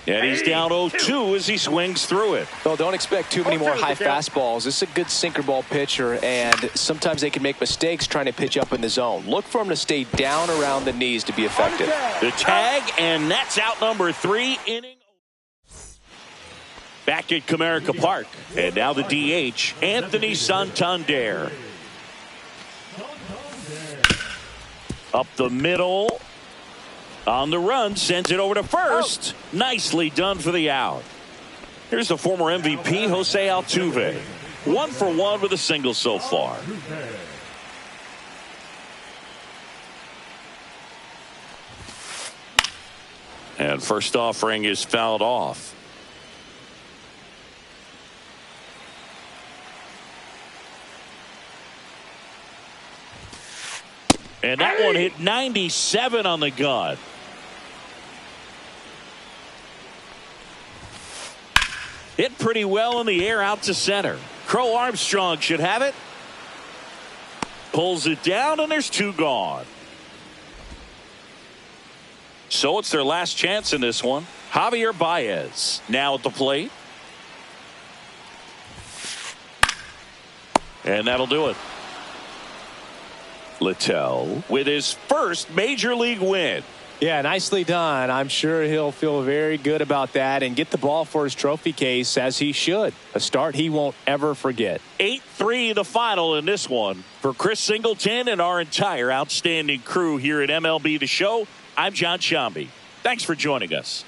And he's down 0-2 as he swings through it. Well, don't expect too many more high fastballs. This is a good sinker ball pitcher, and sometimes they can make mistakes trying to pitch up in the zone. Look for him to stay down around the knees to be effective. The tag, and that's out number 3 inning. Back at Comerica Park, and now the DH, Anthony Santander. Up the middle. On the run, sends it over to first. Nicely done for the out. Here's the former MVP, Jose Altuve. 1 for 1 with a single so far. And first offering is fouled off. And that one hit 97 on the gun. Hit pretty well in the air out to center. Crow Armstrong should have it. Pulls it down, and there's 2 gone. So it's their last chance in this one. Javier Baez now at the plate. And that'll do it. Littell with his first major league win. Yeah, nicely done. I'm sure he'll feel very good about that and get the ball for his trophy case, as he should. A start he won't ever forget. 8-3 the final in this one. For Chris Singleton and our entire outstanding crew here at MLB The Show, I'm John Shambi. Thanks for joining us.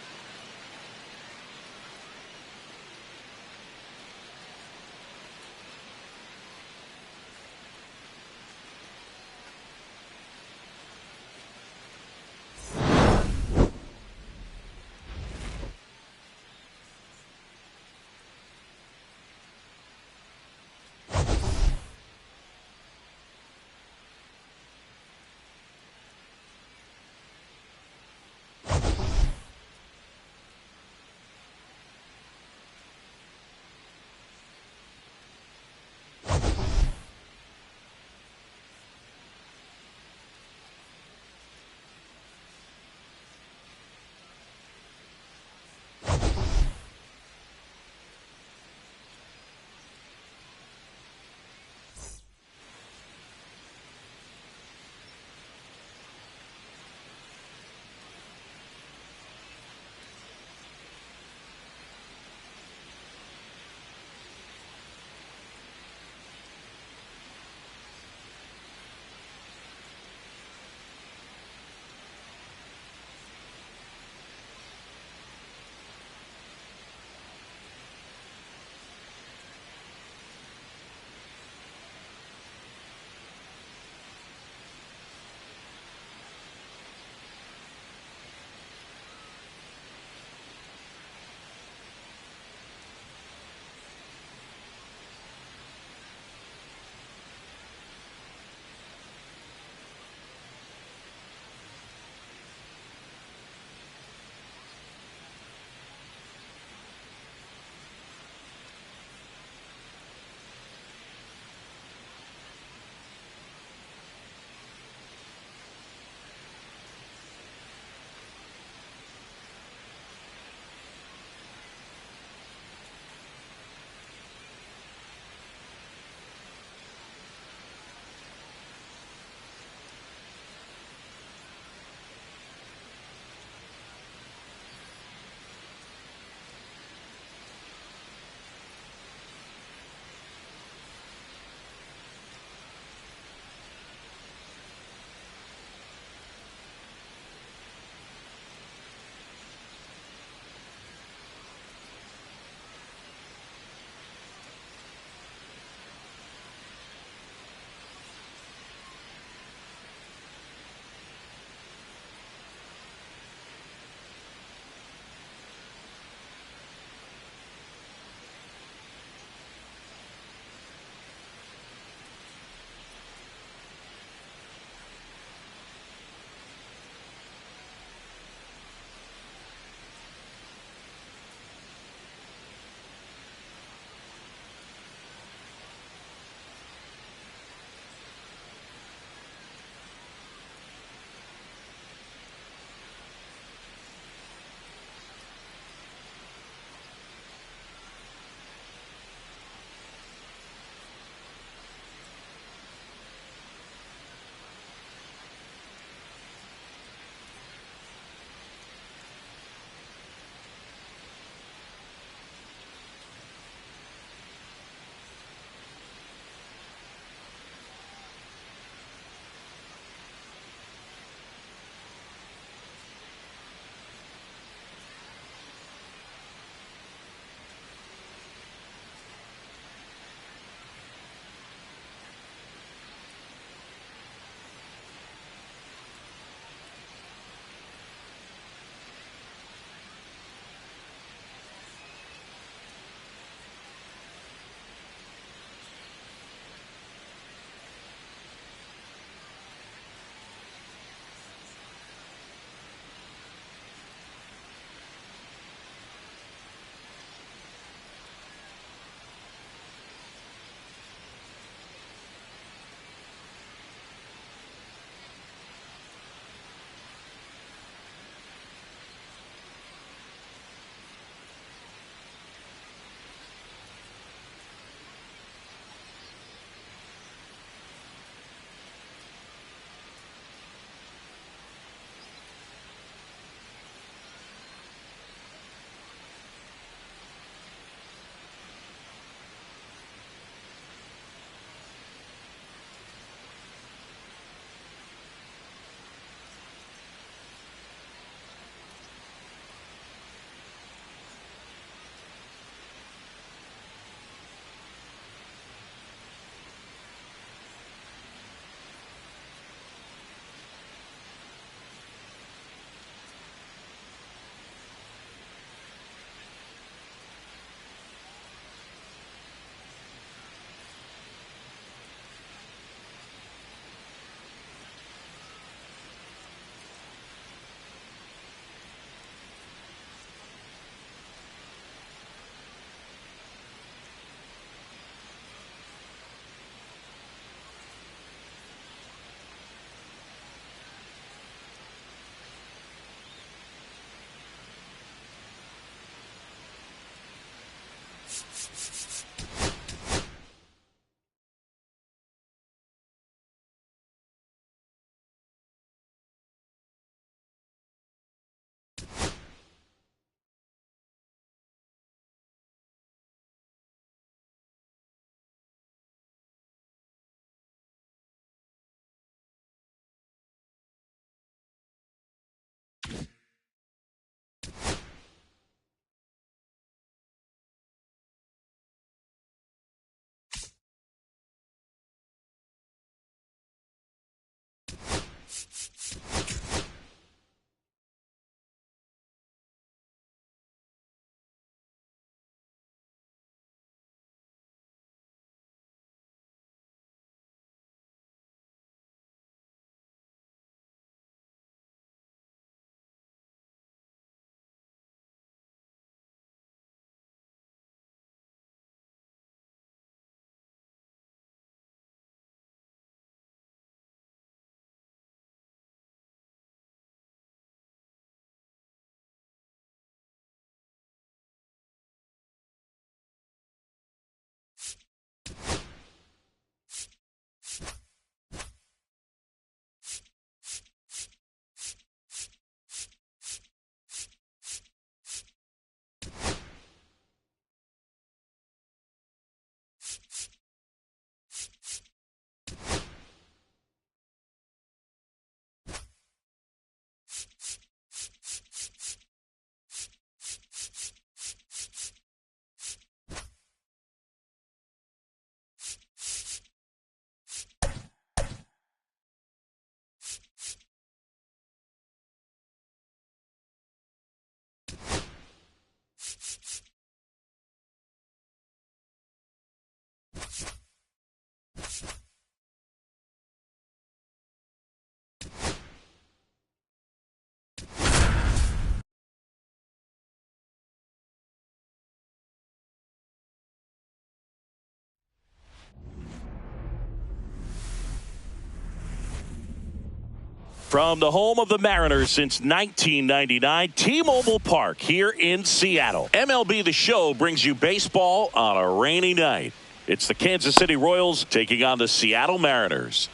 From the home of the Mariners since 1999, T-Mobile Park here in Seattle. MLB The Show brings you baseball on a rainy night. It's the Kansas City Royals taking on the Seattle Mariners.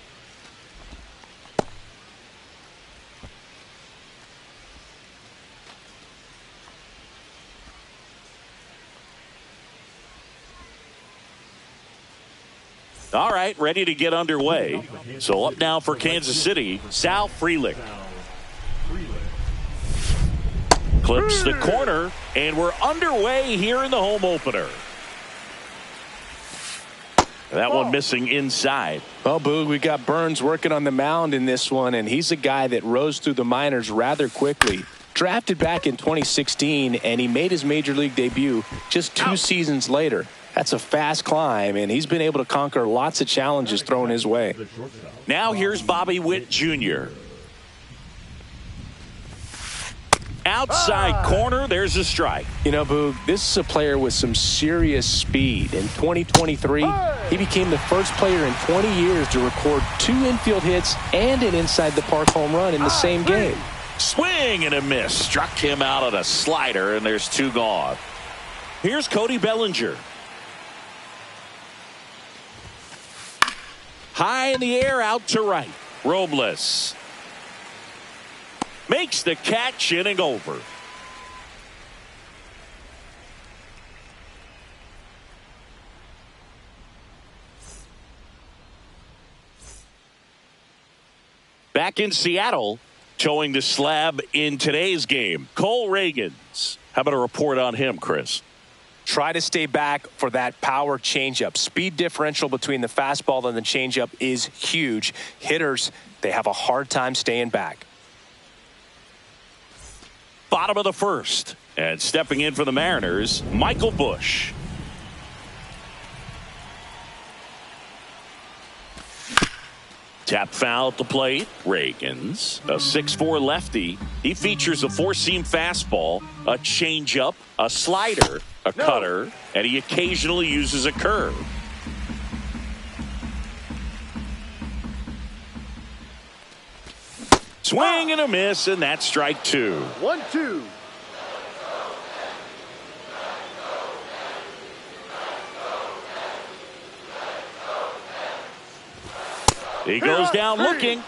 All right, ready to get underway. So up now for Kansas City, Sal Frelick. Clips the corner, and we're underway here in the home opener. That one missing inside. Well, Boog, we got Burns working on the mound in this one, and he's a guy that rose through the minors rather quickly. Drafted back in 2016, and he made his major league debut just 2 seasons later. That's a fast climb, and he's been able to conquer lots of challenges thrown his way. Now here's Bobby Witt Jr. Outside corner, there's a strike. You know, Boog, this is a player with some serious speed. In 2023, he became the first player in 20 years to record 2 infield hits and an inside-the-park home run in the same game. Swing and a miss. Struck him out on a slider, and there's 2 gone. Here's Cody Bellinger. High in the air, out to right. Robles makes the catch, inning over. Back in Seattle, towing the slab in today's game, Cole Ragans. How about a report on him, Chris? Try to stay back for that power changeup. Speed differential between the fastball and the changeup is huge. Hitters, they have a hard time staying back. Bottom of the first. And stepping in for the Mariners, Michael Busch. Tap foul at the plate. Ragans, a 6'4" lefty. He features a 4-seam fastball, a changeup, a slider, a cutter, and he occasionally uses a curve. Swing and a miss, and that's strike 2. 1-2. He goes down looking.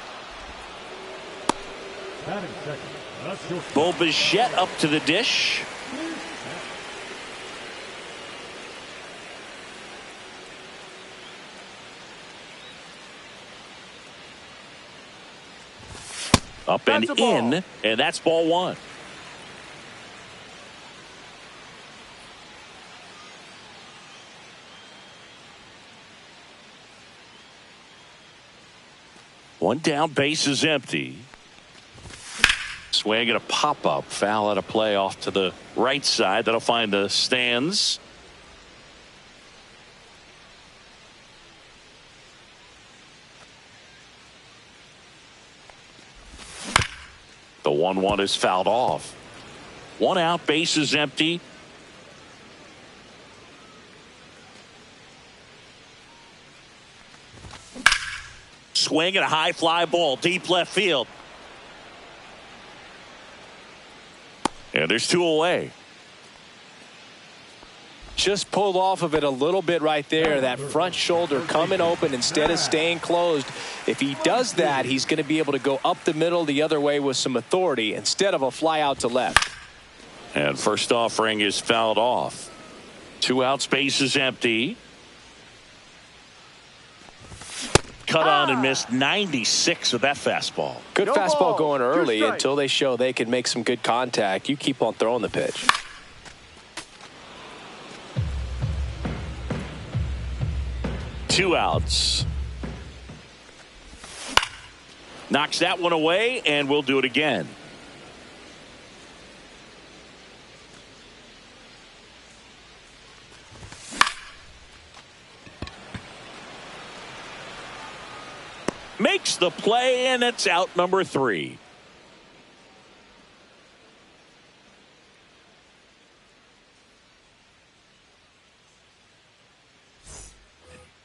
Bo Bichette up to the dish. Up and in, and that's ball 1. One down, base is empty. Swing and a pop-up. Foul out of play off to the right side. That'll find the stands. The 1-1 is fouled off. 1 out, base is empty. Swing and a high fly ball, deep left field. And there's 2 away. Just pulled off of it a little bit right there. That front shoulder coming open instead of staying closed. If he does that, he's going to be able to go up the middle the other way with some authority instead of a fly out to left. And first offering is fouled off. 2 out, space is empty. Cut on and missed 96 with that fastball. Good fastball going early until they show they can make some good contact. You keep on throwing the pitch. Two outs. Knocks that one away, and we'll do it again. Makes the play, and it's out number 3.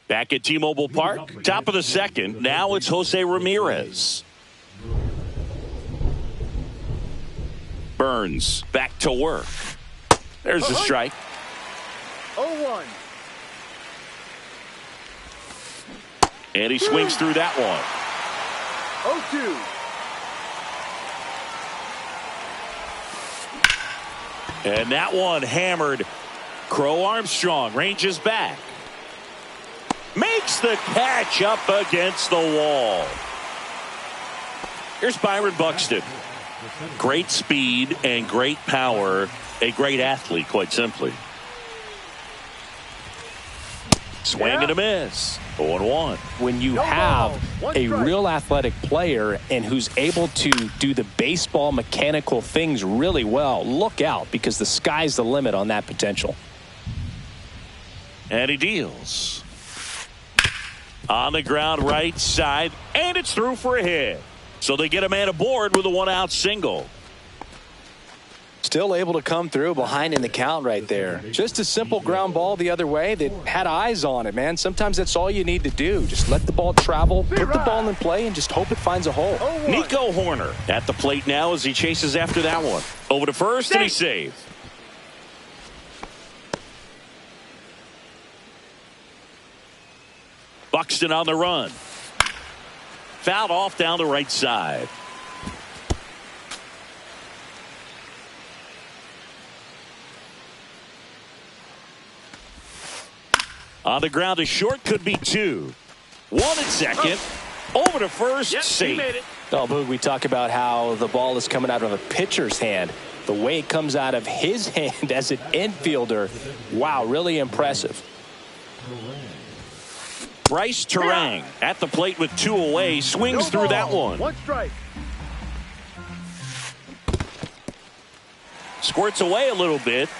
Back at T-Mobile Park, top of the second. Now it's Jose Ramirez. Burns back to work. There's the strike. 0-1. And he swings through that one. 0-2. And that one hammered. Crow Armstrong ranges back. Makes the catch up against the wall. Here's Byron Buxton. Great speed and great power. A great athlete, quite simply. Swing and a miss. 0-1. When you have a real athletic player and who's able to do the baseball mechanical things really well, look out, because the sky's the limit on that potential. And he deals. On the ground right side, and it's through for a hit. So they get a man aboard with a one-out single. Still able to come through behind in the count right there. Just a simple ground ball the other way that had eyes on it, man. Sometimes that's all you need to do. Just let the ball travel, put the ball in play, and just hope it finds a hole. Nico Hoerner at the plate now as he chases after that one. Over to first, and he saved. Buxton on the run. Fouled off down the right side. On the ground to short, could be two. One at second. Over to first. Yep, safe. he made it. Oh, Boog, we talk about how the ball is coming out of a pitcher's hand. The way it comes out of his hand as an infielder, wow, really impressive. Bryce Terang at the plate with two away. Swings through that one. One strike. Squirts away a little bit.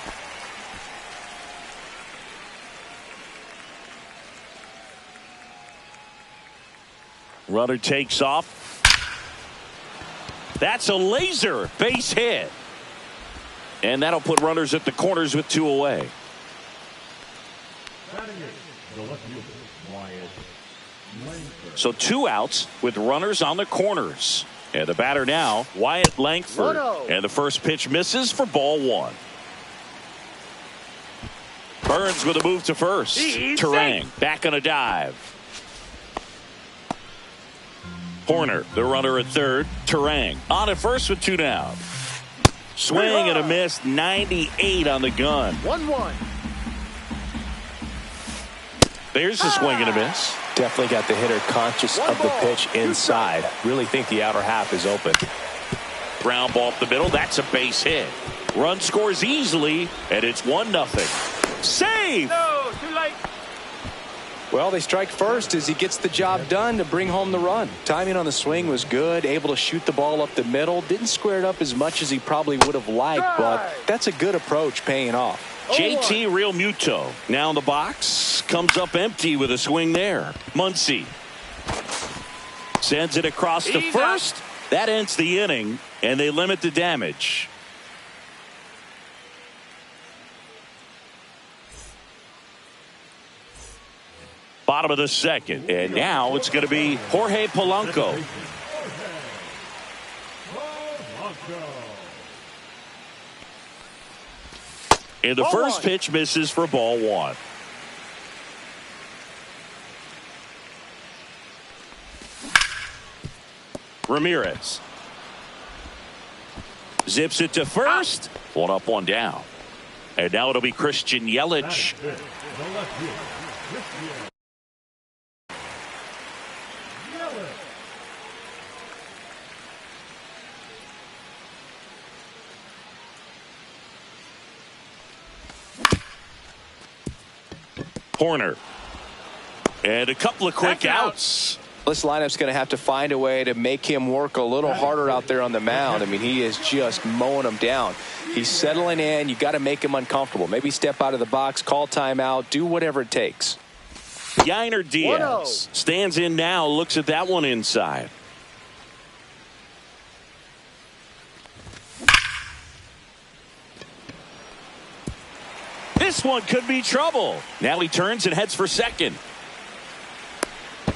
Runner takes off. That's a laser base hit. And that'll put runners at the corners with two away. So two outs with runners on the corners. And the batter now, Wyatt Langford. 1-0. And the first pitch misses for ball one. Burns with a move to first. Terang back on a dive. Hoerner, the runner at third. Terang on at first with two down. Swing and a miss. 98 on the gun. 1-1. There's the swing and a miss. Definitely got the hitter conscious of the pitch inside. Really think the outer half is open. Ground ball up the middle. That's a base hit. Run scores easily, and it's 1-0. Save! No, too late. Well, they strike first as he gets the job done to bring home the run. Timing on the swing was good, able to shoot the ball up the middle. Didn't square it up as much as he probably would have liked, but that's a good approach paying off. JT Realmuto now in the box. Comes up empty with a swing there. Muncy sends it across to first. That ends the inning, and they limit the damage. Bottom of the second, and now it's going to be Jorge Polanco. And the first pitch misses for ball one. Ramirez zips it to first. One up, one down. And now it'll be Christian Yelich. Hoerner. And a couple of quick outs. This lineup's going to have to find a way to make him work a little harder out there on the mound. I mean, he is just mowing them down. He's settling in. You got to make him uncomfortable. Maybe step out of the box, call timeout, do whatever it takes. Yainer Diaz stands in now, looks at that one inside. This one could be trouble. Now he turns and heads for second.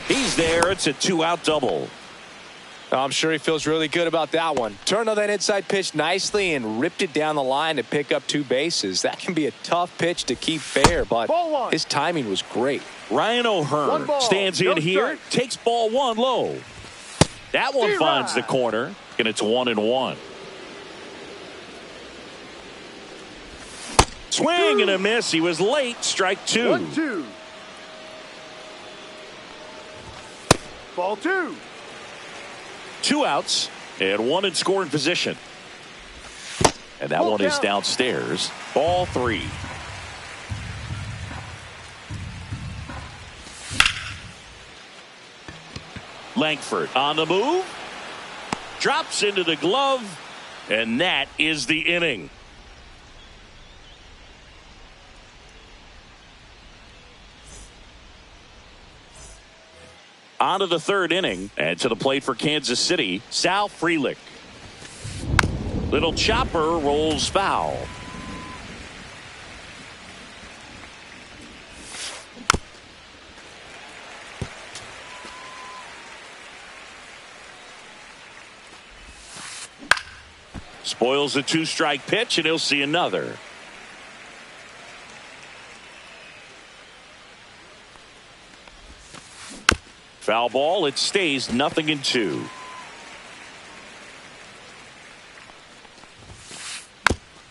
He's there. It's a two-out double. I'm sure he feels really good about that one. Turned on that inside pitch nicely and ripped it down the line to pick up 2 bases. That can be a tough pitch to keep fair, but his timing was great. Ryan O'Hearn stands in here, takes ball 1 low. That one finds the corner, and it's 1-1. Swing and a miss. He was late. Strike 2. 1-2. Ball 2. 2 outs and 1 in scoring position. And that one is downstairs. Ball 3. Langford on the move. Drops into the glove. And that is the inning. On to the 3rd inning, and to the plate for Kansas City, Sal Frelick. Little chopper rolls foul. Spoils a 2-strike pitch, and he'll see another. Foul ball. It stays 0-2.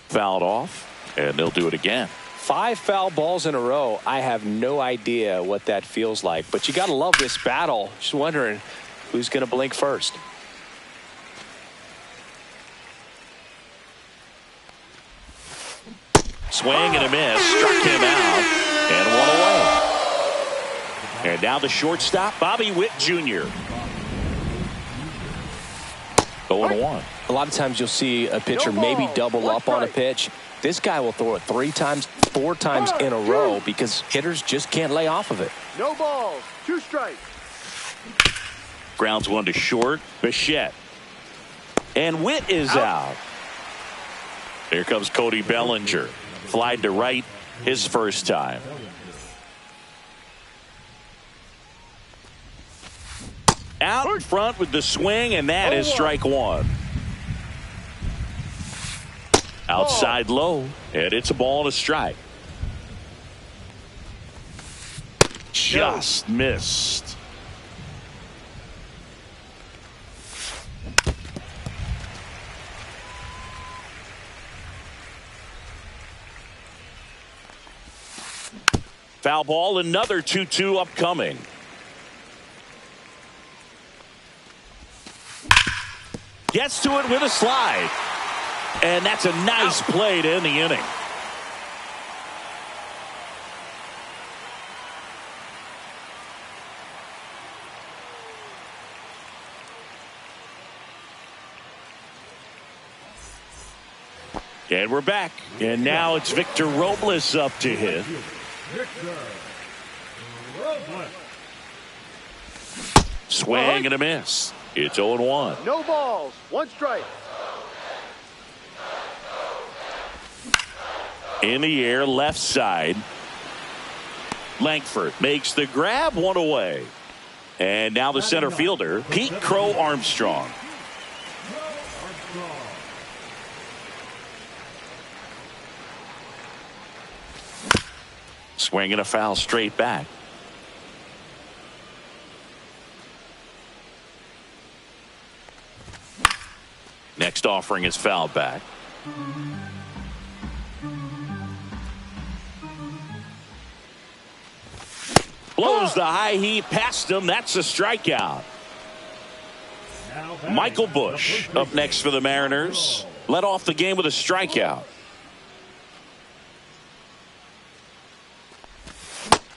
Fouled off, and they'll do it again. 5 foul balls in a row. I have no idea what that feels like, but you got to love this battle. Just wondering who's going to blink first. Swing and a miss. Struck him out, and 1 away. And now the shortstop, Bobby Witt Jr. 0-1. A lot of times you'll see a pitcher maybe double up on a pitch. This guy will throw it 3 times, 4 times in a row because hitters just can't lay off of it. No balls. 2 strikes. Grounds 1 to short. Bichette. And Witt is out. Here comes Cody Bellinger. Flied to right his first time. Out in front with the swing, and that is strike 1. Outside low, and it's a ball and a strike. Just missed. Foul ball, another 2-2 upcoming. Gets to it with a slide. And that's a nice play to end the inning. And we're back. And now it's Victor Robles up to hit. Swing and a miss. It's 0-1. No balls. 1 strike. In the air, left side. Langford makes the grab, 1 away. And now the center fielder, Pete Crow Armstrong. Swinging a foul straight back. Next offering is fouled back. Blows the high heat past him. That's a strikeout. Michael Busch up next for the Mariners. Led off the game with a strikeout.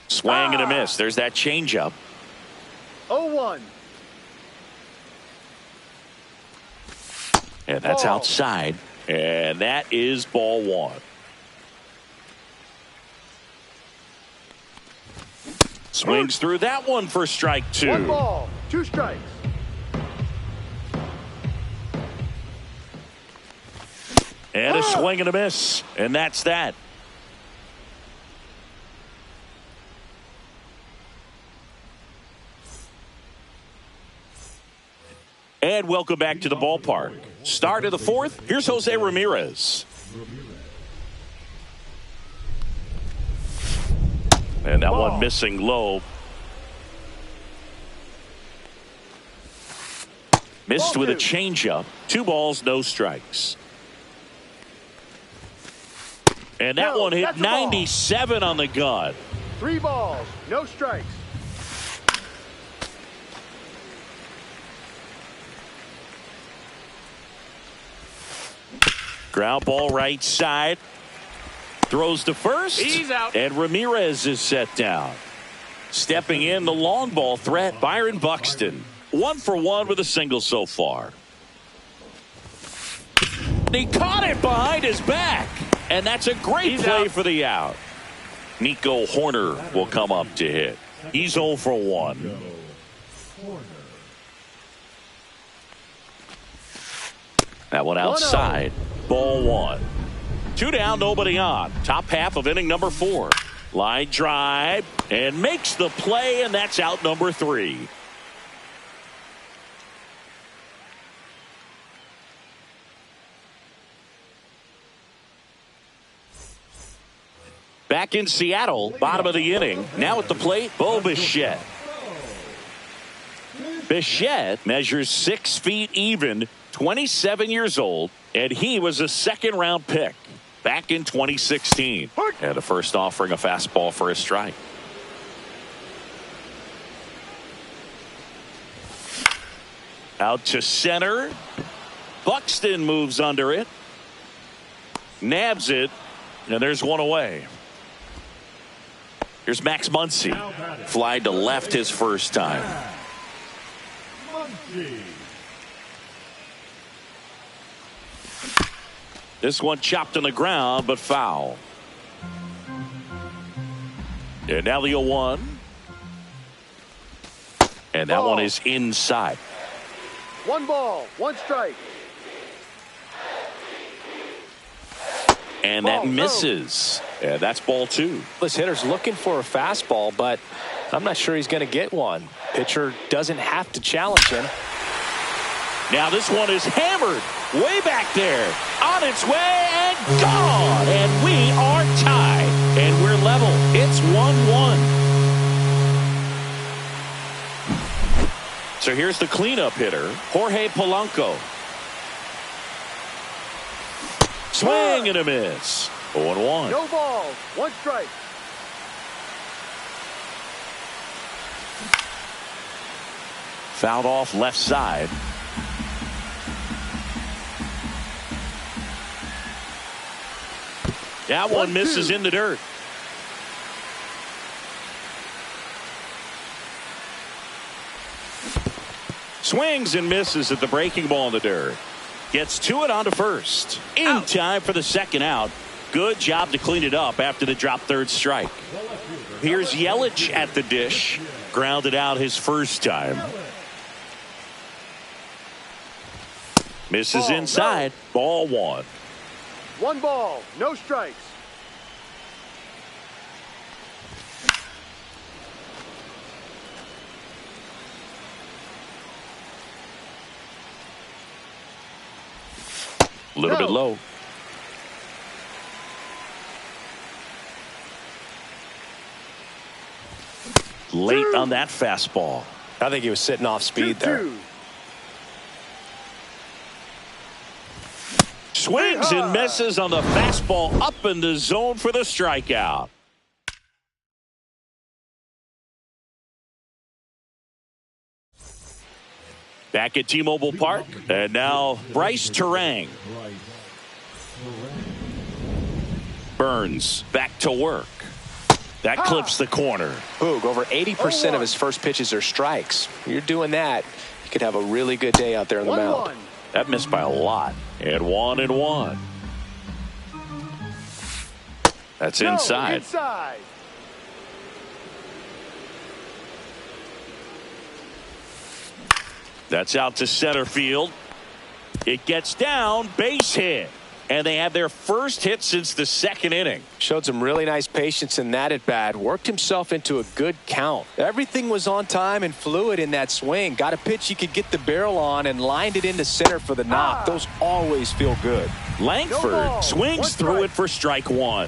Swing and a miss. There's that changeup. 0-1. And that's outside. And that is ball 1. Swings through that one for strike 2. 1 ball. 2 strikes. And a swing and a miss. And that's that. And welcome back to the ballpark. Start of the fourth. Here's Jose Ramirez. And that one missing low. Missed with a changeup. 2 balls, no strikes. And that one hit 97 on the gun. 3 balls, no strikes. Ground ball right side. Throws to first. He's out. And Ramirez is set down. Stepping in, the long ball threat, Byron Buxton. 1 for 1 with a single so far. And he caught it behind his back. And that's a great play for the out. Nico Hoerner will come up to hit. He's 0 for 1. That one outside. Ball 1. 2 down, nobody on. Top half of inning number 4. Line drive and makes the play, and that's out number 3. Back in Seattle, bottom of the inning. Now at the plate, Bo Bichette. Bichette measures 6 feet even, 27 years old, and he was a second-round pick back in 2016. And the first offering a fastball for a strike. Out to center. Buxton moves under it. Nabs it, and there's one away. Here's Max Muncy. Fly to left his first time. This one chopped on the ground, but foul. And now the 0-1. And that one is inside. 1 ball, 1 strike. And that misses. And that's ball 2. This hitter's looking for a fastball, but I'm not sure he's going to get one. Pitcher doesn't have to challenge him. Now this one is hammered way back there. On its way and gone. And we are tied. And we're level. It's 1-1. So here's the cleanup hitter, Jorge Polanco. Swing and a miss. 0-1. No balls, 1 strike. Fouled off left side. That one misses in the dirt. Swings and misses at the breaking ball in the dirt. Gets to it onto first. In time for the second out. Good job to clean it up after the drop third strike. Here's Yelich at the dish. Grounded out his first time. Misses inside. Ball 1. 1 ball, no strikes. A little bit low. Late on that fastball. I think he was sitting off speed there. Swings and misses on the fastball up in the zone for the strikeout. Back at T-Mobile Park, and now Bryce Terang. Burns back to work. That clips the corner. Boog, over 80% of his first pitches are strikes. You're doing that, you could have a really good day out there on the mound. That missed by a lot. And 1-1. That's inside. That's out to center field. It gets down, base hit. And they had their first hit since the second inning. Showed some really nice patience in that at bat. Worked himself into a good count. Everything was on time and fluid in that swing. Got a pitch he could get the barrel on and lined it into center for the knock. Those always feel good. Langford swings through it for strike one.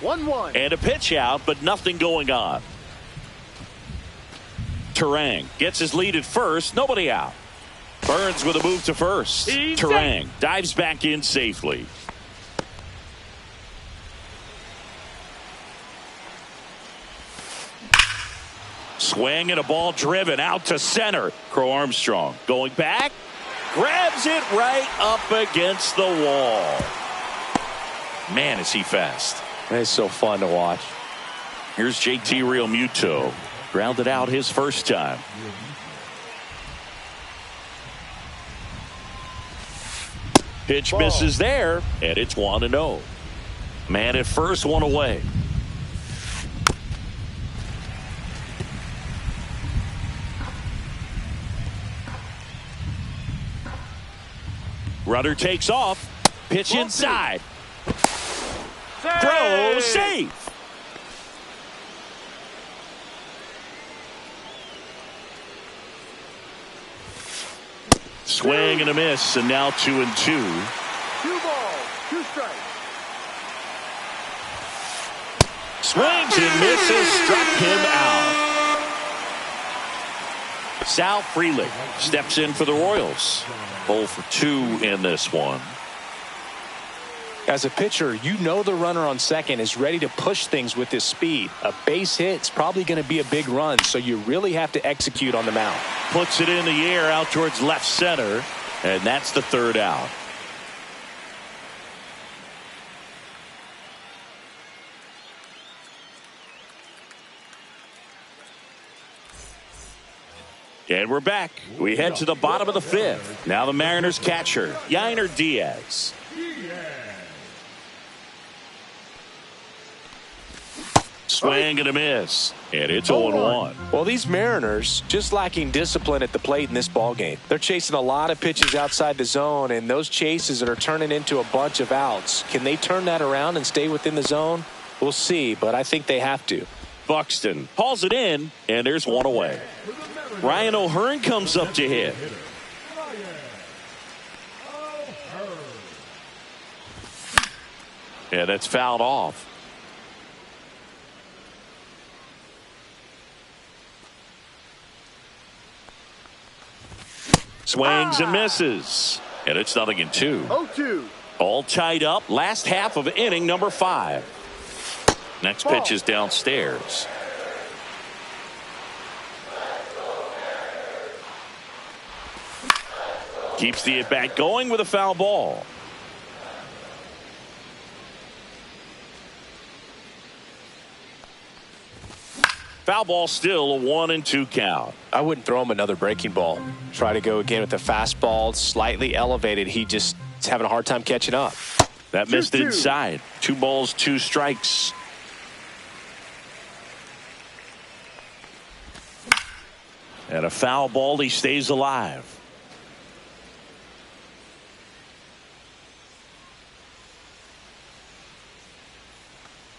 1-1. And a pitch out, but nothing going on. Turang gets his lead at first. Nobody out. Burns with a move to first. Turang dives back in safely. Swing and a ball driven out to center. Crow Armstrong going back. Grabs it right up against the wall. Man, is he fast. It's so fun to watch. Here's JT Realmuto. Grounded out his first time. Pitch misses there, and it's 1-0. Man at first, one away. Runner takes off. Pitch inside. Throw safe. Swing and a miss, and now 2-2. 2 balls, 2 strikes. Swings and misses, struck him out. Sal Frelick steps in for the Royals. 0 for 2 in this one. As a pitcher, you know the runner on second is ready to push things with his speed. A base hit's probably going to be a big run, so you really have to execute on the mound. Puts it in the air out towards left center, and that's the third out. And we're back. We head to the bottom of the fifth. Now the Mariners catcher, Yainer Diaz. Swing and a miss, and it's 0-1. Well, these Mariners just lacking discipline at the plate in this ballgame. They're chasing a lot of pitches outside the zone, and those chases are turning into a bunch of outs. Can they turn that around and stay within the zone? We'll see, but I think they have to. Buxton hauls it in, and there's one away. Ryan O'Hearn comes up to hit. Yeah, that's fouled off. Swings and misses. And it's 0-2. 0-2. All tied up. Last half of inning number 5. Next pitch is downstairs. Keeps the at-bat going with a foul ball. Foul ball, still a 1-2 count. I wouldn't throw him another breaking ball. Try to go again with the fastball, slightly elevated. He just is having a hard time catching up. That missed inside. 2 balls, 2 strikes. And a foul ball, he stays alive.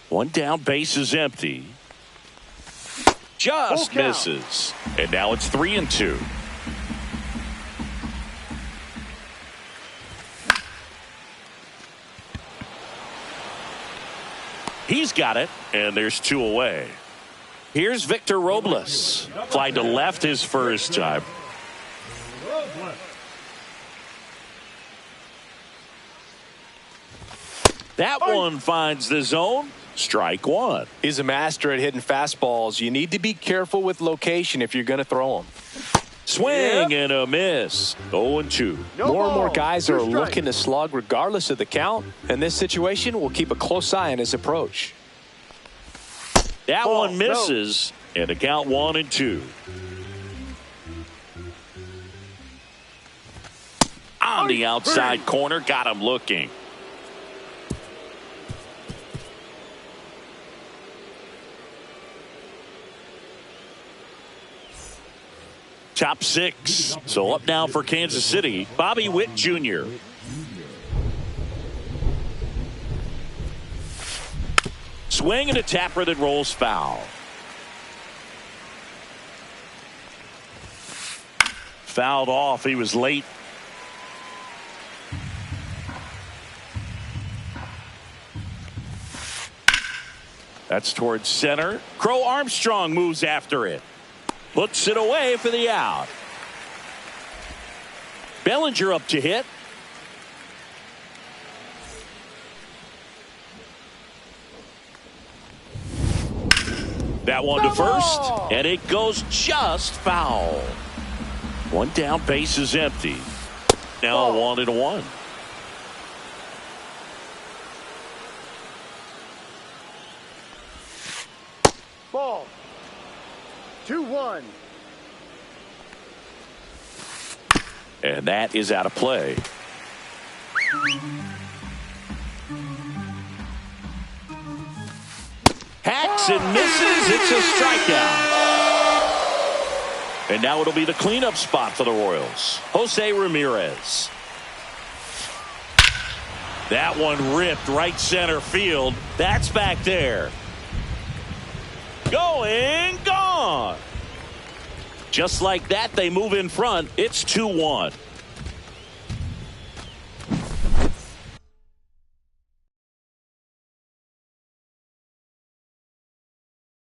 One down, base is empty. Just misses. And now it's 3-2. He's got it, and there's 2 away. Here's Victor Robles. Fly to left his first time. That one finds the zone. Strike 1. He's a master at hitting fastballs. You need to be careful with location if you're going to throw them. Swing and a miss. 0-2. More and more guys are looking to slug regardless of the count. In this situation, we'll keep a close eye on his approach. That one misses, and the count 1-2. On the outside corner, got him looking. Top 6. So up now for Kansas City, Bobby Witt Jr. swing and a tapper that rolls foul. Fouled off. He was late. That's towards center. Crow Armstrong moves after it. Puts it away for the out. Bellinger up to hit. That one to first, and it goes just foul. One down, base is empty. Now 1-1. Ball. 2-1. And that is out of play. Hacks and misses. It's a strikeout. And now it'll be the cleanup spot for the Royals. Jose Ramirez. That one ripped right center field. That's back there. Going, gone. Just like that, they move in front. It's 2-1.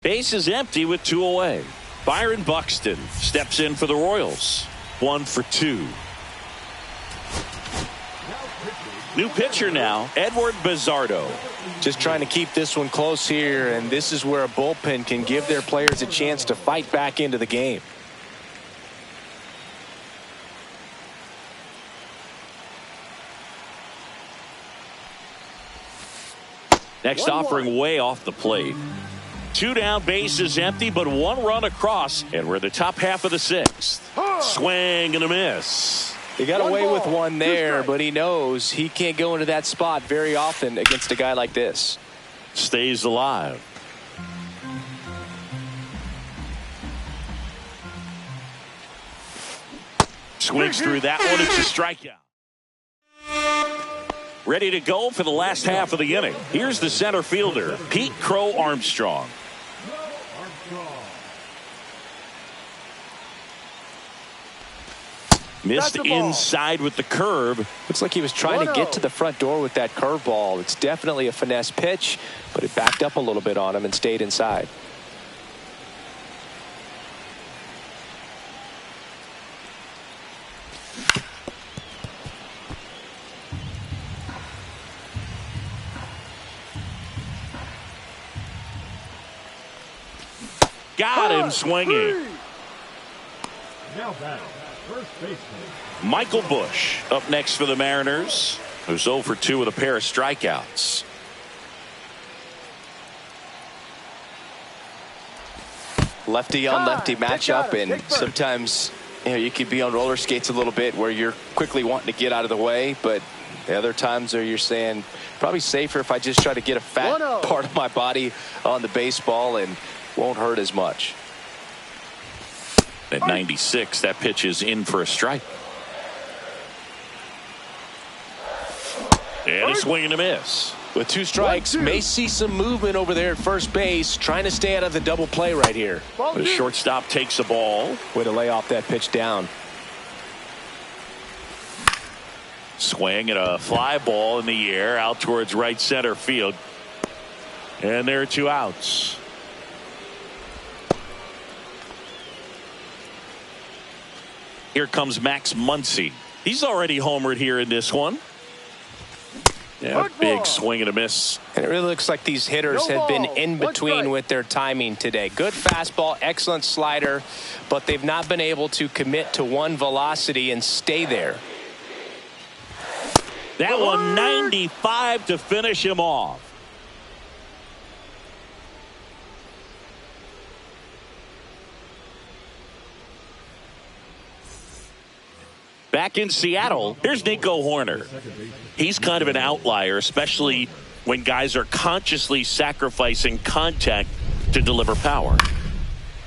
Base is empty with 2 away. Byron Buxton steps in for the Royals. 1 for 2. New pitcher now, Edward Bizardo. Just trying to keep this one close here, and this is where a bullpen can give their players a chance to fight back into the game. Next offering way off the plate. 2 down, base is empty, but 1 run across, and we're in the top half of the 6th. Swing and a miss. He got away with one there, but he knows he can't go into that spot very often against a guy like this. Stays alive. Swings through that one. It's a strikeout. Ready to go for the last half of the inning. Here's the center fielder, Pete Crow Armstrong. Missed inside with the curve. Looks like he was trying to get to the front door with that curveball. It's definitely a finesse pitch, but it backed up a little bit on him and stayed inside. Got him swinging. Now batting, first baseman Michael Busch up next for the Mariners, who's 0 for 2 with a pair of strikeouts. Lefty on lefty matchup, and sometimes you could be on roller skates a little bit where you're quickly wanting to get out of the way, but the other times where you're saying probably safer if I just try to get a fat part of my body on the baseball and won't hurt as much. At 96, that pitch is in for a strike. And a swing and a miss. With 2 strikes, may see some movement over there at first base, trying to stay out of the double play right here. The shortstop takes the ball. Way to lay off that pitch down. Swing and a fly ball in the air out towards right center field. And there are 2 outs. Here comes Max Muncy. He's already homered here in this one. Yeah, big swing and a miss. And it really looks like these hitters have been in between with their timing today. Good fastball, excellent slider, but they've not been able to commit to one velocity and stay there. That one 95 to finish him off. Back in Seattle, here's Nico Hoerner. He's kind of an outlier, especially when guys are consciously sacrificing contact to deliver power.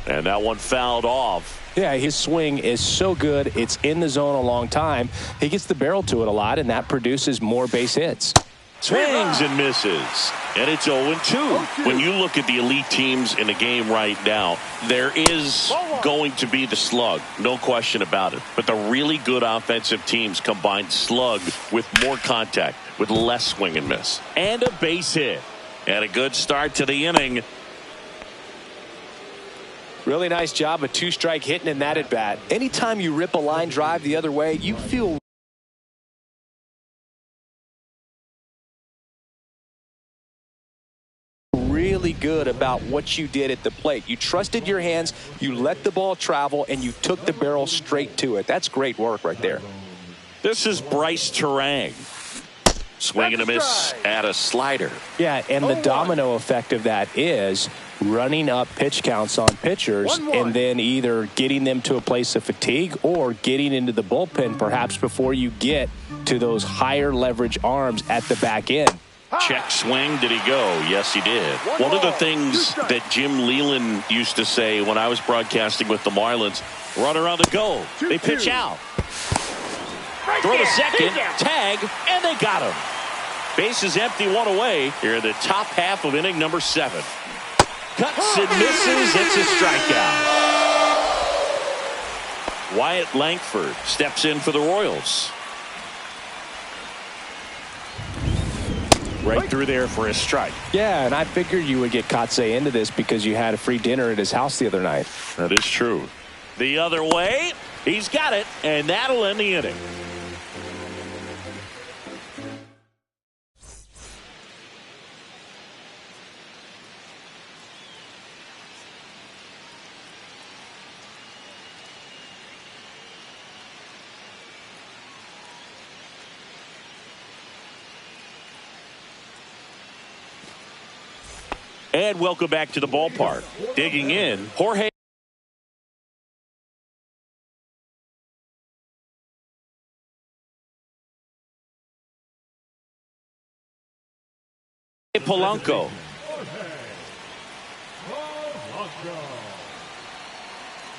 And that one fouled off. Yeah, his swing is so good. It's in the zone a long time. He gets the barrel to it a lot, and that produces more base hits. Swings and misses. And it's 0-2. When you look at the elite teams in the game right now, there is going to be the slug. No question about it. But the really good offensive teams combine slug with more contact, with less swing and miss. And a base hit. And a good start to the inning. Really nice job, a two-strike hitting in that at bat. Anytime you rip a line drive the other way, you feel really good about what you did at the plate. You trusted your hands, you let the ball travel, and you took the barrel straight to it. That's great work right there. This is Bryce Terang. Swing and a miss at a slider. Yeah, and the domino effect of that is running up pitch counts on pitchers and then either getting them to a place of fatigue or getting into the bullpen perhaps before you get to those higher leverage arms at the back end. Check swing. Did he go? Yes, he did. One of the things that Jim Leland used to say when I was broadcasting with the Marlins, runner on the go. They pitch out. Throw to second, tag, and they got him. Base is empty, one away. Here in the top half of inning number 7. Cuts and misses. It's a strikeout. Wyatt Langford steps in for the Royals. Right through there for a strike. Yeah, and I figured you would get Kotsay into this because you had a free dinner at his house the other night. That is true. The other way, he's got it, and that'll end the inning. And welcome back to the ballpark. Digging in, Jorge Polanco.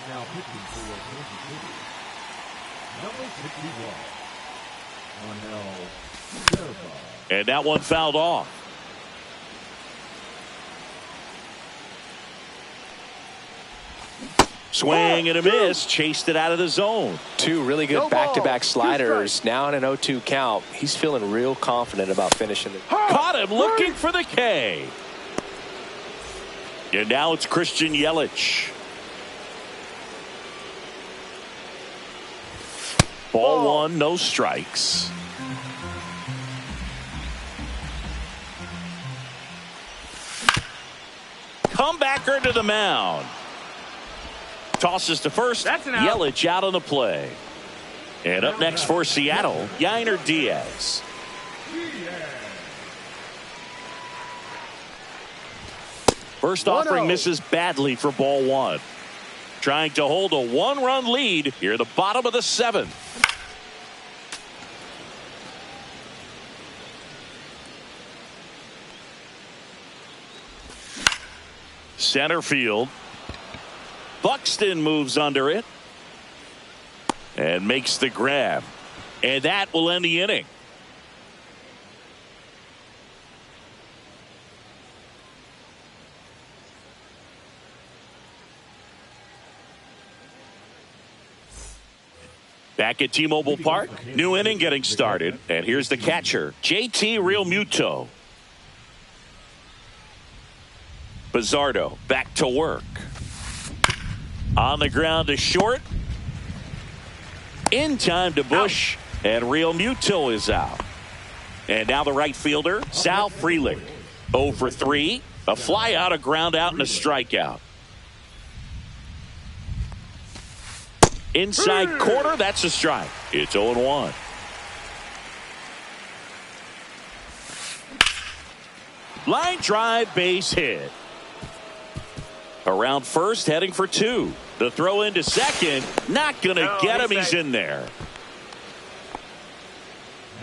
Now pitching for Kansas City, number 61, Angel Cerva. And that one fouled off. Swing and a miss. Chased it out of the zone. Two really good back-to-back sliders. Now in an 0-2 count. He's feeling real confident about finishing it. Caught him looking for the K. And now it's Christian Yelich. Ball one, no strikes. Comebacker to the mound. Tosses to first. That's an out. Yelich out on the play. And up next for Seattle, Yainer Diaz. First offering misses badly for ball one. Trying to hold a 1-run lead here at the bottom of the 7th. Center field. Buxton moves under it and makes the grab, and that will end the inning. Back at T-Mobile Park, new inning getting started, and here's the catcher, JT Realmuto. Bizzardo back to work. On the ground to short. In time to Bush. And Realmuto is out. And now the right fielder, Sal Frelick. 0 for 3. A fly out, a ground out, and a strikeout. Inside corner, that's a strike. It's 0-1. Line drive, base hit. Around first, heading for 2. The throw into second, not going to get him. He's in there.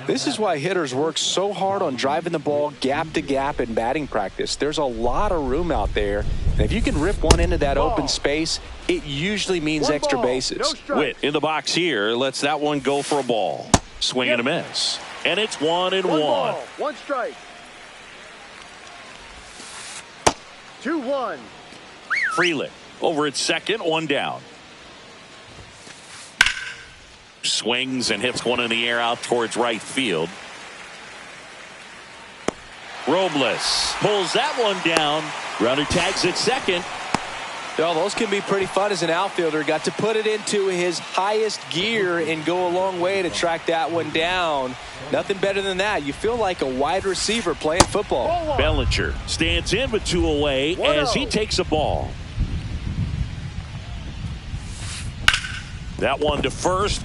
This is why hitters work so hard on driving the ball gap to gap in batting practice. There's a lot of room out there. And if you can rip one into that open space, it usually means extra bases. Witt in the box here lets that one go for a ball. Swing and a miss. And it's 1-1. 1 strike. 2-1. Frelick over at second, one down. Swings and hits one in the air out towards right field. Robles pulls that one down. Runner tags at second. Oh, those can be pretty fun as an outfielder. Got to put it into his highest gear and go a long way to track that one down. Nothing better than that. You feel like a wide receiver playing football. Bellinger stands in with two away as he takes a ball. That one to first.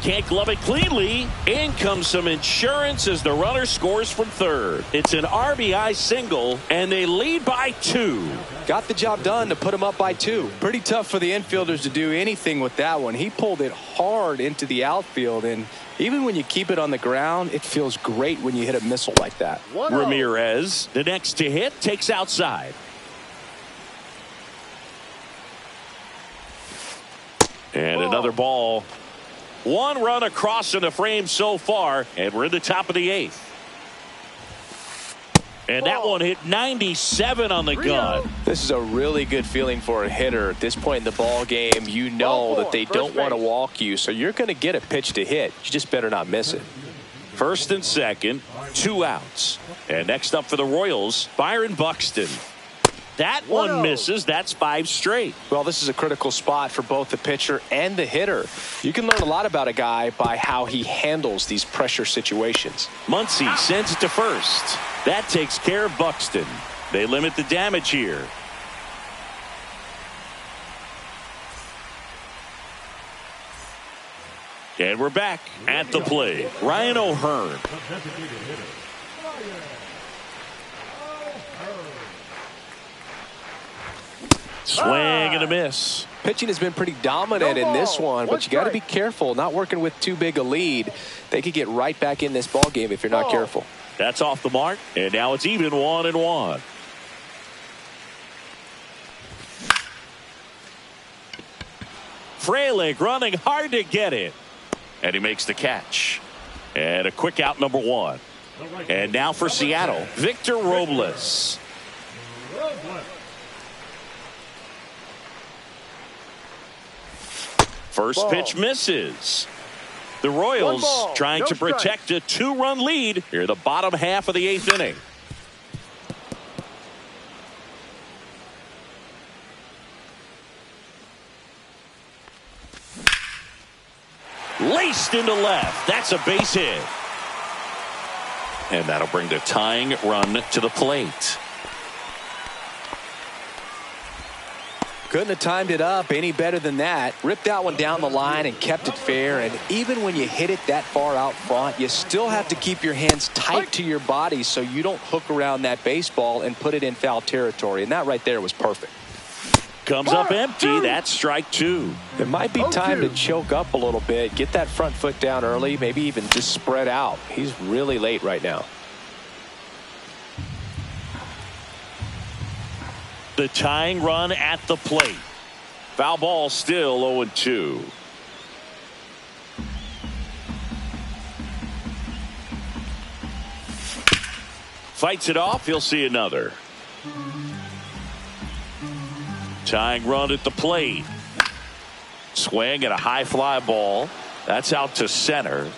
Can't glove it cleanly. In comes some insurance as the runner scores from third. It's an RBI single, and they lead by 2. Got the job done to put him up by 2. Pretty tough for the infielders to do anything with that one. He pulled it hard into the outfield, and even when you keep it on the ground, it feels great when you hit a missile like that. Ramirez, the next to hit, takes outside. And another ball. One run across in the frame so far, and we're in the top of the 8th. And that one hit 97 on the gun. This is a really good feeling for a hitter at this point in the ball game. You know that they don't want to walk you, so you're going to get a pitch to hit. You just better not miss it. First and second, 2 outs. And next up for the Royals, Byron Buxton. That one misses. That's 5 straight. Well, this is a critical spot for both the pitcher and the hitter. You can learn a lot about a guy by how he handles these pressure situations. Muncy sends it to first. That takes care of Buxton. They limit the damage here. And we're back at the plate. Ryan O'Hearn. Swing and a miss. Pitching has been pretty dominant in this one, but you got to be careful. Not working with too big a lead. They could get right back in this ball game if you're not careful. That's off the mark, and now it's even 1-1. Frelick running hard to get it, and he makes the catch. And a quick out, number 1. And now for Seattle, Victor Robles. First pitch misses. The Royals trying to protect a 2-run lead here in the bottom half of the 8th inning. Laced into left. That's a base hit. And that'll bring the tying run to the plate. Couldn't have timed it up any better than that. Ripped that one down the line and kept it fair. And even when you hit it that far out front, you still have to keep your hands tight to your body so you don't hook around that baseball and put it in foul territory. And that right there was perfect. Comes up empty. That's strike 2. It might be time to choke up a little bit. Get that front foot down early. Maybe even just spread out. He's really late right now. The tying run at the plate. Foul ball, still 0-2. Fights it off. He'll see another. Tying run at the plate. Swing and a high fly ball. That's out to center.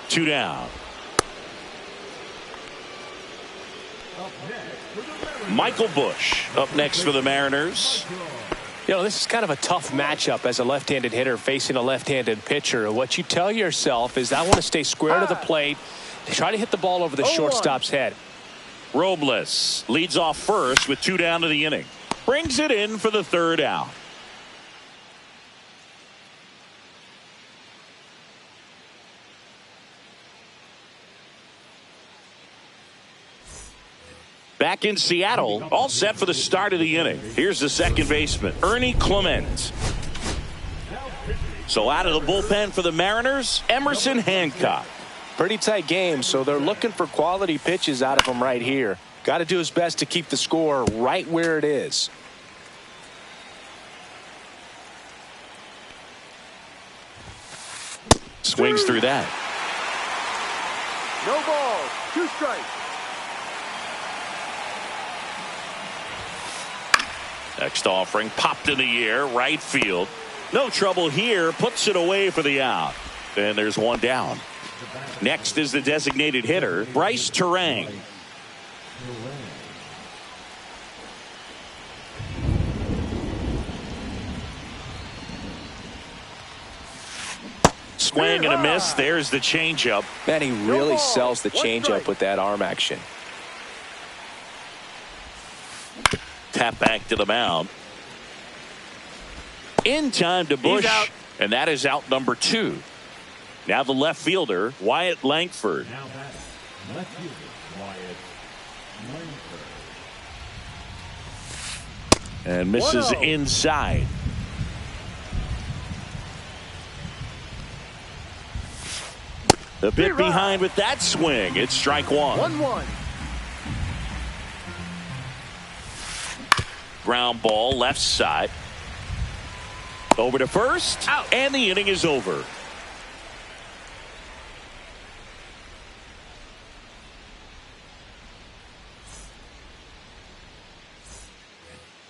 2 down. Michael Busch up next for the Mariners. You know, this is kind of a tough matchup as a left-handed hitter facing a left-handed pitcher. What you tell yourself is, I want to stay square to the plate, try to hit the ball over the shortstop's head. Robles leads off first with 2 down to the inning. Brings it in for the 3rd out. Back in Seattle, all set for the start of the inning. Here's the second baseman, Ernie Clement. So out of the bullpen for the Mariners, Emerson Hancock. Pretty tight game, so they're looking for quality pitches out of him right here. Got to do his best to keep the score right where it is. Swings through that. No ball. 2 strikes. Next offering popped in the air, right field. No trouble here, puts it away for the out. And there's one down. Next is the designated hitter, Bryce Turang. Swing and a miss. There's the changeup. Man, he really sells the changeup with that arm action. Tap back to the mound. In time to Bush, and that is out number 2. Now the left fielder, Wyatt Langford. Now batting, left fielder, Wyatt Langford. And misses inside. The bit behind with that swing. It's strike one. 1-1. Ground ball left side. Over to first. Out. And the inning is over.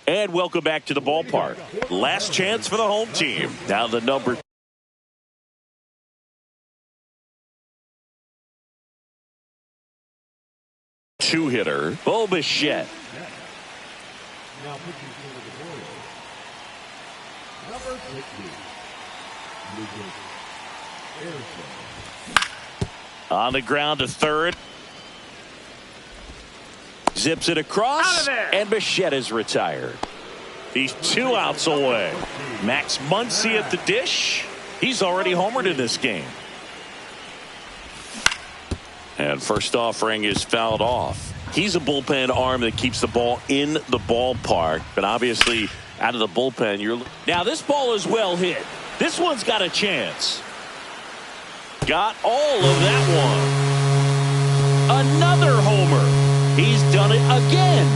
And welcome back to the ballpark. Last chance for the home team. Now the number 2 hitter, Bo Bichette. Now pitching for the Orioles, number 60, Lucas Harrison. On the ground to third. Zips it across. Out of there. And Bichette is retired. He's 2 outs away. Max Muncy at the dish. He's already homered in this game. And first offering is fouled off. He's a bullpen arm that keeps the ball in the ballpark. But obviously, out of the bullpen, now this ball is well hit. This one's got a chance. Got all of that one. Another homer. He's done it again.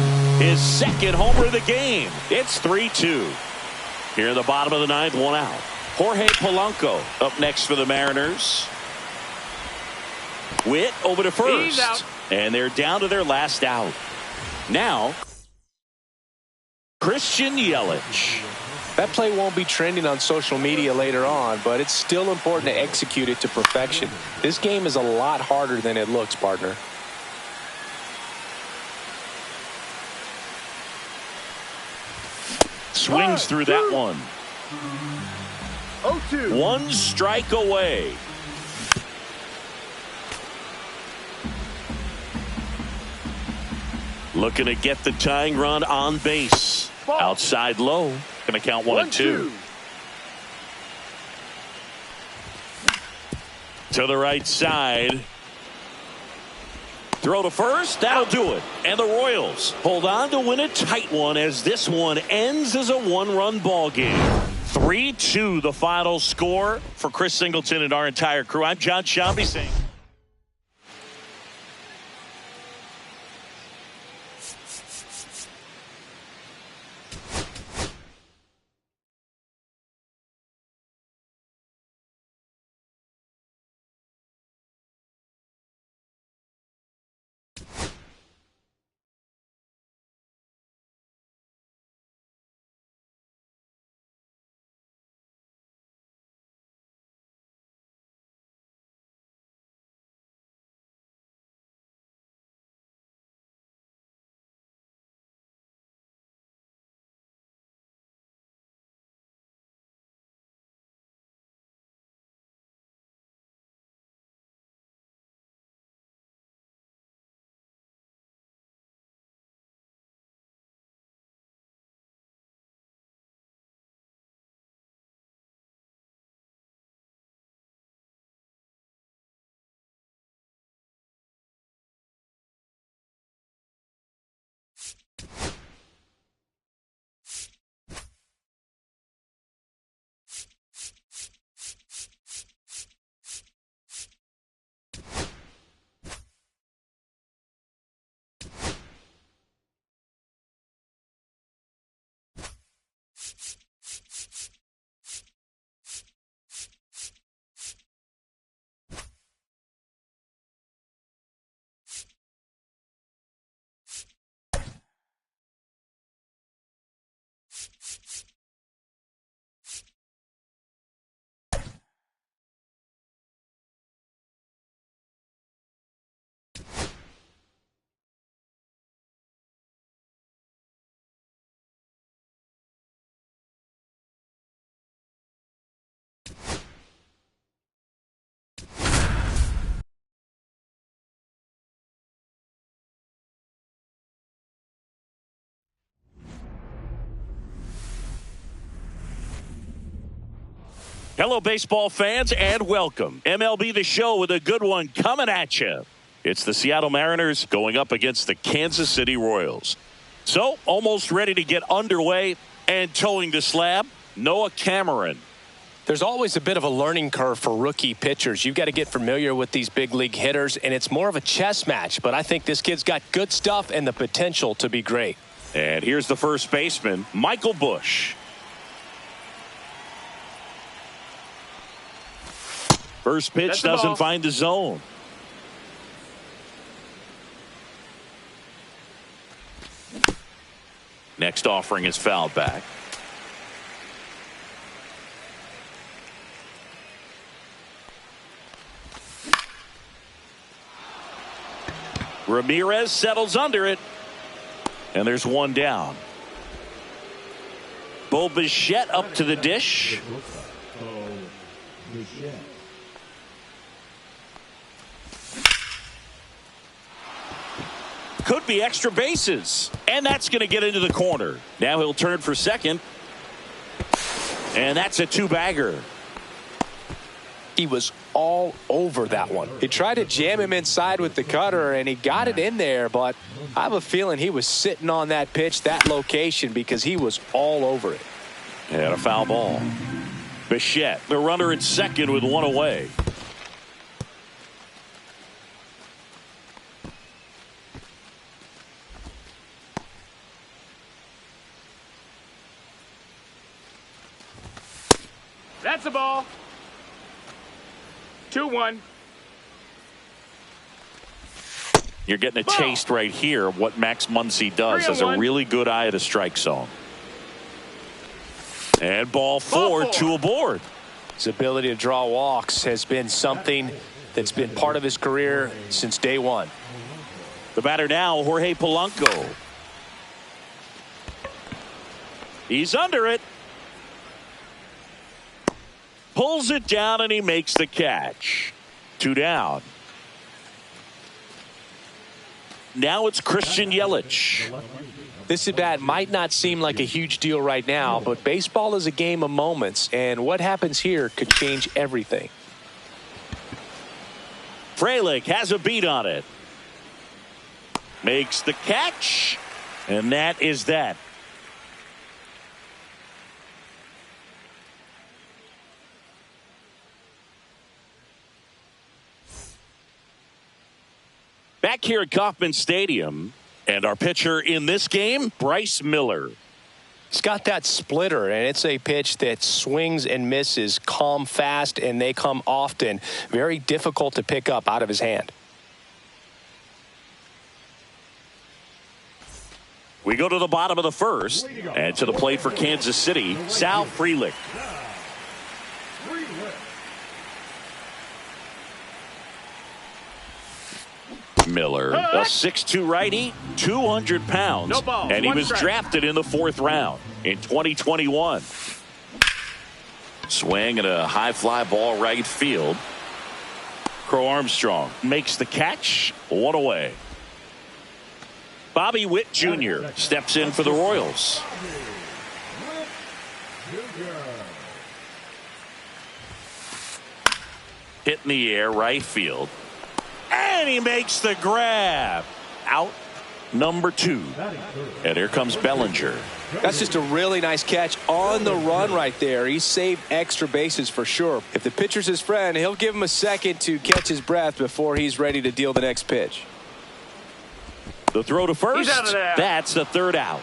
His second homer of the game. It's 3-2. Here in the bottom of the 9th, 1 out. Jorge Polanco up next for the Mariners. Witt over to first. He's out. And they're down to their last out. Now, Christian Yelich. That play won't be trending on social media later on, but it's still important to execute it to perfection. This game is a lot harder than it looks, partner. Swings through that one. 0-2. 1 strike away. Looking to get the tying run on base. Outside low. Going to count 1-2. To the right side. Throw to first. That'll do it. And the Royals hold on to win a tight one as this one ends as a 1-run ball game. 3-2 the final score for Chris Singleton and our entire crew. I'm John Sciambi saying Hello, baseball fans, and welcome. MLB The Show with a good one coming at you. It's the Seattle Mariners going up against the Kansas City Royals. So, almost ready to get underway and towing the slab, Noah Cameron. There's always a bit of a learning curve for rookie pitchers. You've got to get familiar with these big league hitters, and it's more of a chess match. But I think this kid's got good stuff and the potential to be great. And here's the first baseman, Michael Busch. First pitch doesn't find the zone. Next offering is fouled back. Ramirez settles under it. And there's one down. Bo Bichette up to the dish. Could be extra bases. And that's going to get into the corner. Now he'll turn for second. And that's a two-bagger. He was all over that one. He tried to jam him inside with the cutter, and he got it in there, but I have a feeling he was sitting on that pitch, that location, because he was all over it. And a foul ball. Bichette, the runner at second with one away. That's a ball. 2-1. You're getting a taste right here of what Max Muncy does. Has a really good eye at a strike zone. And ball four, two aboard. His ability to draw walks has been something that's been part of his career since day one. The batter now, Jorge Polanco. He's under it. Pulls it down and he makes the catch. Two down. Now it's Christian Yelich. This at bat might not seem like a huge deal right now, but baseball is a game of moments, and what happens here could change everything. Frelick has a beat on it. Makes the catch, and that is that. Back here at Kauffman Stadium, and our pitcher in this game, Bryce Miller. He's got that splitter, and it's a pitch that swings and misses, come fast, and they come often. Very difficult to pick up out of his hand. We go to the bottom of the first, and to the plate for Kansas City, Sal Frelick. Miller, a 6'2 righty, 200 pounds, No ball, and he was strike. drafted in the 4th round in 2021. Swing and a high fly ball right field. Crow Armstrong makes the catch, one away. Bobby Witt Jr. steps in for the Royals. Hit in the air, right field. And he makes the grab. Out number 2. And here comes Bellinger. That's just a really nice catch on the run right there. He saved extra bases for sure. If the pitcher's his friend, he'll give him a second to catch his breath before he's ready to deal the next pitch. The throw to first. He's out of there. That's the 3rd out.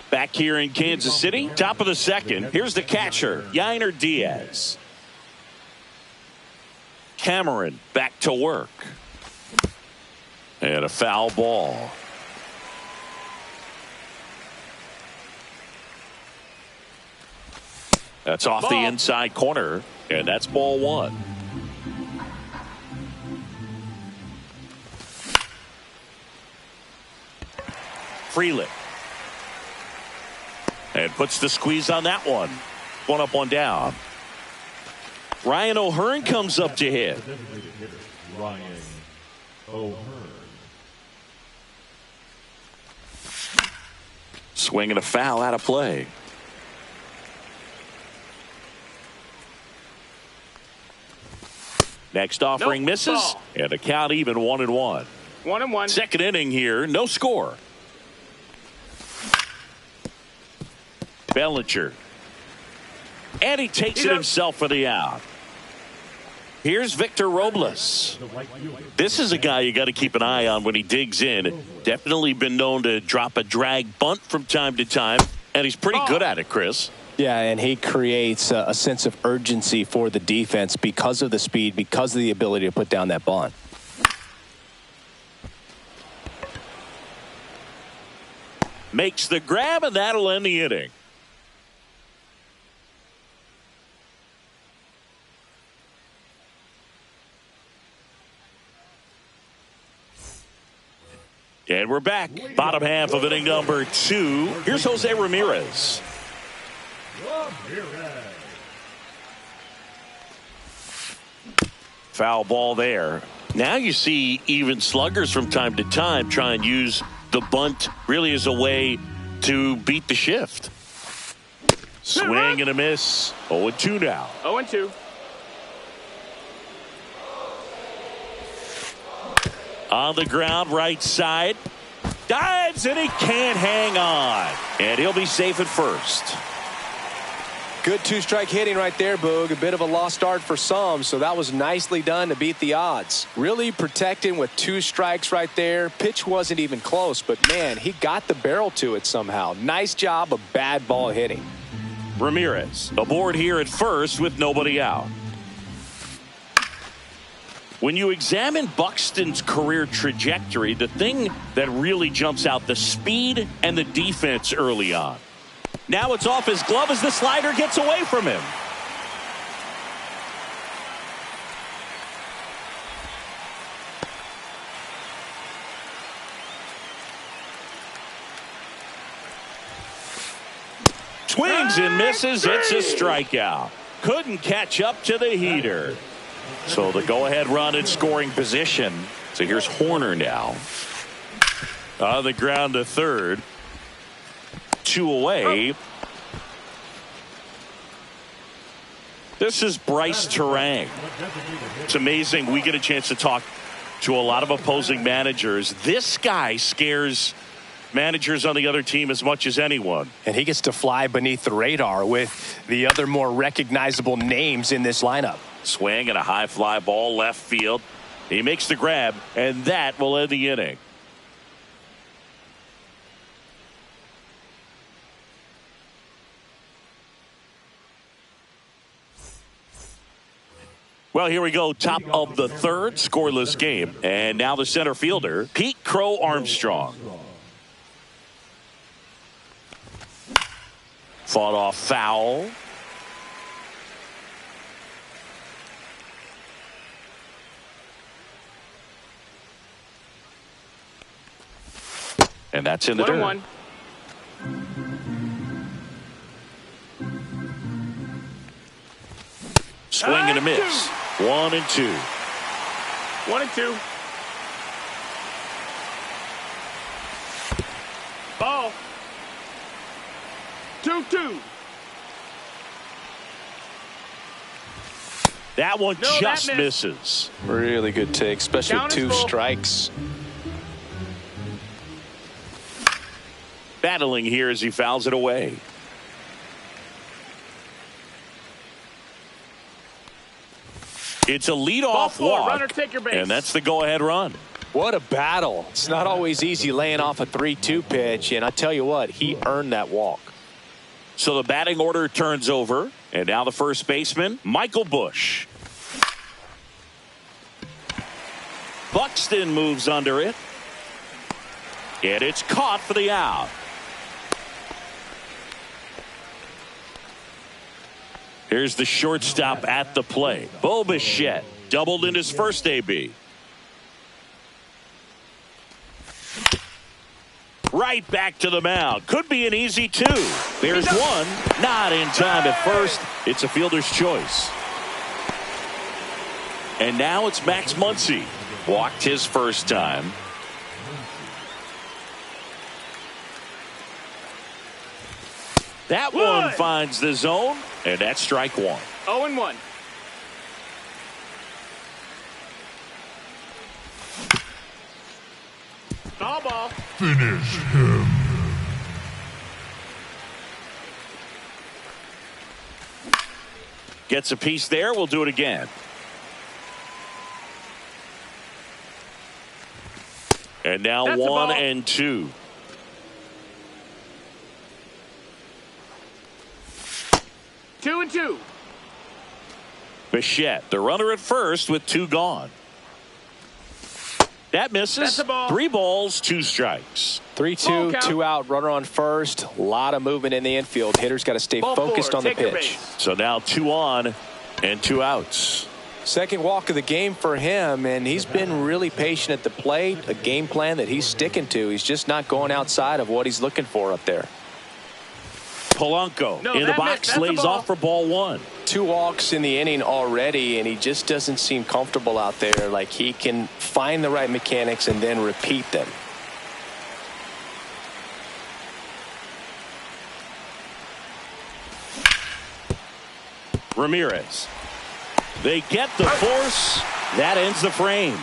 Back here in Kansas City, top of the 2nd. Here's the catcher, Yainer Diaz. Cameron back to work. And a foul ball. That's off the inside corner, and that's ball 1. Frelick. And puts the squeeze on that one. One up, one down. Ryan O'Hearn comes up to hit. Ryan O'Hearn. Swing and a foul out of play. Next offering misses, ball. and the count even 1-1. 1-1. Second inning here, no score. Bellinger. And he takes it himself for the out. Here's Victor Robles. This is a guy you got to keep an eye on when he digs in. Definitely been known to drop a drag bunt from time to time, and he's pretty good at it, Chris. Yeah, and he creates a sense of urgency for the defense because of the speed, because of the ability to put down that bunt. Makes the grab, and that'll end the inning. And we're back. Bottom half of inning number 2. Here's Jose Ramirez. Foul ball there. Now you see even sluggers from time to time try and use the bunt really as a way to beat the shift. Swing and a miss. 0-2 now. 0-2. On the ground, right side. Dives, and he can't hang on. And he'll be safe at first. Good two-strike hitting right there, Boog. A bit of a lost art for some, so that was nicely done to beat the odds. Really protecting with 2 strikes right there. Pitch wasn't even close, but man, he got the barrel to it somehow. Nice job of bad ball hitting. Ramirez aboard here at first with nobody out. When you examine Buxton's career trajectory, the thing that really jumps out, the speed and the defense early on. Now it's off his glove as the slider gets away from him. Swings and misses. It's a strikeout. Couldn't catch up to the heater. So the go-ahead run in scoring position. So here's Horner now. On the ground to third. 2 away. This is Bryce Turang. It's amazing. We get a chance to talk to a lot of opposing managers. This guy scares managers on the other team as much as anyone. And he gets to fly beneath the radar with the other more recognizable names in this lineup. Swing and a high fly ball left field. He makes the grab, and that will end the inning. Well, here we go. Top of the third, scoreless game. And now the center fielder, Pete Crow Armstrong. Fought off foul. And that's in the dirt. 1-1. Swing and a miss. 1-2. 1-2. Ball. 2-2. That one No, just that misses. Really good take, especially Count is 2 full. strikes. Battling here as he fouls it away. It's a leadoff Ball 4, walk, runner, take your base. and that's the go-ahead run. What a battle. It's not always easy laying off a 3-2 pitch, and I tell you what, he earned that walk. So the batting order turns over, and now the first baseman, Michael Busch. Buxton moves under it, and it's caught for the out. Here's the shortstop at the plate. Bo Bichette doubled in his first AB. Right back to the mound. Could be an easy 2. There's one. Not in time at first. It's a fielder's choice. And now it's Max Muncy. Walked his first time. That one finds the zone, and that's strike one. 0-1. Foul ball. Finish him. Gets a piece there. We'll do it again. And now That's 1 and 2. Two and two. Bichette, the runner at first with 2 gone. That misses. That's a ball. 3 balls, 2 strikes. 3-2, count. 2 out, runner on first. A lot of movement in the infield. Hitter's got to stay Ball focused 4, on the take your pitch. base. So now 2 on and 2 outs. Second walk of the game for him, and he's been really patient at the plate. A game plan that he's sticking to. He's just not going outside of what he's looking for up there. Polanco No, in the that box, missed. That's a lays ball. off for ball 1. 2 walks in the inning already, and he just doesn't seem comfortable out there. Like he can find the right mechanics and then repeat them. Ramirez. They get the force. That ends the frame.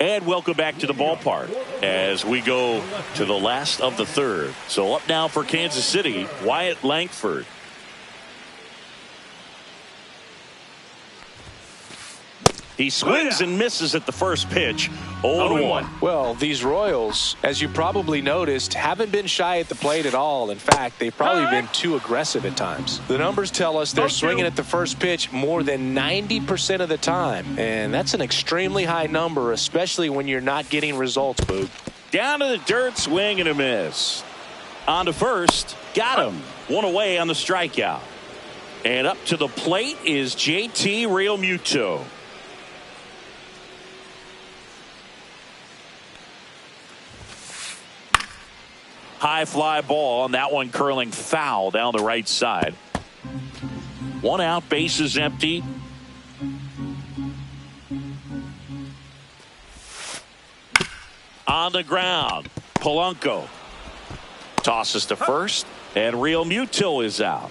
And welcome back to the ballpark as we go to the last of the third. So up now for Kansas City, Wyatt Langford. He swings and misses at the first pitch. 0-1. Well, these Royals, as you probably noticed, haven't been shy at the plate at all. In fact, they've probably been too aggressive at times. The numbers tell us they're swinging at the first pitch more than 90% of the time. And that's an extremely high number, especially when you're not getting results, Boog. Down to the dirt, swing and a miss. On to first, got him. 1 away on the strikeout. And up to the plate is JT Realmuto. High fly ball, and that one curling foul down the right side. 1 out, bases empty. On the ground, Polanco tosses to first, and Realmuto is out.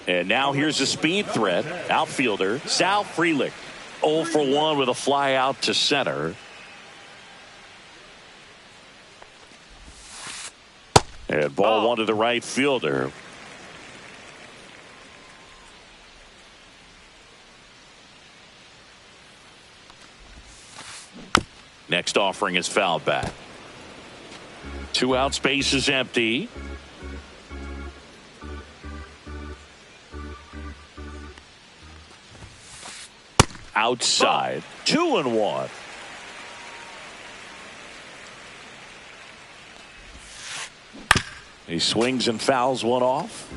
And now here's a speed threat, outfielder Sal Frelick. 0 for 1 with a fly out to center. And ball 1 to the right fielder. Next offering is fouled back. 2 out, space is empty. Outside, 2-1. He swings and fouls one off.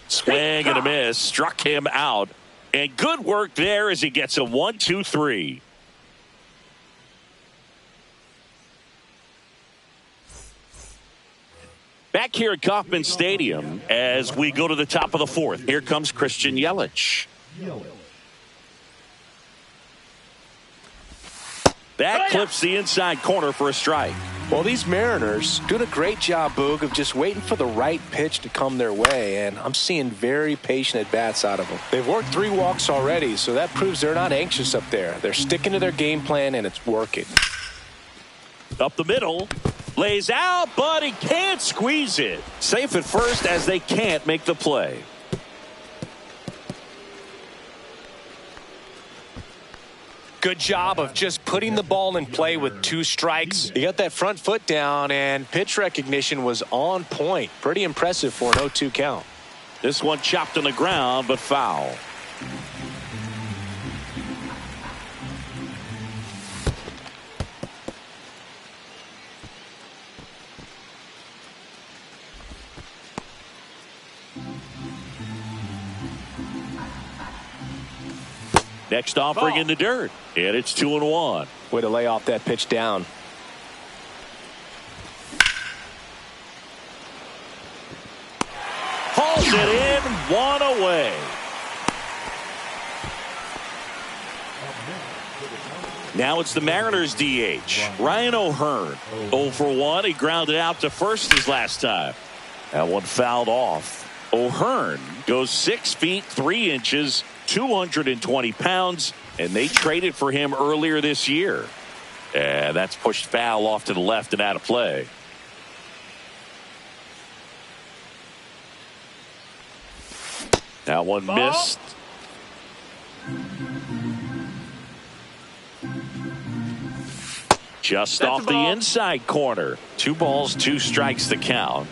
Swing and a miss. Struck him out. And good work there as he gets a 1-2-3. Back here at Kauffman Stadium as we go to the top of the 4th. Here comes Christian Yelich. That clips the inside corner for a strike. Well, these Mariners doing a great job, Boog, of just waiting for the right pitch to come their way, and I'm seeing very patient at-bats out of them. They've worked 3 walks already, so that proves they're not anxious up there. They're sticking to their game plan, and it's working. Up the middle. Lays out, but he can't squeeze it. Safe at first as they can't make the play. Good job of just putting the ball in play with 2 strikes. He got that front foot down, and pitch recognition was on point. Pretty impressive for an 0-2 count. This one chopped on the ground, but foul. Next offering in the dirt, and it's 2-1. Way to lay off that pitch down. away. Now it's the Mariners DH, Ryan O'Hearn. 0 for 1. He grounded out to first his last time. That one fouled off. O'Hearn goes 6 feet 3 inches, 220 pounds, and they traded for him earlier this year. And that's pushed foul off to the left and out of play. That one missed. Just off the inside corner. 2 balls, 2 strikes the count.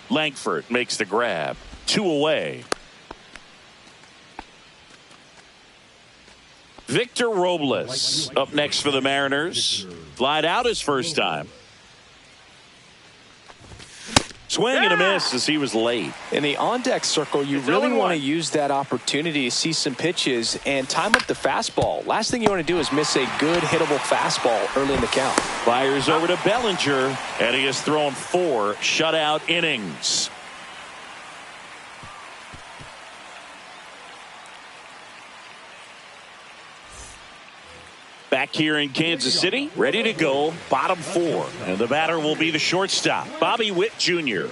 Langford makes the grab. 2 away. Victor Robles up next for the Mariners. Flied out his first time. Swing and a miss as he was late. In the on-deck circle, you really want to use that opportunity to see some pitches and time up the fastball. Last thing you want to do is miss a good hittable fastball early in the count. Fires over to Bellinger, and he has thrown 4 shutout innings. Back here in Kansas City, ready to go, bottom 4. And the batter will be the shortstop, Bobby Witt Jr.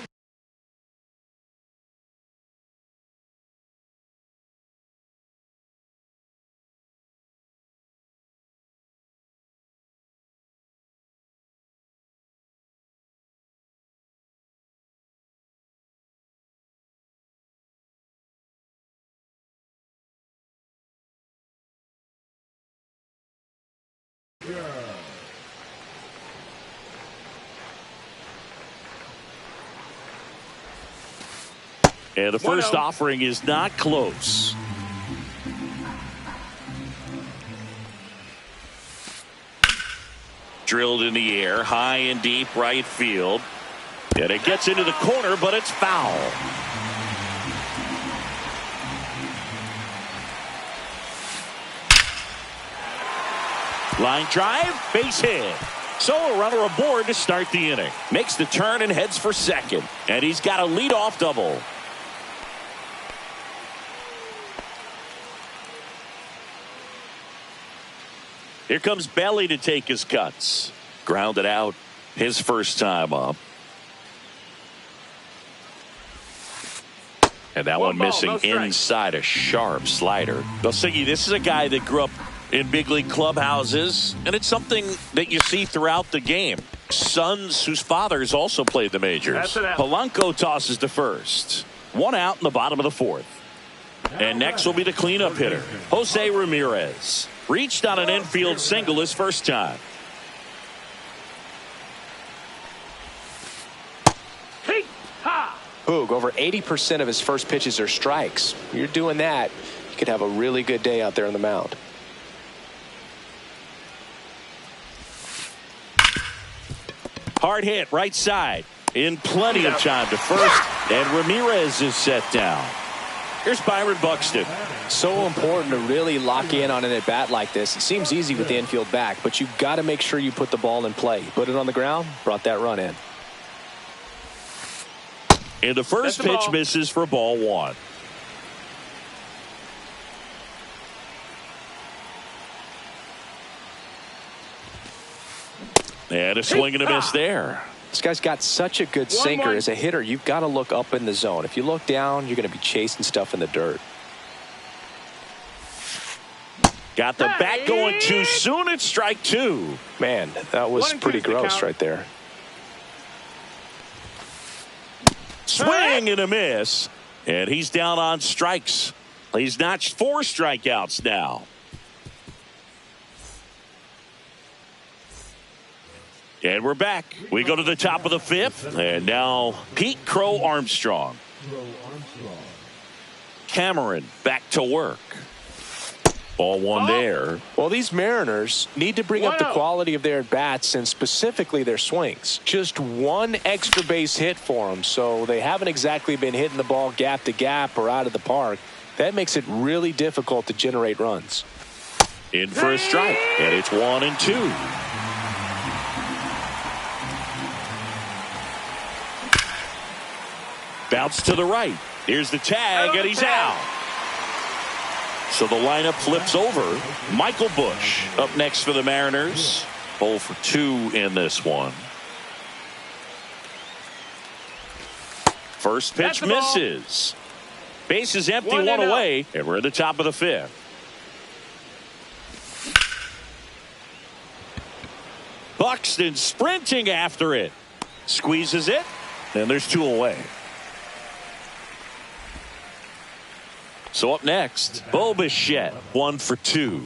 And the first offering is not close. Drilled in the air, high and deep right field. And it gets into the corner, but it's foul. Line drive, base hit. So a runner aboard to start the inning. Makes the turn and heads for second. And he's got a leadoff double. Here comes Belly to take his cuts. Grounded out his first time up. And that one missing inside a sharp slider. Belsingi, this is a guy that grew up in big league clubhouses, and it's something that you see throughout the game. Sons whose fathers also played the majors. Polanco tosses to first. 1 out in the bottom of the 4th. And next will be the cleanup hitter, Jose Ramirez. Reached on an infield single his first time. Boog, over 80% of his first pitches are strikes. You're doing that, you could have a really good day out there on the mound. Hard hit right side. In plenty of time to first. And Ramirez is set down. Here's Byron Buxton. So important to really lock in on an at-bat like this. It seems easy with the infield back, but you've got to make sure you put the ball in play. Put it on the ground, brought that run in. And the first pitch misses for ball 1. And a swing and a miss there. This guy's got such a good sinker. As a hitter, you've got to look up in the zone. If you look down, you're going to be chasing stuff in the dirt. Got the bat going too soon. It's strike 2. Man, that was pretty gross right there. Swing and a miss. And he's down on strikes. He's notched 4 strikeouts now. And we're back. We go to the top of the 5th. And now Pete Crow Armstrong. Cameron back to work. Ball 1 there. Well, these Mariners need to bring up the quality of their bats and specifically their swings. Just 1 extra base hit for them, so they haven't exactly been hitting the ball gap to gap or out of the park. That makes it really difficult to generate runs. In for a strike, and it's 1-2. Bounce to the right. Here's the tag, and he's out. So the lineup flips over. Michael Busch up next for the Mariners. 0 for 2 in this one. First pitch misses. Base is empty, one away, and we're at the top of the 5th. Buxton sprinting after it. Squeezes it, and there's 2 away. So up next, Bo Bichette, 1 for 2.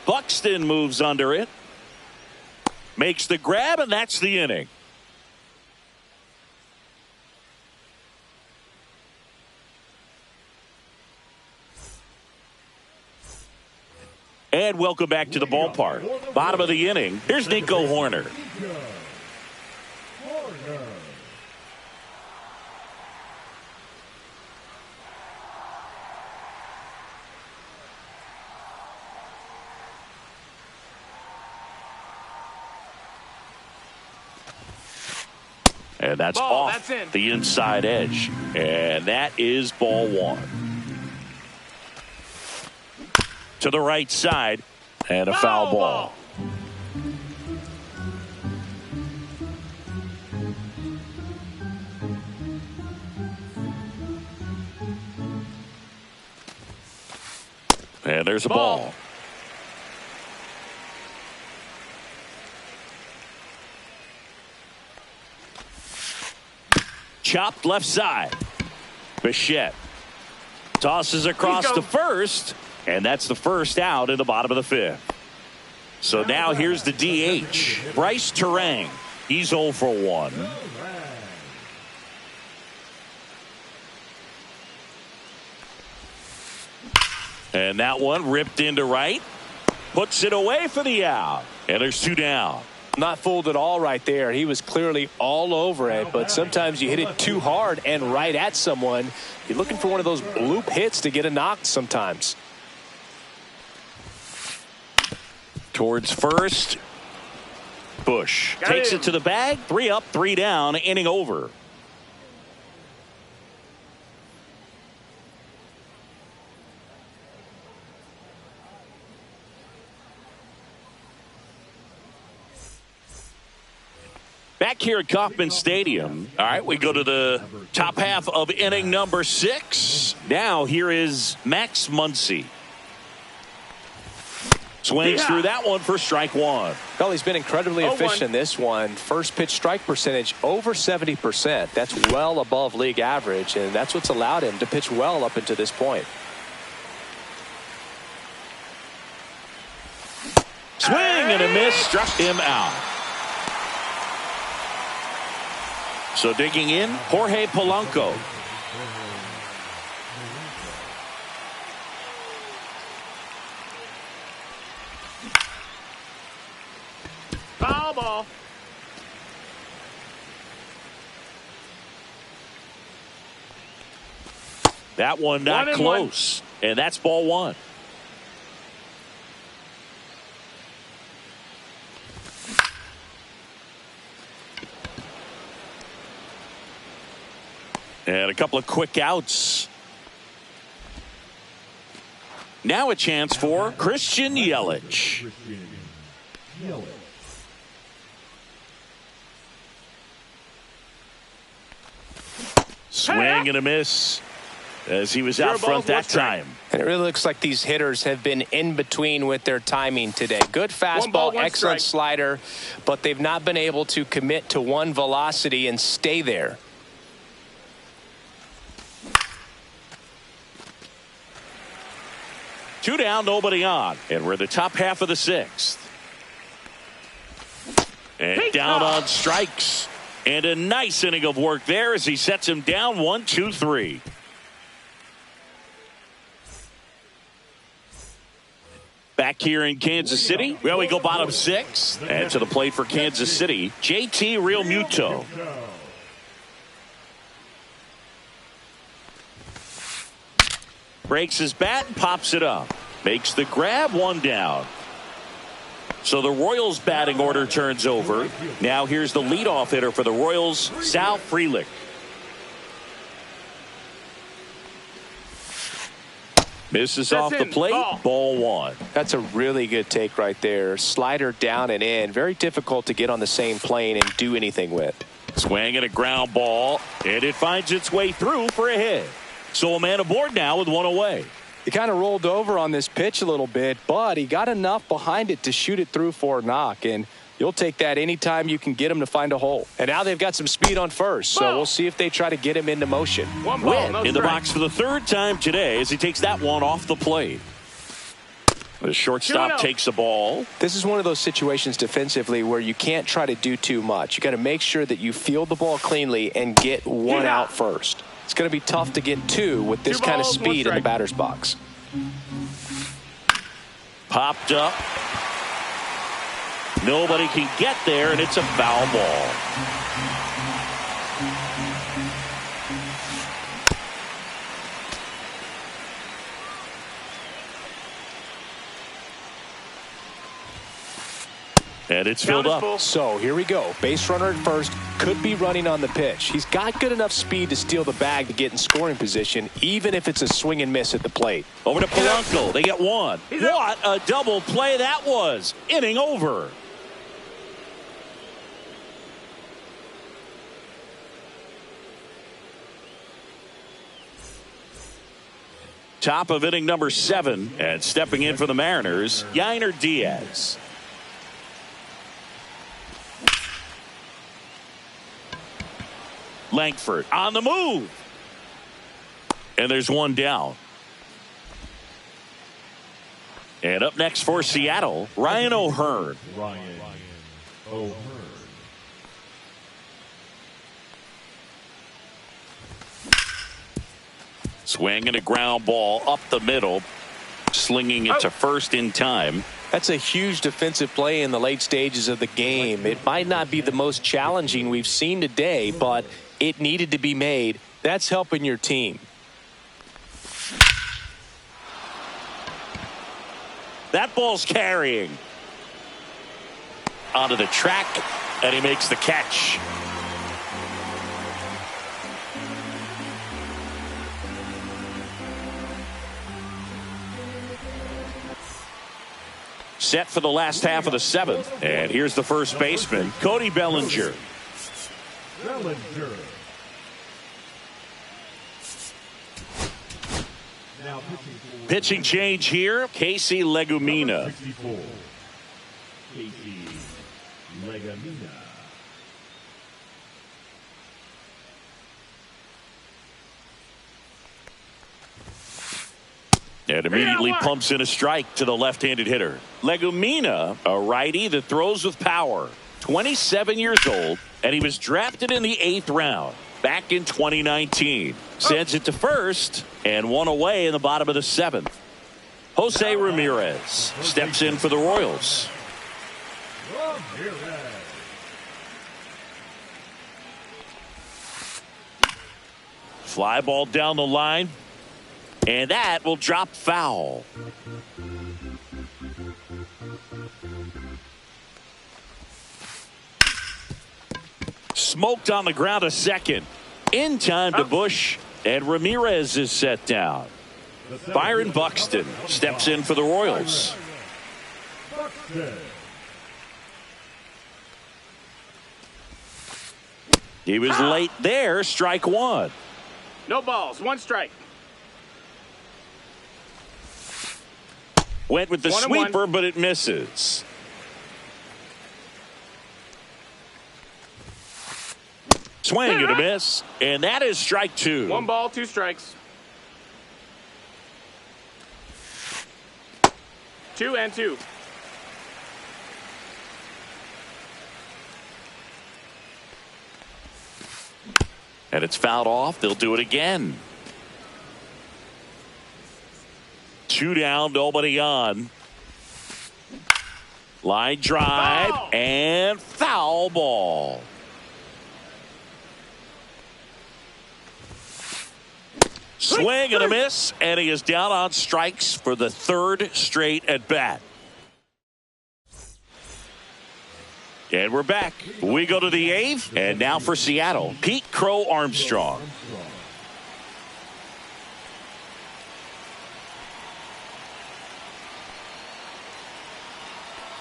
Buxton moves under it. Makes the grab, and that's the inning. And welcome back to the ballpark. Bottom of the inning. Here's Nico Hoerner. And that's off the inside edge. And that is ball 1. To the right side, and a foul ball. And there's a ball. Chopped left side. Bichette tosses across to first. And that's the first out in the bottom of the 5th. So now here's the DH. Bryce Turang. He's 0 for 1. And that one ripped into right. Puts it away for the out. And there's 2 down. Not fooled at all right there. He was clearly all over it, but sometimes you hit it too hard and right at someone. You're looking for one of those bloop hits to get a knock sometimes. Towards first. Busch takes it to the bag. 3 up, 3 down. Inning over. Back here at Kauffman Stadium. All right, we go to the top half of inning number 6. Now here is Max Muncy. Swings through that one for strike 1. Well, he's been incredibly efficient in this one. First pitch strike percentage over 70%. That's well above league average, and that's what's allowed him to pitch well up until this point. Swing and a miss, struck him out. So digging in, Jorge Polanco. Foul ball. That one not close. And that's ball 1. And a couple of quick outs. Now a chance for Christian Yelich. Swing and a miss as he was out front that time. And it really looks like these hitters have been in between with their timing today. Good fastball, excellent slider, but they've not been able to commit to one velocity and stay there. Two down, nobody on. And we're the top half of the 6th. And down on strikes. And a nice inning of work there as he sets him down 1, 2, 3. Back here in Kansas City. Well, we go bottom 6. And to the plate for Kansas City, JT Realmuto. Breaks his bat and pops it up. Makes the grab, one down. So the Royals batting order turns over. Now here's the leadoff hitter for the Royals, Sal Frelick. Misses off the plate. Ball one. That's a really good take right there. Slider down and in. Very difficult to get on the same plane and do anything with. Swing and a ground ball, and it finds its way through for a hit. So a man aboard now with one away. He kind of rolled over on this pitch a little bit, but he got enough behind it to shoot it through for a knock, and you'll take that anytime you can get him to find a hole. And now they've got some speed on first, so we'll see if they try to get him into motion. Witt in the box for the third time today as he takes that one off the plate. The shortstop takes the ball. This is one of those situations defensively where you can't try to do too much. You got to make sure that you field the ball cleanly and get one out first. It's going to be tough to get two with this kind of speed in the batter's box. Popped up. Nobody can get there, and it's a foul ball. And it's filled up. So here we go. Base runner at first, could be running on the pitch. He's got good enough speed to steal the bag to get in scoring position, even if it's a swing and miss at the plate. Over to Polanco. They get one. What a double play that was. Inning over. Top of inning number 7, and stepping in for the Mariners, Yainer Diaz. Langford on the move. And there's one down. And up next for Seattle, Ryan O'Hearn. Ryan O'Hearn. Swing and a ground ball up the middle. Slinging it to first in time. That's a huge defensive play in the late stages of the game. It might not be the most challenging we've seen today, but it needed to be made. That's helping your team. That ball's carrying. Onto the track, and he makes the catch. Set for the last half of the 7th. And here's the first baseman, Cody Bellinger. Bellinger. Now Pitching change here, Casey Legumina. 64. Casey Legumina. And immediately pumps in a strike to the left-handed hitter. Legumina, a righty that throws with power. 27 years old, and he was drafted in the 8th round back in 2019. Sends it to first, and one away in the bottom of the 7th. Jose Ramirez steps in for the Royals. Fly ball down the line. And that will drop foul. Smoked on the ground a second. In time to Bush, and Ramirez is set down. Byron Buxton steps in for the Royals. He was late there, strike one. No balls, one strike. Went with the sweeper, but it misses. Swing and a miss, and that is strike two. 1 ball, 2 strikes. 2 and 2. And it's fouled off. They'll do it again. 2 down, nobody on. Line drive and foul ball. Swing and a miss, and he is down on strikes for the third straight at bat. And we're back. We go to the eighth, and now for Seattle, Pete Crow Armstrong.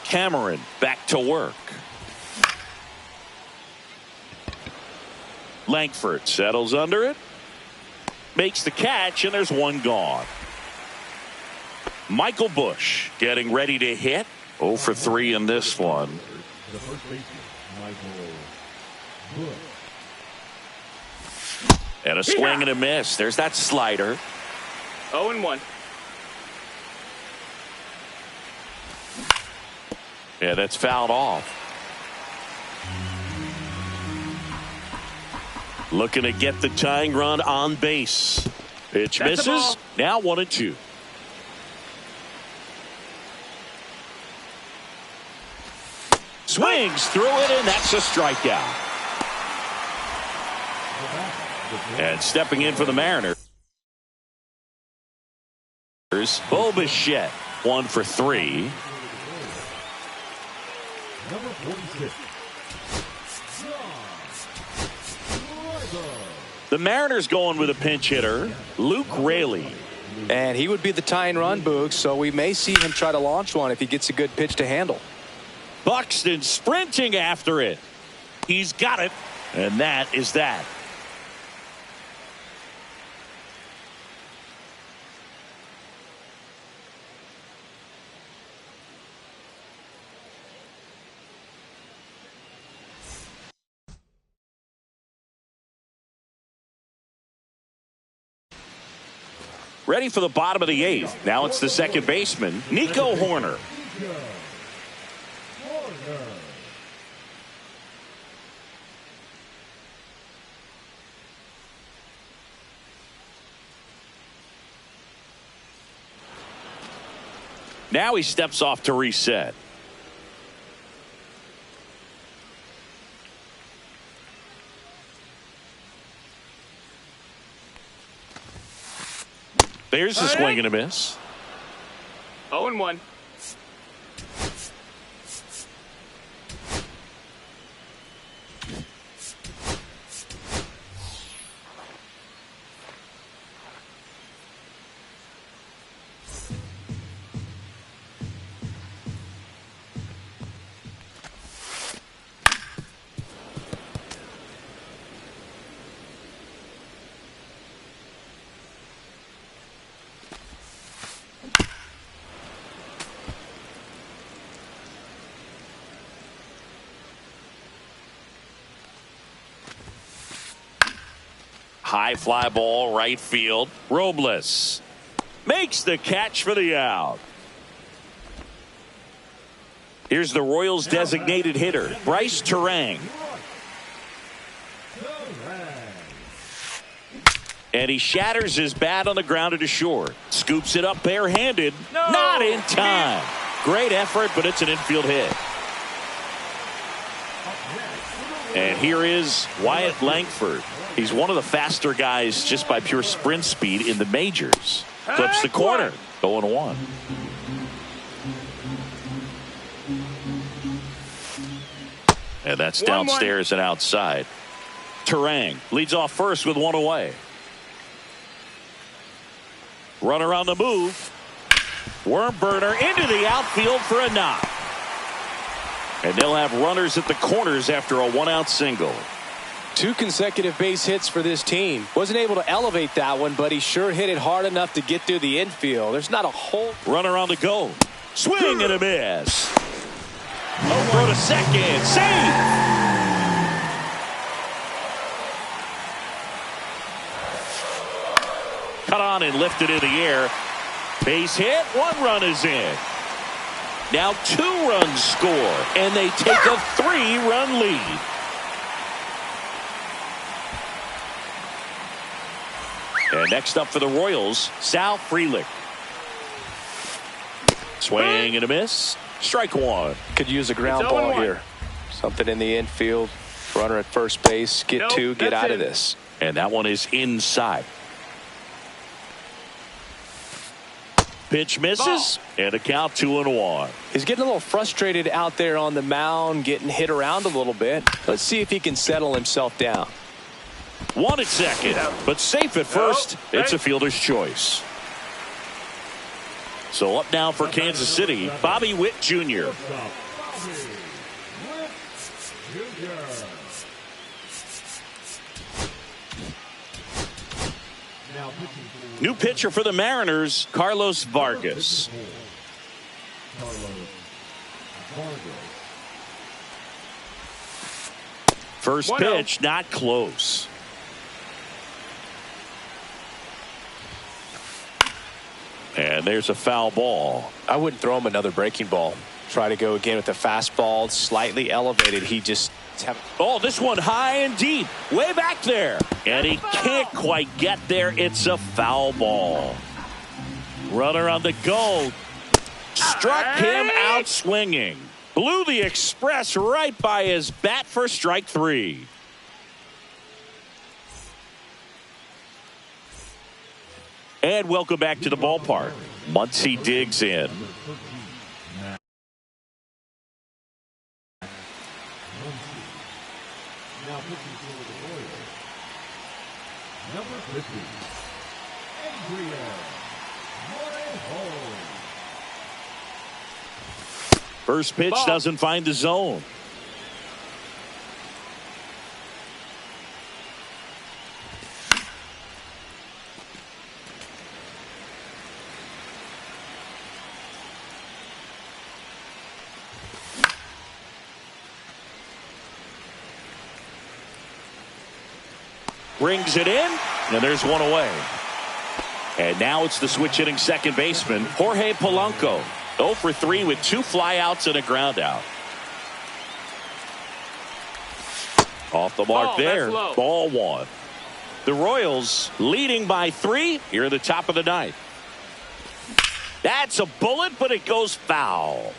Cameron back to work. Langford settles under it. Makes the catch, and there's one gone. Michael Busch getting ready to hit. 0 for 3 in this one. The first baseman, Michael Busch. And a swing and a miss. There's that slider. 0-1. Yeah, that's fouled off. Looking to get the tying run on base. Pitch That's a misses. ball. Now 1-2. Swings through it, and that's a strikeout. And stepping in for the Mariners, Bo Bichette, 1 for 3. Number 46. The Mariners going with a pinch hitter, Luke Raley. And he would be the tying run, Boog, so we may see him try to launch one if he gets a good pitch to handle. Buxton sprinting after it. He's got it, and that is that. Ready for the bottom of the eighth. Now it's the second baseman, Nico Horner. Now he steps off to reset. There's a swing and a miss. 0-1. High fly ball right field. Robles makes the catch for the out. Here's the Royals designated hitter, Bryce Turang. And he shatters his bat on the ground to short. Scoops it up barehanded. No. Not in time. Great effort, but it's an infield hit. And here is Wyatt Langford. He's one of the faster guys just by pure sprint speed in the majors. Clips the corner. 0-1. And that's downstairs and outside. Turang leads off first with one away. Runner on the move. Worm burner into the outfield for a knock. And they'll have runners at the corners after a one-out single. 2 consecutive base hits for this team. Wasn't able to elevate that one, but he sure hit it hard enough to get through the infield. There's not a whole runner on the go. Swing and a miss. Over to second. Save. Cut on and lifted in the air. Base hit. 1 run is in. Now 2 runs score, and they take a 3-run lead. And next up for the Royals, Sal Frelick. Swing and a miss. Strike 1. Could use a ground It's ball 0-1. here. Something in the infield. Runner at first base. Get Nope, 2. Get that's out of in. this. And that one is inside. Pitch misses, and a count 2-1. He's getting a little frustrated out there on the mound, getting hit around a little bit. Let's see if he can settle himself down. One at second, but safe at first. It's a fielder's choice. So up now for Kansas City, Bobby Witt Jr. New pitcher for the Mariners, Carlos Vargas. First pitch, not close. And there's a foul ball. I wouldn't throw him another breaking ball. Try to go again with the fastball, slightly elevated. He just... Oh, this one high and deep, way back there. And he can't quite get there. It's a foul ball. Runner on the go. Struck him out swinging. Blew the express right by his bat for strike 3. And welcome back to the ballpark. Muncy digs in. Number 50, Adrian Morejon. First pitch doesn't find the zone. Brings it in, and there's one away. And now it's the switch hitting second baseman, Jorge Polanco. 0 for 3 with 2 flyouts and a ground out. Off the mark there. Ball 1. The Royals leading by 3 here at the top of the 9th. That's a bullet, but it goes foul.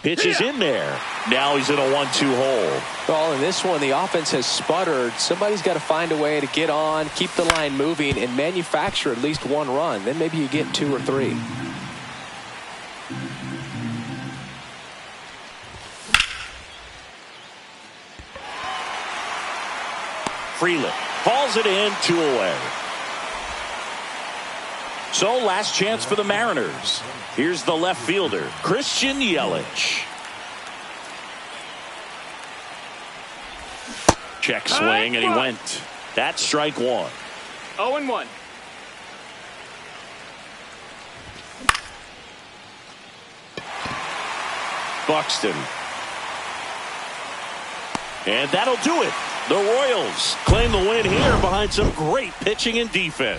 Pitch is in there. Now he's in a 1-2 hole. Well, in this one, the offense has sputtered. Somebody's got to find a way to get on, keep the line moving, and manufacture at least 1 run. Then maybe you get 2 or 3. Freeland hauls it in, 2 away. So last chance for the Mariners. Here's the left fielder, Christian Yelich. Check swing, and he went. That's strike 1. 0-1. Buxton. And that'll do it. The Royals claim the win here behind some great pitching and defense.